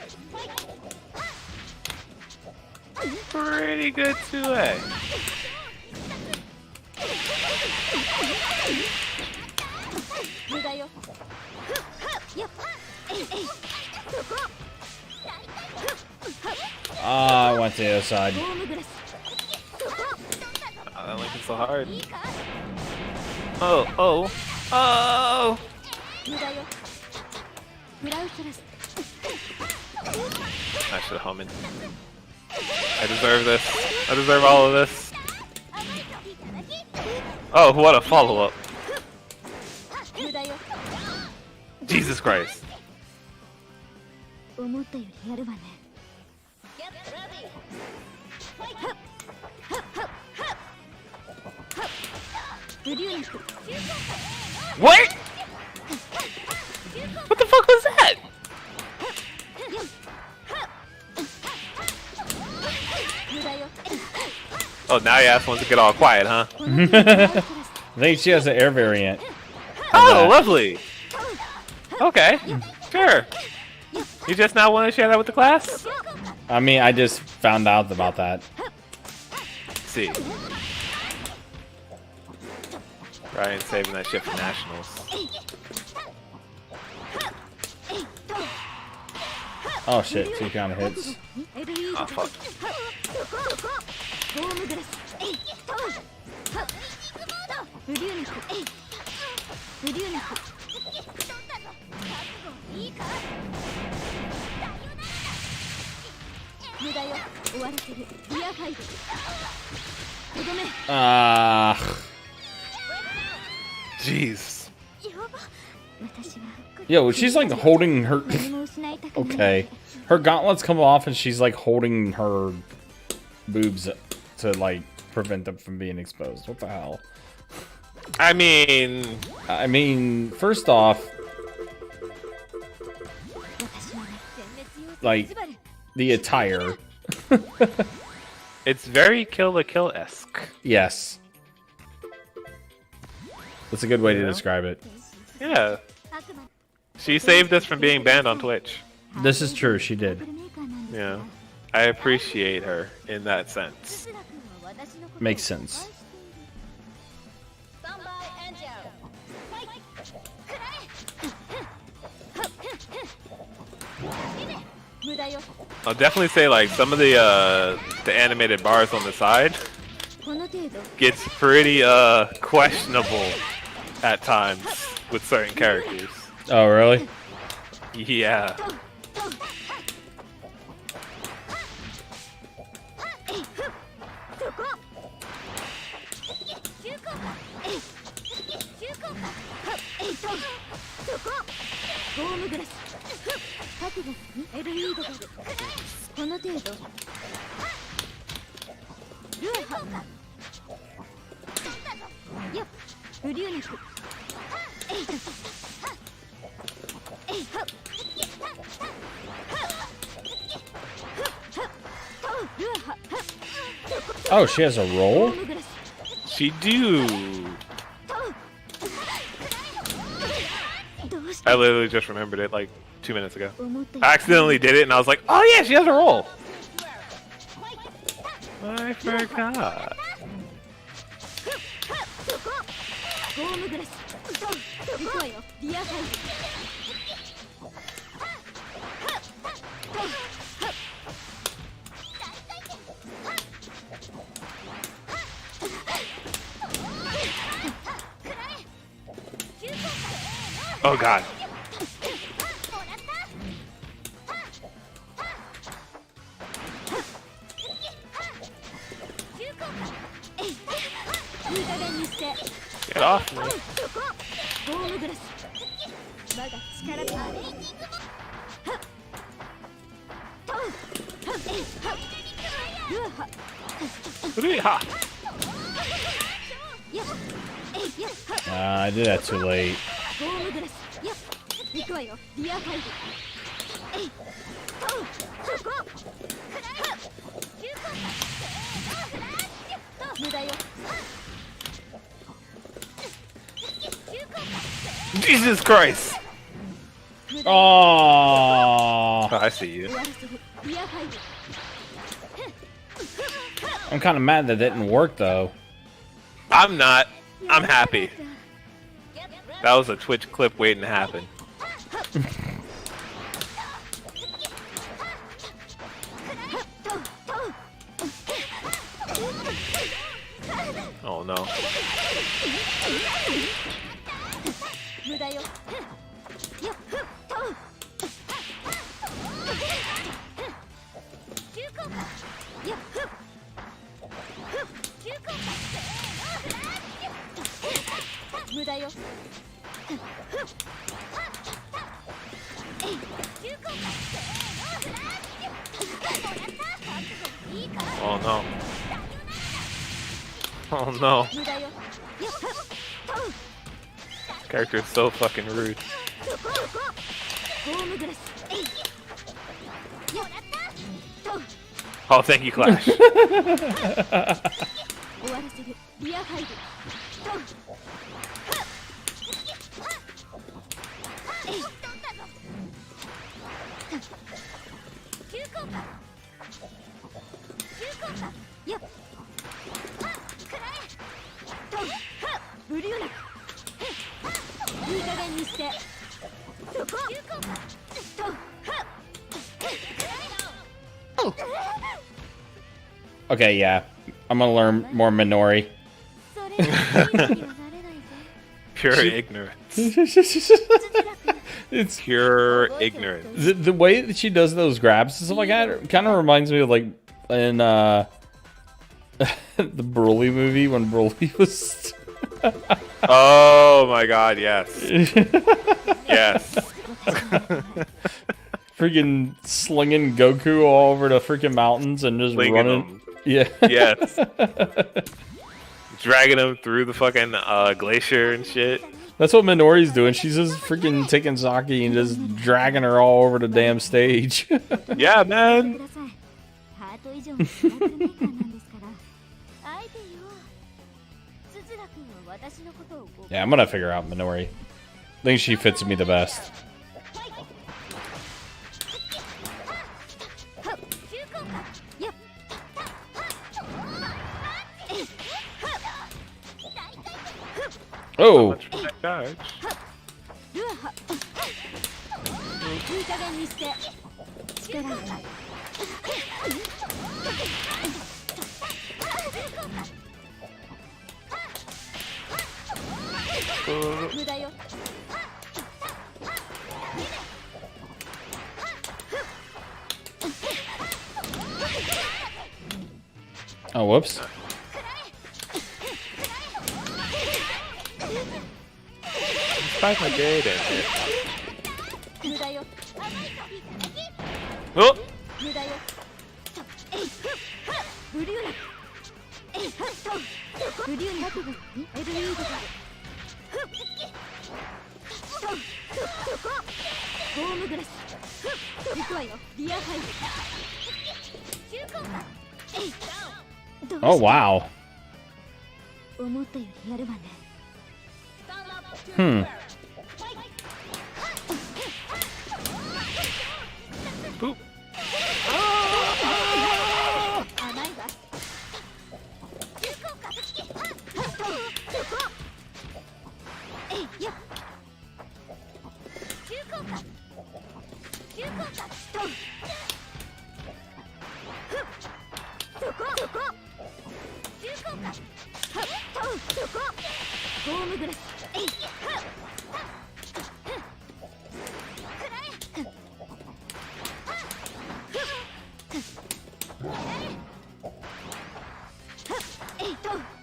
Pretty good 2A.
I went to the other side.
Oh, that link is so hard. Oh, oh, oh! I should have hummed. I deserve this. I deserve all of this. Oh, what a follow-up. Jesus Christ. What? What the fuck was that? Oh, now your ass wants to get all quiet, huh?
I think she has an air variant.
Oh, lovely. Okay, sure. You just not want to share that with the class?
I mean, I just found out about that.
See. Ryan saving that shit for nationals.
Oh shit, 2 counter hits.
Oh fuck. Jeez.
Yo, she's like holding her. Okay. Her gauntlets come off and she's like holding her boobs to like prevent them from being exposed. What the hell?
I mean,
first off, like the attire.
it's very Kill la Kill-esque.
Yes. That's a good way to describe it.
Yeah. She saved us from being banned on Twitch.
This is true, she did.
Yeah. I appreciate her in that sense.
Makes sense.
I'll definitely say like some of the animated bars on the side gets pretty questionable at times with certain characters.
Oh, really?
Yeah.
Oh, she has a roll?
She do. I literally just remembered it like 2 minutes ago. I accidentally did it and I was like, oh yeah, she has a roll. I forgot. Oh god. Get off me.
I did that too late.
Jesus Christ!
Oh,
I see you.
I'm kind of mad that didn't work though.
I'm not. I'm happy. That was a Twitch clip waiting to happen. Oh no. Oh no. Oh no. Character is so fucking rude. Oh, thank you, Clash.
Okay, yeah. I'm gonna learn more Minori.
Pure ignorance.
It's
Pure ignorance.
the way that she does those grabs and stuff like that kind of reminds me of like in the Broly movie when Broly was.
Oh my god, yes. Yes.
Freaking slinging Goku all over the freaking mountains and just
Slinging
running.
him.
Yeah.
Yes. Dragging him through the fucking glacier and shit.
That's what Minori's doing. She's just freaking taking Saki and just dragging her all over the damn stage.
Yeah, man.
Yeah, I'm gonna figure out Minori. I think she fits me the best. Oh!
Much for that charge.
Oh, whoops.
Find my data. Oh!
Oh, wow. Hmm.
Boop.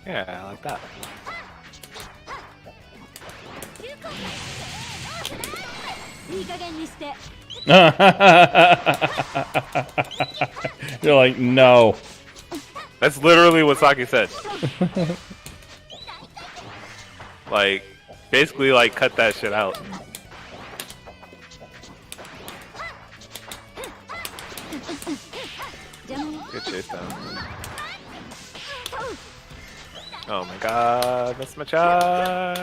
Yeah, I like that.
You're like, no.
That's literally what Saki said. Like, basically, like, cut that shit out. Good chase down. Oh my god, missed my charge.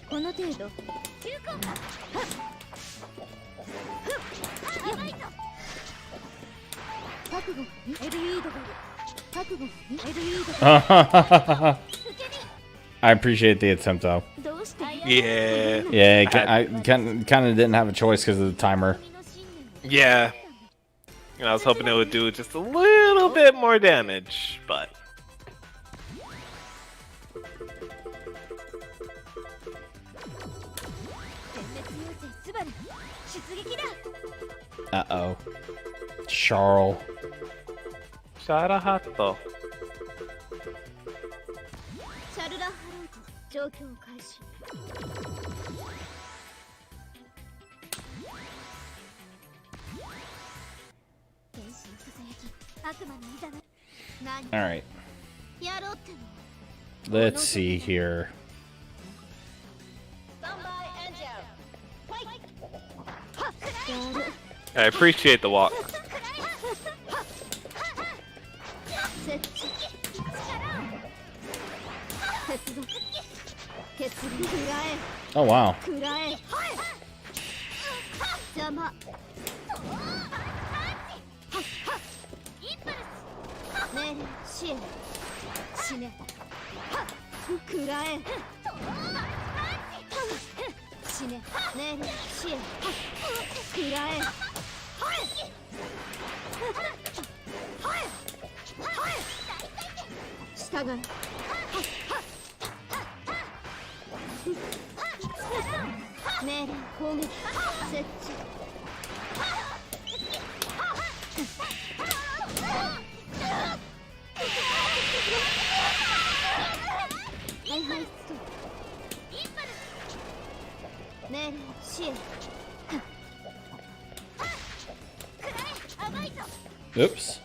この程度。覚悟。LE ドボル。覚悟。LE ドボル。
I appreciate the attempt, though.
どうして。
Yeah.
Yeah, I kind of didn't have a choice because of the timer.
Yeah. And I was hoping it would do just a little bit more damage, but...
Uh-oh. Charles.
Sharahato.
シャルラハローと状況開始。天使のささやき、悪魔のいざな。何
All right.
やろうっての。
Let's see here.
I appreciate the walk.
Oh, wow. Oops.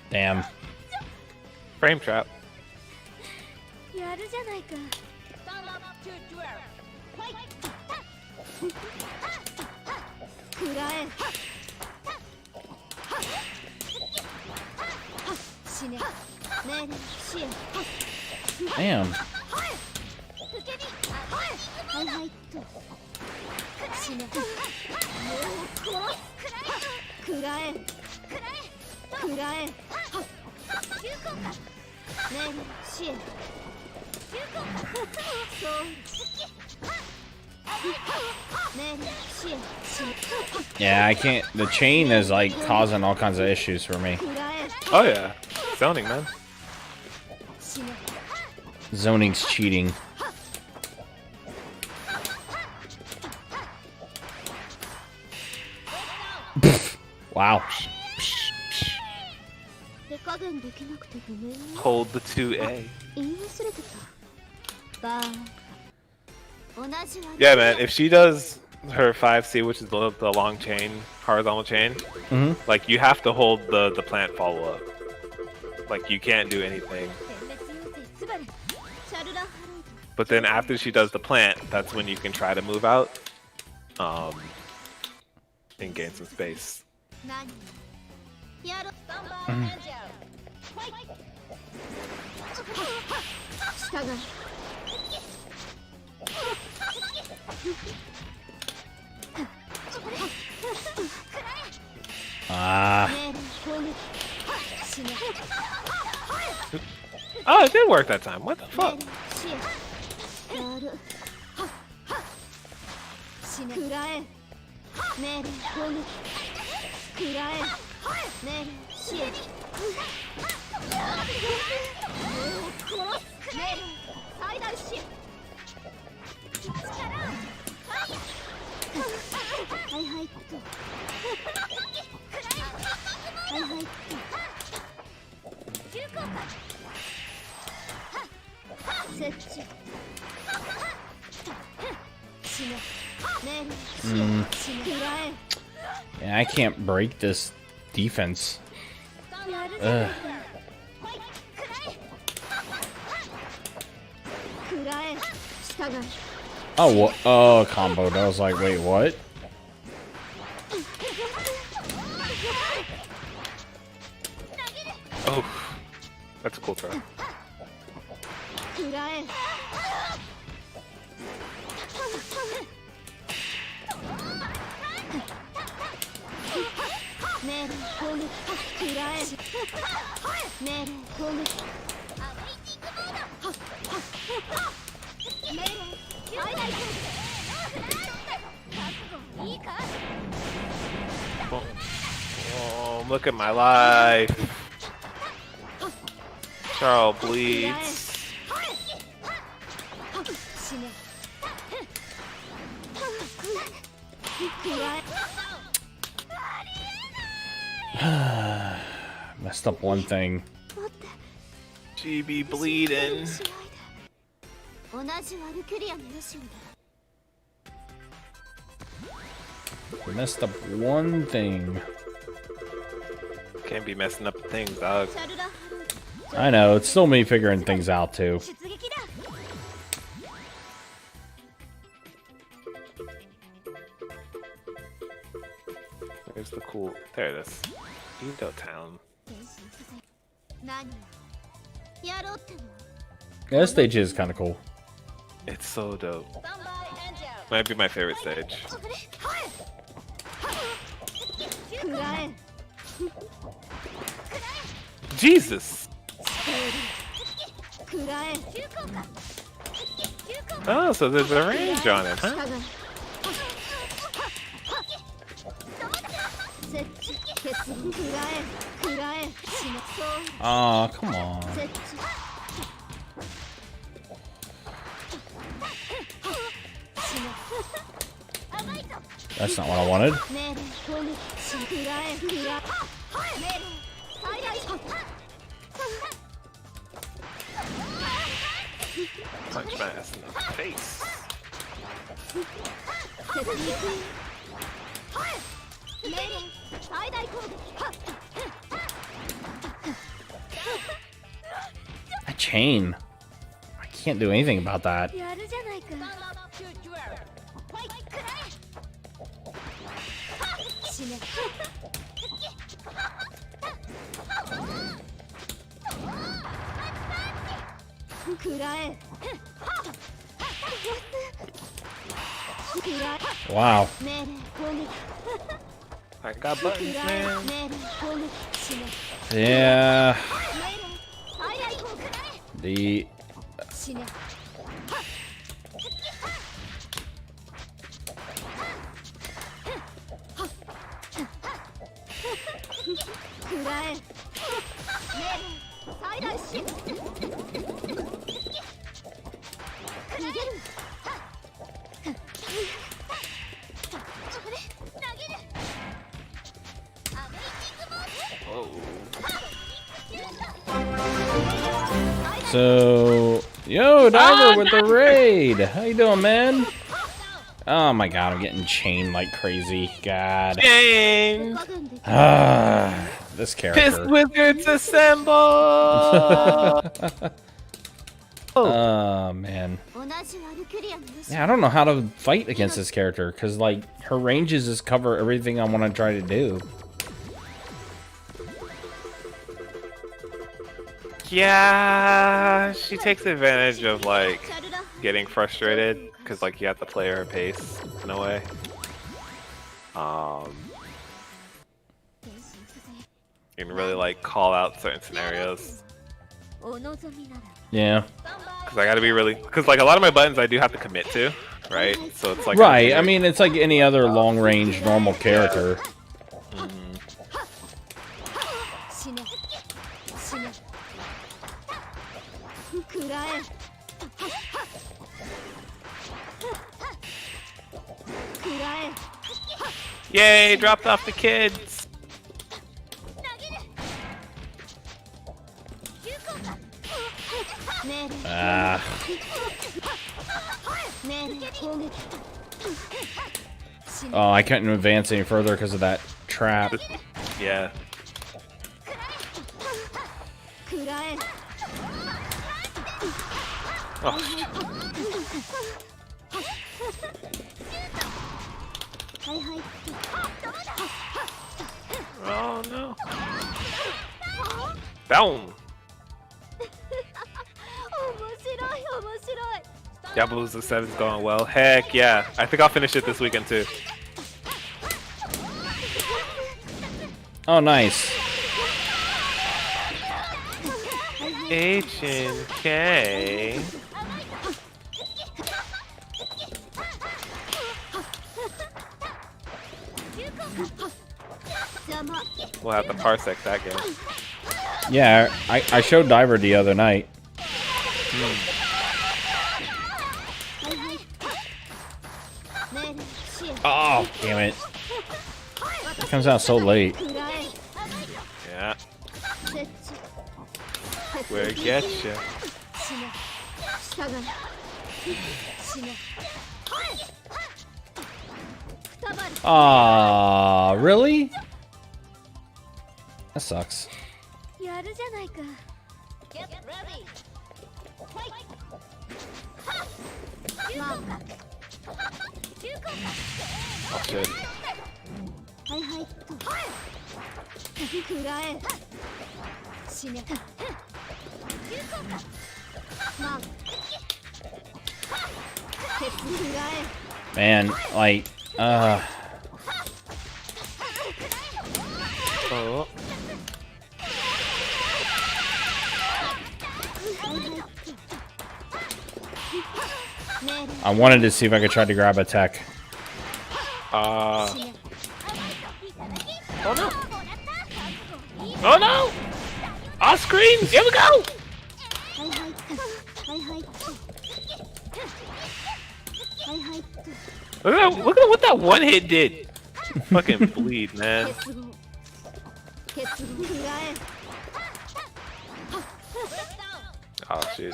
Damn.
Frame trap.
やるじゃないか。くらえ。死ね。命令支援。
Damn.
はいはいっと。死ね。くらえ。くらえ。命令支援。
Yeah, I can't. The chain is like causing all kinds of issues for me.
Oh yeah. Zoning, man.
Zoning's cheating. Wow.
Hold the 2A. Yeah, man, if she does her 5C, which is the long chain, horizontal chain, like, you have to hold the plant follow-up. Like, you can't do anything. But then after she does the plant, that's when you can try to move out, and gain some space.
Ah.
Oh, it did work that time. What the fuck?
Yeah, I can't break this defense. Ugh. Oh, oh, comboed. I was like, wait, what?
Oh, that's a cool throw. Oh, look at my life. Charles bleeds.
Messed up one thing.
She be bleeding.
Messed up one thing.
Can't be messing up things, dog.
I know, it's still me figuring things out too.
Where's the cool? There it is. Edo Town.
Yeah, this stage is kind of cool.
It's so dope. Might be my favorite stage. Jesus! Oh, so there's a range on it, huh?
Aw, come on. That's not what I wanted.
Punch my ass in the face.
A chain. I can't do anything about that. Wow.
I got buttons, man.
Yeah. The So, yo, Diver with the raid. How you doing, man? Oh my god, I'm getting chained like crazy. God.
Chained.
This character.
Piss wizards assemble.
Oh man. Yeah, I don't know how to fight against this character because like her ranges just cover everything I want to try to do.
Yeah, she takes advantage of like getting frustrated because like you have to play her pace in a way. You can really like call out certain scenarios.
Yeah.
Because I gotta be really, because like a lot of my buttons I do have to commit to, right? So it's like
right. I mean, it's like any other long range normal character.
Yay! Dropped off the kids.
Ah. Oh, I couldn't advance any further because of that trap.
Yeah. Oh, shit. Oh no. Down. Yabuza 7's going well. Heck yeah. I think I'll finish it this weekend too.
Oh, nice.
H and K. We'll have to parsec that game.
Yeah, I showed Diver the other night. Oh, damn it. It comes out so late.
Yeah. Where get ya?
Aw, really? That sucks.
Oh shit.
Man, like,
Oh.
I wanted to see if I could try to grab a tech.
Oh no! Oh no! Off screen! Here we go! Look at what that one hit did! Fucking bleed, man. Oh shit.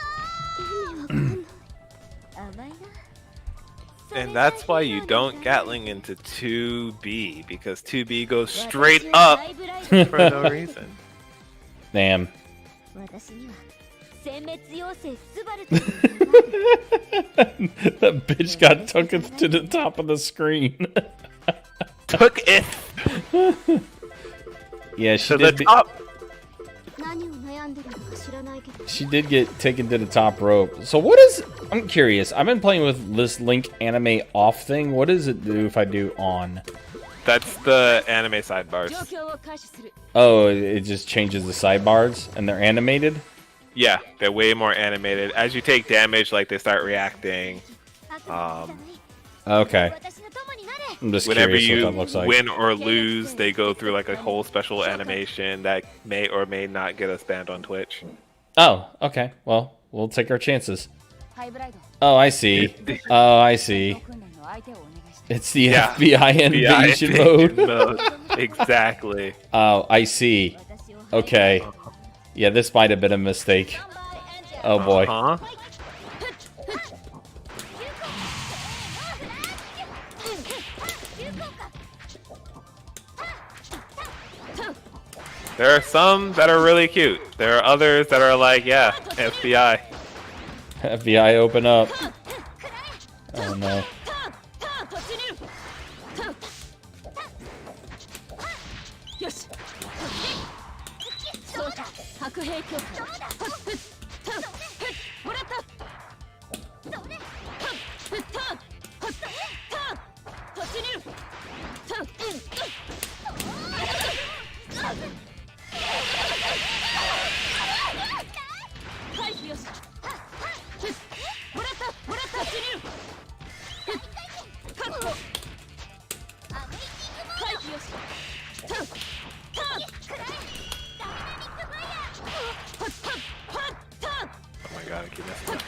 And that's why you don't Gatling into 2B, because 2B goes straight up for no reason.
Damn. That bitch got taken to the top of the screen.
Took it
Yeah, she
to
did.
the top.
She did get taken to the top rope. So what is... I'm curious. I've been playing with this Link anime off thing. What does it do if I do on?
That's the anime sidebars.
Oh, it just changes the sidebars and they're animated?
Yeah, they're way more animated. As you take damage, like they start reacting.
Okay. I'm just
Whenever
curious
you
what that looks like.
win or lose, they go through like a whole special animation that may or may not get us banned on Twitch.
Oh, okay. Well, we'll take our chances. Oh, I see. Oh, I see. It's the FBI invasion mode.
Exactly.
Oh, I see. Okay. Yeah, this might have been a mistake. Oh boy.
There are some that are really cute. There are others that are like, yeah, FBI.
FBI, open up. Oh no.
Oh my god, I keep messing up.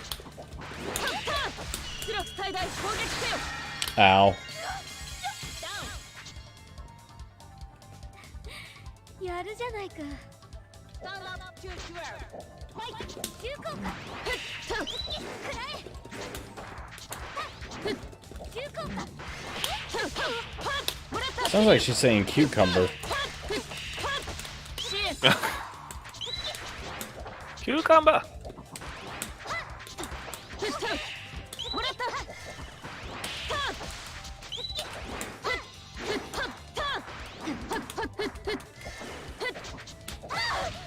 Ow. Sounds like she's saying cucumber.
Cucumber.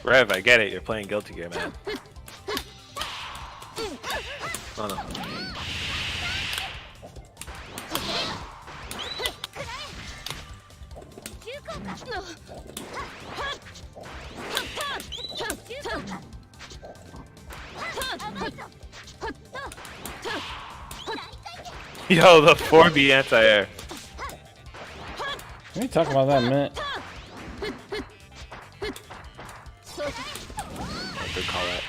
Rev, I get it. You're playing Guilty Gear, man. Oh no. Yo, the 4B anti-air.
Let me talk about that in a minute.
Good call that.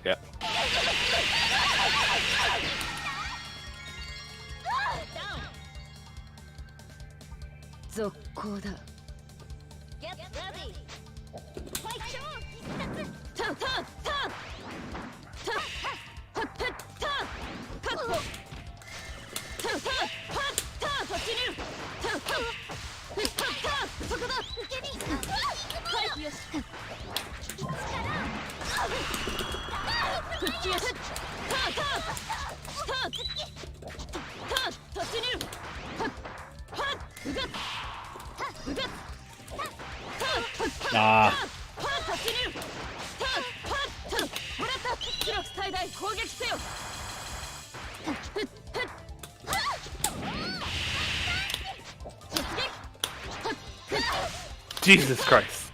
Yeah.
Ah.
Jesus Christ.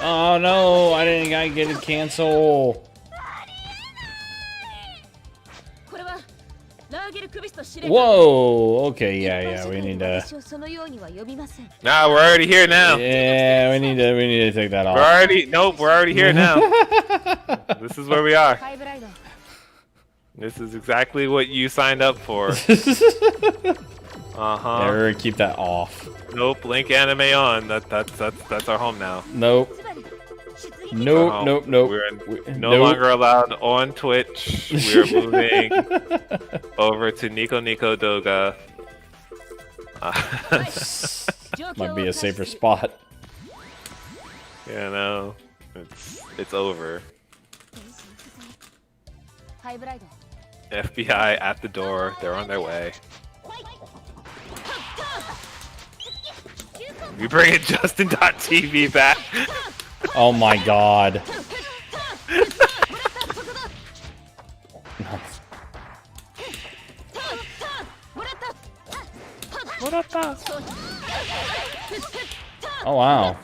Oh no, I didn't get it cancel. Whoa, okay, yeah, we need to.
Nah, we're already here now.
Yeah, we need to take that off.
We're already here now. This is where we are. This is exactly what you signed up for. Uh-huh.
Never keep that off.
Nope, link anime on. That's our home now.
Nope. Nope.
We're no longer allowed on Twitch. We're moving over to Nico Nico Doga.
Might be a safer spot.
Yeah, no. It's over. FBI at the door. They're on their way. We bringing Justin.tv back.
Oh my god. Oh wow.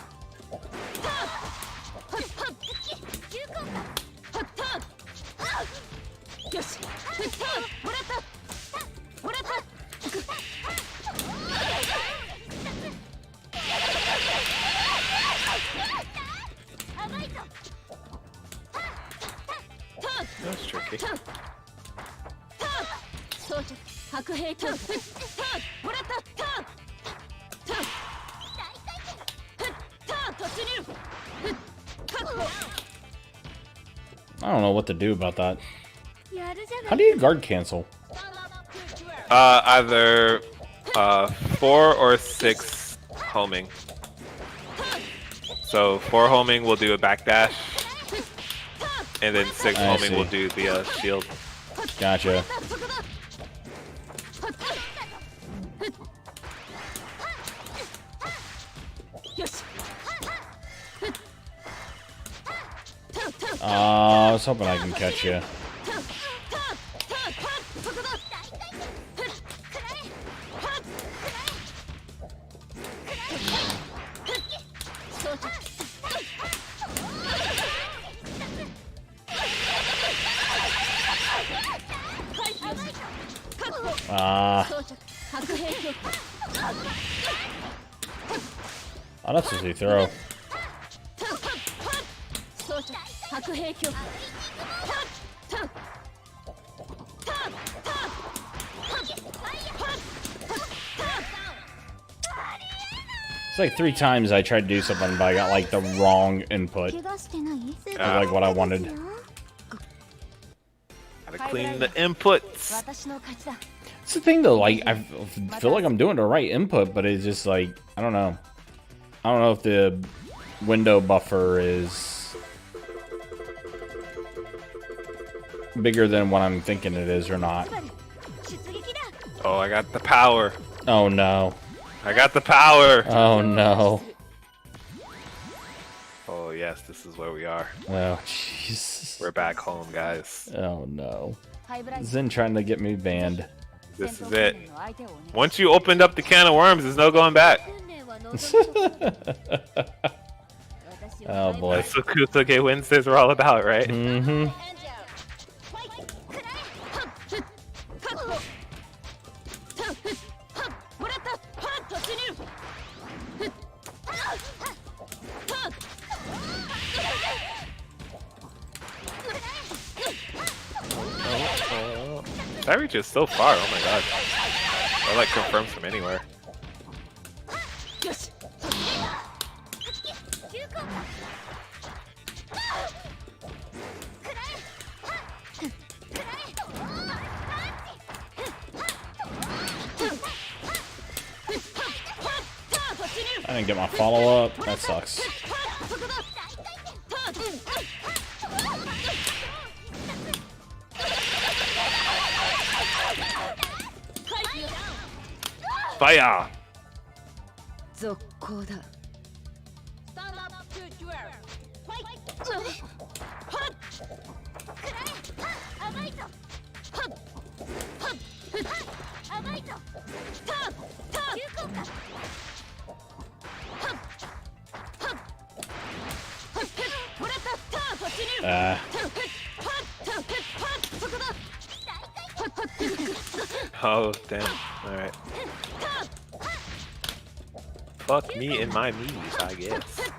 That's tricky.
I don't know what to do about that. How do you guard cancel?
Either 4 or 6 homing. So 4 homing will do a backdash, and then 6 homing will do the shield.
Gotcha. I was hoping I can catch you. Oh, that's just a throw. It's like 3 times I tried to do something, but I got like the wrong input. Like what I wanted.
Gotta clean the inputs.
It's the thing though, like I feel like I'm doing the right input, but it's just like I don't know. I don't know if the window buffer is bigger than what I'm thinking it is or not.
Oh, I got the power.
Oh no.
I got the power.
Oh no.
Oh yes, this is where we are.
Oh jeez.
We're back home, guys.
Oh no. Zen trying to get me banned.
This is it. Once you opened up the can of worms, there's no going back.
Oh boy.
That's what Kusoge Wednesdays are all about, right?
Mm-hmm.
That reach is so far, oh my god. I like confirms from anywhere.
I didn't get my follow-up. That sucks.
Fire! Oh, damn. Alright. Fuck me and my me's, I guess.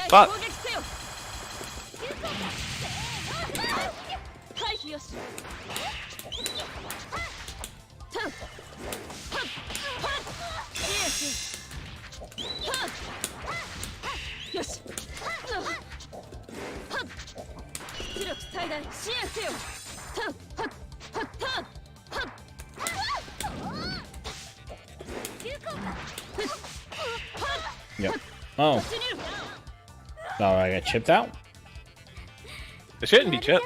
Fuck!
Yep. Oh. Oh, I got chipped out?
It shouldn't be chipped.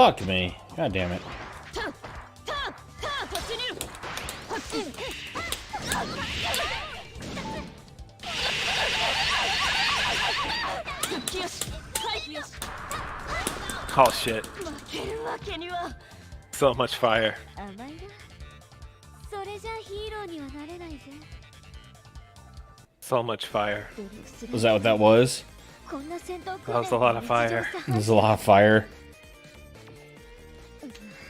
Fuck me. God damn it.
Oh shit. So much fire.
それじゃヒーローにはなれないぜ。
So much fire.
Was that what that was?
こんな戦闘
That was a lot of fire.
There's a lot of fire.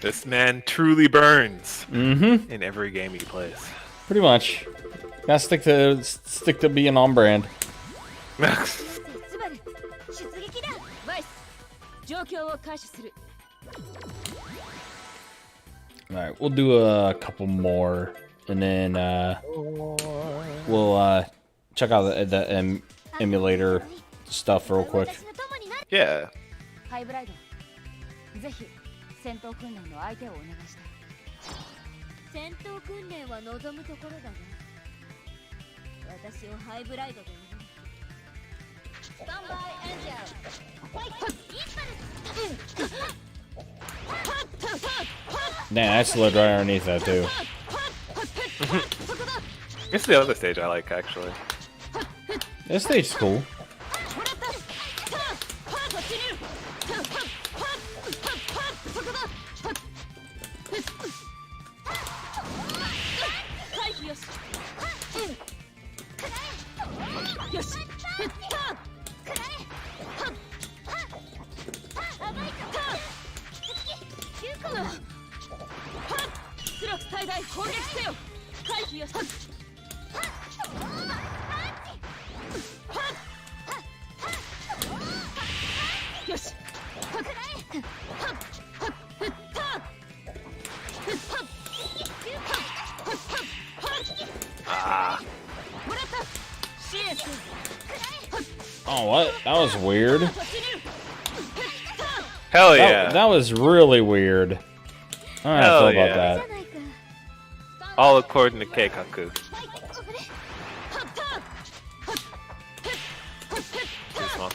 This man truly burns
Mm-hmm.
in every game he plays.
Pretty much. Gotta stick to being on brand.
つばる出撃だ。バイス状況を開始する。
All right, we'll do a couple more, and then we'll check out the emulator stuff real quick.
私の友になる。
Yeah.
ハイブライド、ぜひ戦闘訓練の相手をお願いしたい。戦闘訓練は望むところだね。私をハイブライドで呼ぶ。スタンバイエンジェル。ファイト。
Damn, I slid right underneath that too.
It's the other stage I like, actually.
This stage's cool. Oh, what? That was weird.
Hell yeah.
That was really weird. I don't know how I feel about that.
All according to Keikaku. This one.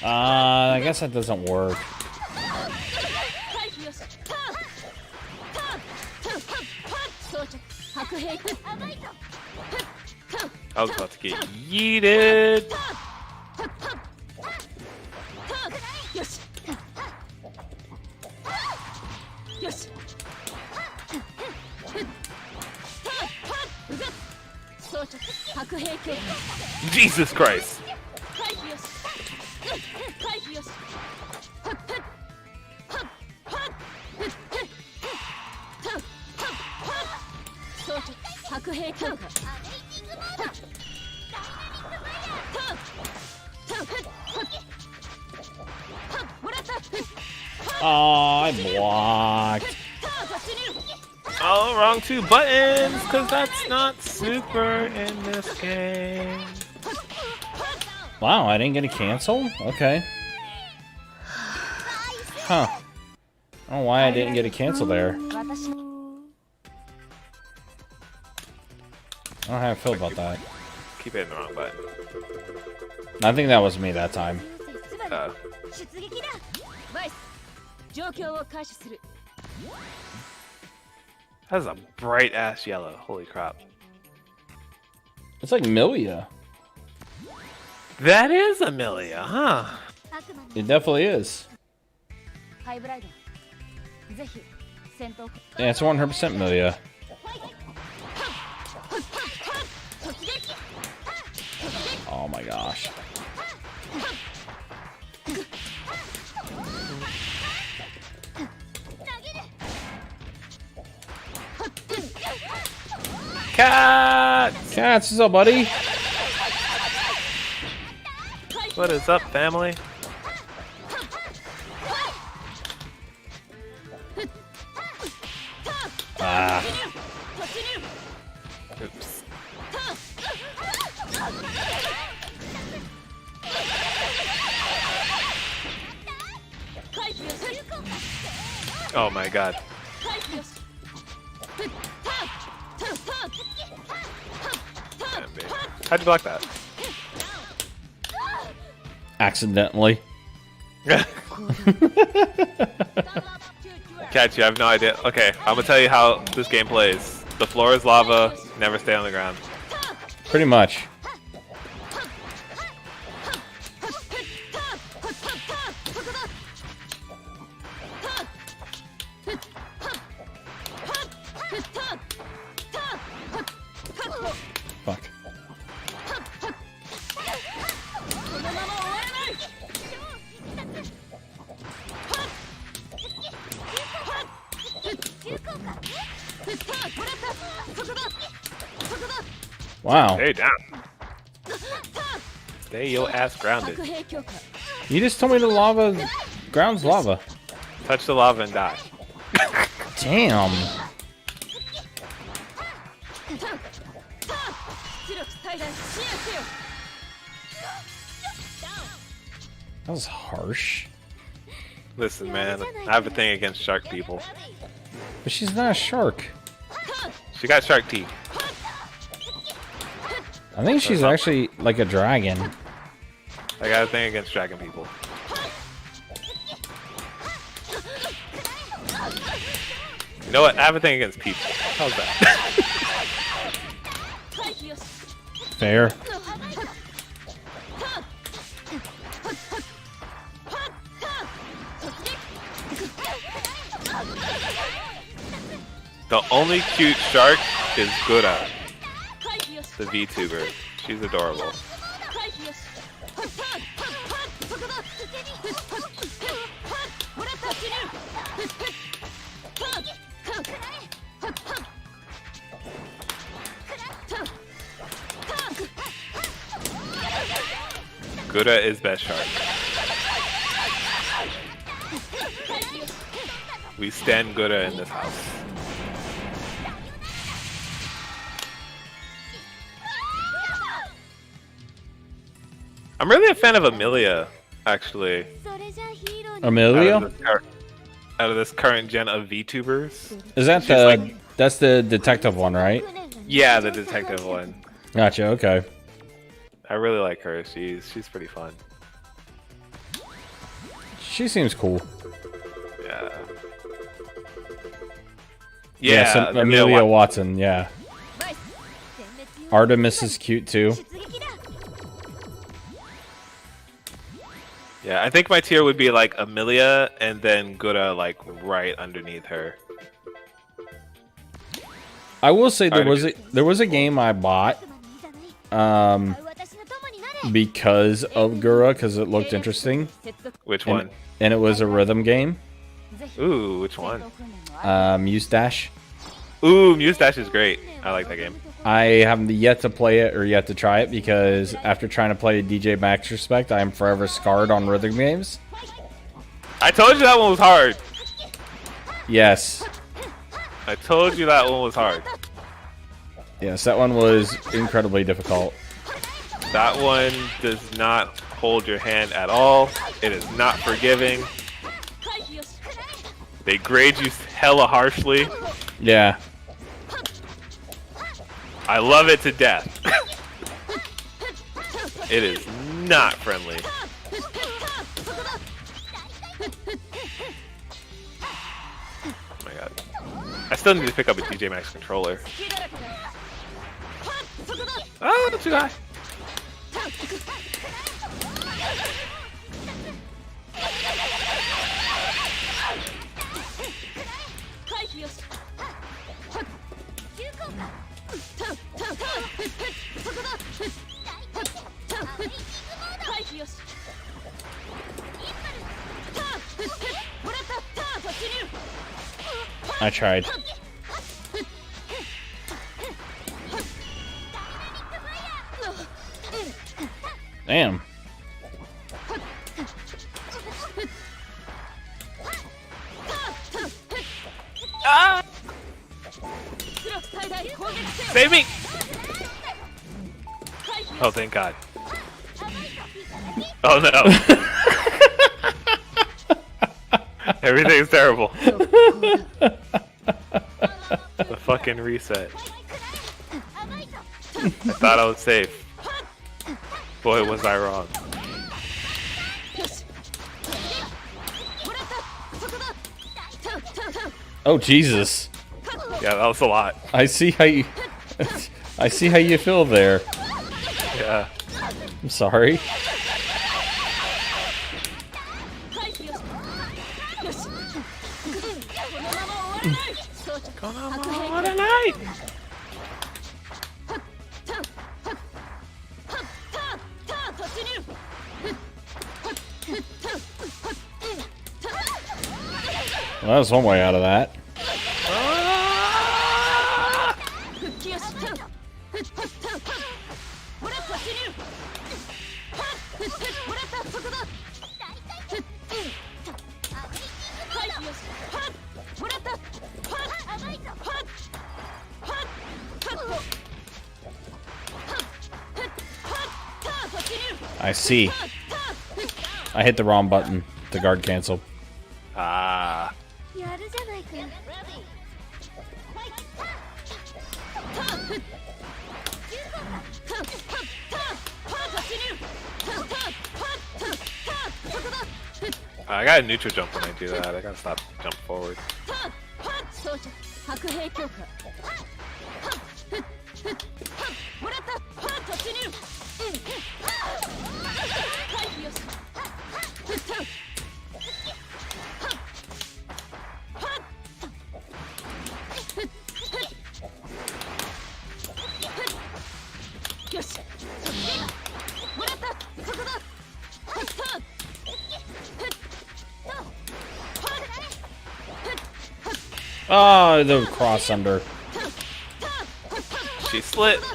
I guess that doesn't work.
I was about to get yeeted. Jesus Christ.
Oh, I blocked.
Oh, wrong two buttons, because that's not super in this game.
Wow, I didn't get a cancel? Okay. Huh. I don't know why I didn't get a cancel there. I don't know how I feel about that.
Keep hitting the wrong button.
I think that was me that time.
出撃だ。バイス状況を開始する。
That's a bright ass yellow. Holy crap.
It's like Milia.
That is Amelia, huh?
It definitely is.
ハイブライド、ぜひ戦闘。
Yeah, it's 100% Milia. Oh my gosh.
Cat!
Cats, what's up, buddy?
What is up, family?
Ah.
Oops. Oh my god. Damn, babe. How'd you block that?
Accidentally.
Catch you, I have no idea. Okay, I'm gonna tell you how this game plays. The floor is lava. Never stay on the ground.
Pretty much. Fuck. Wow.
Stay down. Stay your ass grounded.
You just told me the lava ground's lava.
Touch the lava and die.
Damn. That was harsh.
Listen, man, I have a thing against shark people.
But she's not a shark.
She got shark teeth.
I think she's actually like a dragon.
I got a thing against dragon people. You know what? I have a thing against people. How's that?
Fair.
The only cute shark is Gura, the VTuber. She's adorable. Gura is best shark. We stand Gura in this house. I'm really a fan of Amelia, actually.
Amelia?
Out of this current gen of VTubers.
Is that the... that's the detective one, right?
Yeah, the detective one.
Gotcha, okay.
I really like her. She's pretty fun.
She seems cool.
Yeah.
Yeah, so Amelia Watson, yeah. Artemis is cute too.
Yeah, I think my tier would be like Amelia and then Gura like right underneath her.
I will say there was a game I bought because of Gura, because it looked interesting.
Which one?
And it was a rhythm game.
Ooh, which one?
Mustache.
Ooh, Mustache is great. I like that game.
I haven't yet to play it or yet to try it because after trying to play DJ Max Respect, I am forever scarred on rhythm games.
I told you that one was hard.
Yes.
I told you that one was hard.
Yes, that one was incredibly difficult.
That one does not hold your hand at all. It is not forgiving. They grade you hella harshly.
Yeah.
I love it to death. It is not friendly. Oh my god. I still need to pick up a DJ Max controller. Oh, too high.
I tried. Damn.
Ah! Save me! Oh, thank God. Oh no. Everything's terrible. The fucking reset. I thought I was safe. Boy, was I wrong.
Oh, Jesus.
Yeah, that was a lot.
I see how you I see how you feel there.
Yeah.
I'm sorry.
What a night!
Well, that's one way out of that. I see. I hit the wrong button. The guard cancel.
Ah.
やるじゃないか。
I got a neutral jump when I do that. I gotta stop jump forward.
Oh, the cross under.
She slipped.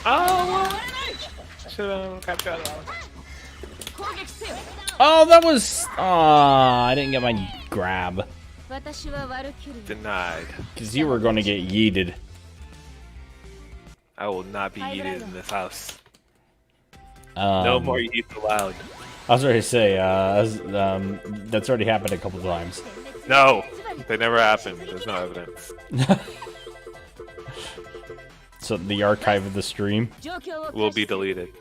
Oh, should have captured that one.
Oh, that was. I didn't get my grab.
Denied.
Because you were going to get yeeted.
I will not be yeeted in this house. No more yeets allowed.
I was ready to say, that's already happened a couple times.
No, they never happened. There's no evidence.
So the archive of the stream
Will be deleted.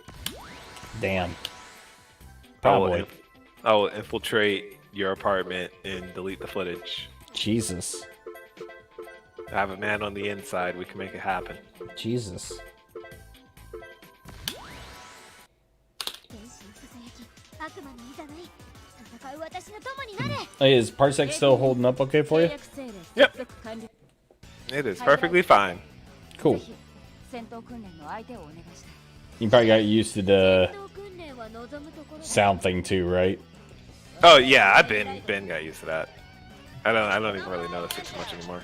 Damn. Probably.
I will infiltrate your apartment and delete the footage.
Jesus.
I have a man on the inside. We can make it happen.
Jesus. Hey, is Parsec still holding up okay for you?
Yep. It is perfectly fine.
Cool. You probably got used to the sound thing too, right?
Oh yeah, I've been got used to that. I don't even really notice it too much anymore.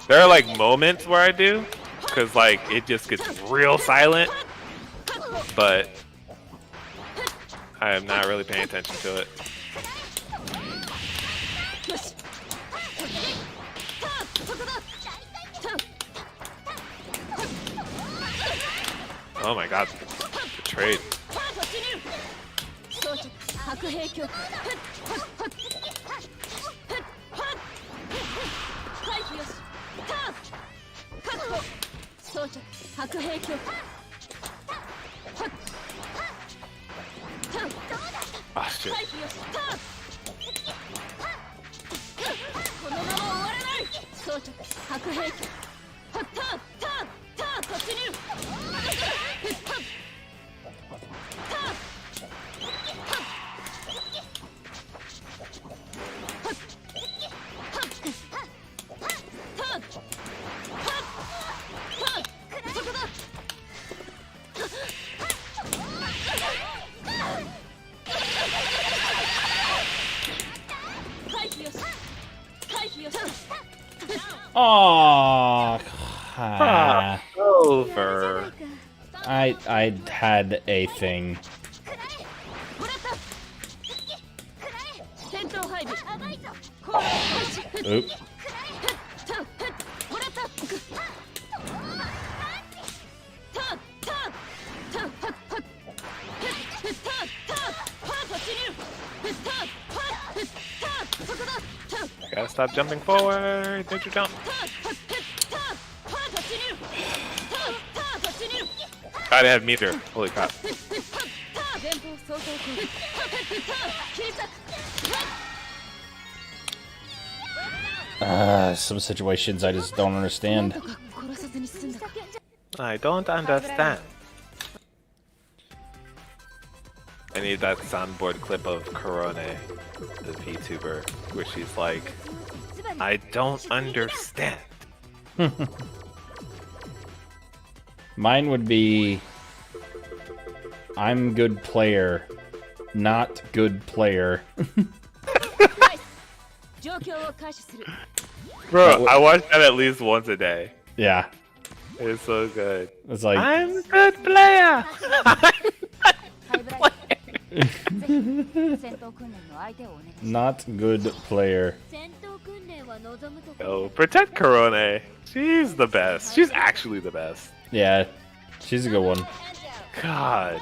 There are like moments where I do, cause like it just gets real silent, but I am not really paying attention to it. Oh my god, betrayed. Ah, shit.
Oh,
Over.
I had a thing. Oop.
Stop jumping forward. Don't you jump. God, I have meter. Holy crap.
Some situations I just don't understand.
I don't understand. I need that soundboard clip of Korone, the VTuber, where she's like, I don't understand.
Mine would be, I'm good player, not good player.
Bro, I watch that at least once a day.
Yeah.
It's so good.
It's like,
I'm a good player!
not good player.
Yo, protect Korone. She's the best. She's actually the best.
Yeah, she's a good one.
God.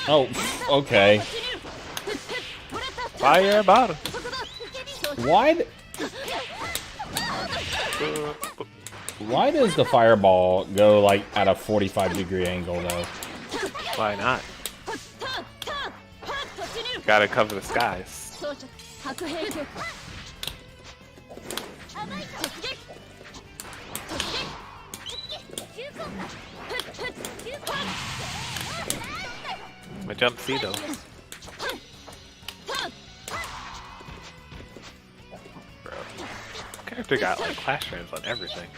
Oh, okay.
Fireball.
Why does the fireball go like at a 45-degree angle though?
Why not? Gotta cover the skies. My jump C though. Bro. Character got like clash frames on everything.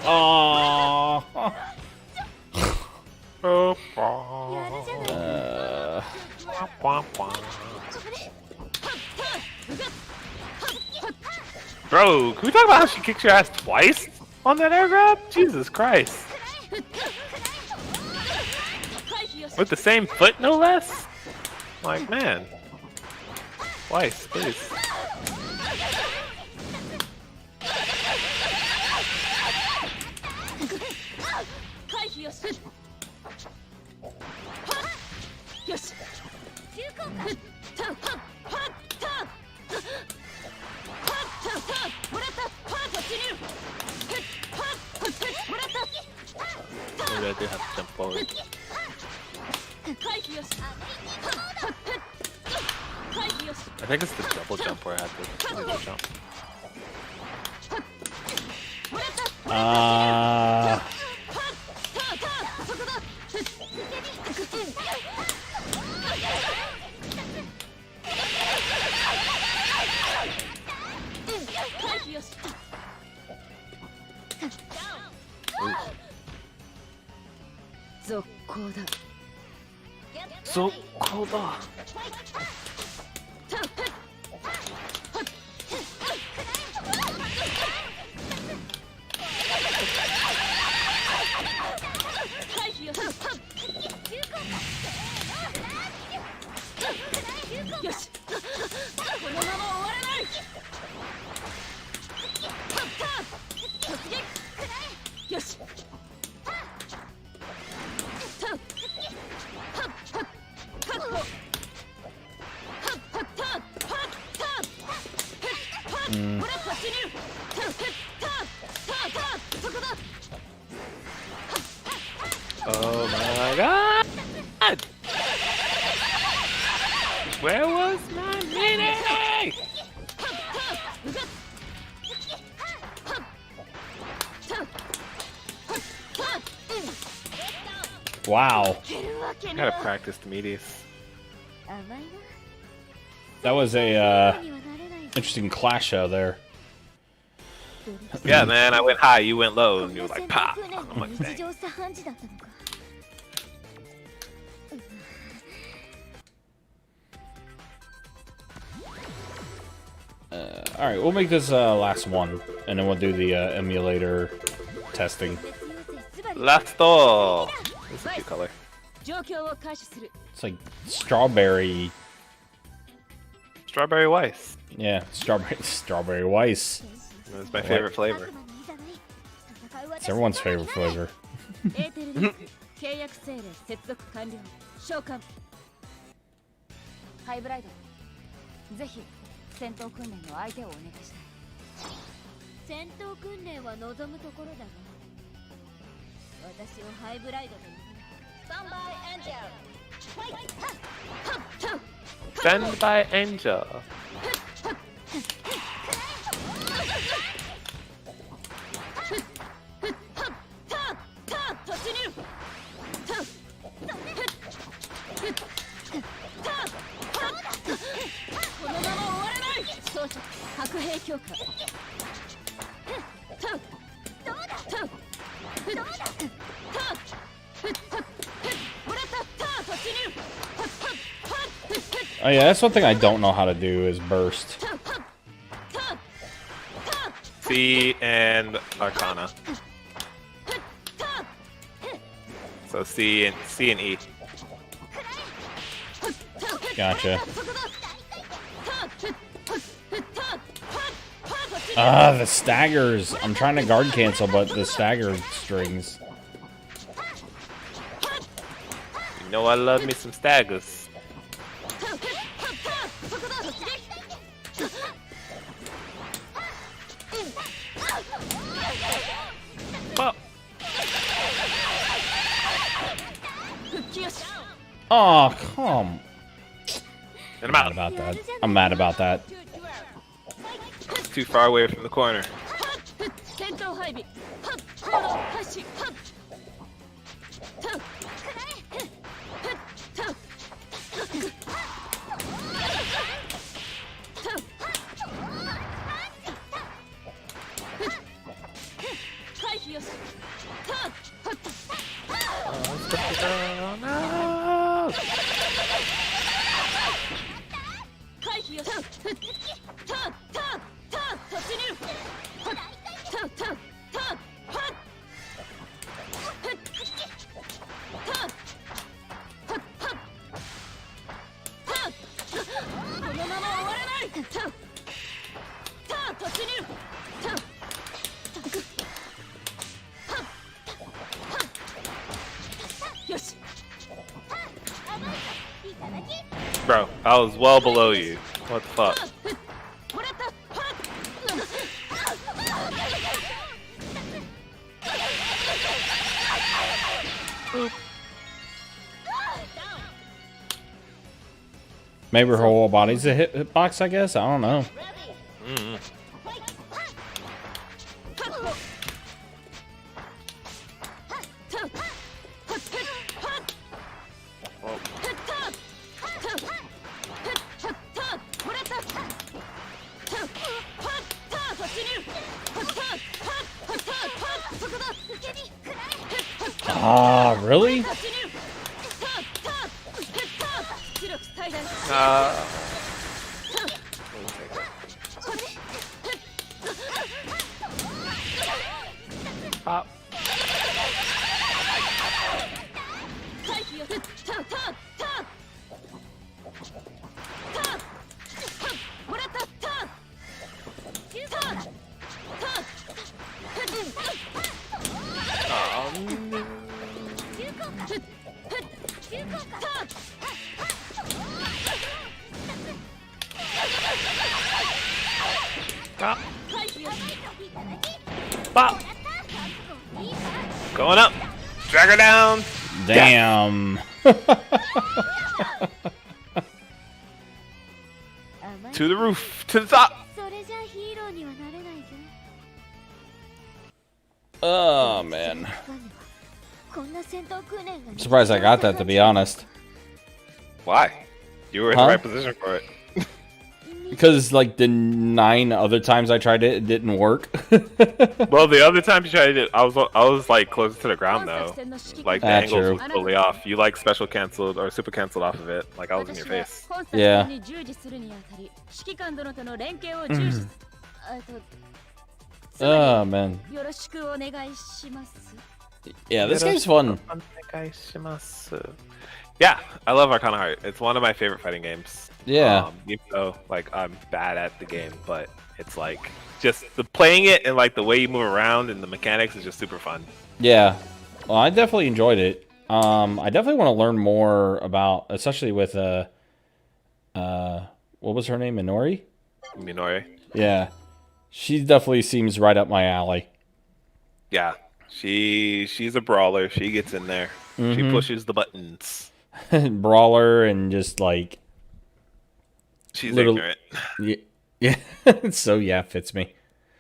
Aww.
Bro, can we talk about how she kicks your ass twice on that air grab? Jesus Christ. With the same foot, no less? Like, man. Twice, please. Maybe I do have to jump forward. I think it's the double jump where I have to double jump. So cold. Oh my god! Where was my meeting?
Wow.
I gotta practice the medias.
That was a interesting clash out there.
Yeah, man, I went high, you went low, and you were like, pop! I'm like, dang.
Alright, we'll make this last one, and then we'll do the emulator testing.
Lasto! This is a cute color.
状況を開始する
It's like strawberry.
Strawberry Weiss.
Yeah, strawberry Weiss.
That's my favorite flavor.
It's everyone's favorite flavor.
エーテルに契約命令接続完了召喚ハイブライドぜひ戦闘訓練の相手をお願いしたい戦闘訓練は望むところだが私をハイブライドで呼ぶスタンバイエンジェル
Stand by Angel.
このまま終わらない装着白兵強化どうだ
Oh yeah, that's one thing I don't know how to do is burst.
C and Arcana. So C and E.
Gotcha. Ah, the staggers. I'm trying to guard cancel, but the stagger strings.
You know I love me some staggers.
Oh, come.
And I'm
Mad
out.
about that. I'm mad about that.
It's too far away from the corner.
戦闘配備行動開始回避よし
Oh, no.
回避よし突入このまま終わらない突入よし
Bro, I was well below you. What the fuck?
もらった
Maybe her whole body's a hitbox, I guess? I don't know. Ah, really?
Pop. Pop. Pop. Going up. Drag her down.
Damn.
To the roof. To the top.
それじゃヒーローにはなれないぜ
Oh, man.
こんな戦闘訓練が
I'm surprised I got that, to be honest.
Why? You were in
Huh?
the right position for it.
Because like the 9 other times I tried it, it didn't work.
Well, the other time you tried it, I was like closer to the ground though. Like the angles
true.
was totally off. You like special canceled or super canceled off of it. Like I was in your face.
Yeah.
に従事するにあたり指揮官殿との連携を重視
Oh man.
よろしくお願いします
Yeah, this game's fun.
Yeah, I love Arcana Heart. It's one of my favorite fighting games.
Yeah.
Even though like I'm bad at the game, but it's like just the playing it and like the way you move around and the mechanics is just super fun.
Yeah. Well, I definitely enjoyed it. I definitely want to learn more about, especially with what was her name, Minori?
Minori.
Yeah. She definitely seems right up my alley.
Yeah, she's a brawler. She gets in there. She pushes the buttons.
Brawler and just like
She's
little-
ignorant.
yeah, so yeah, fits me.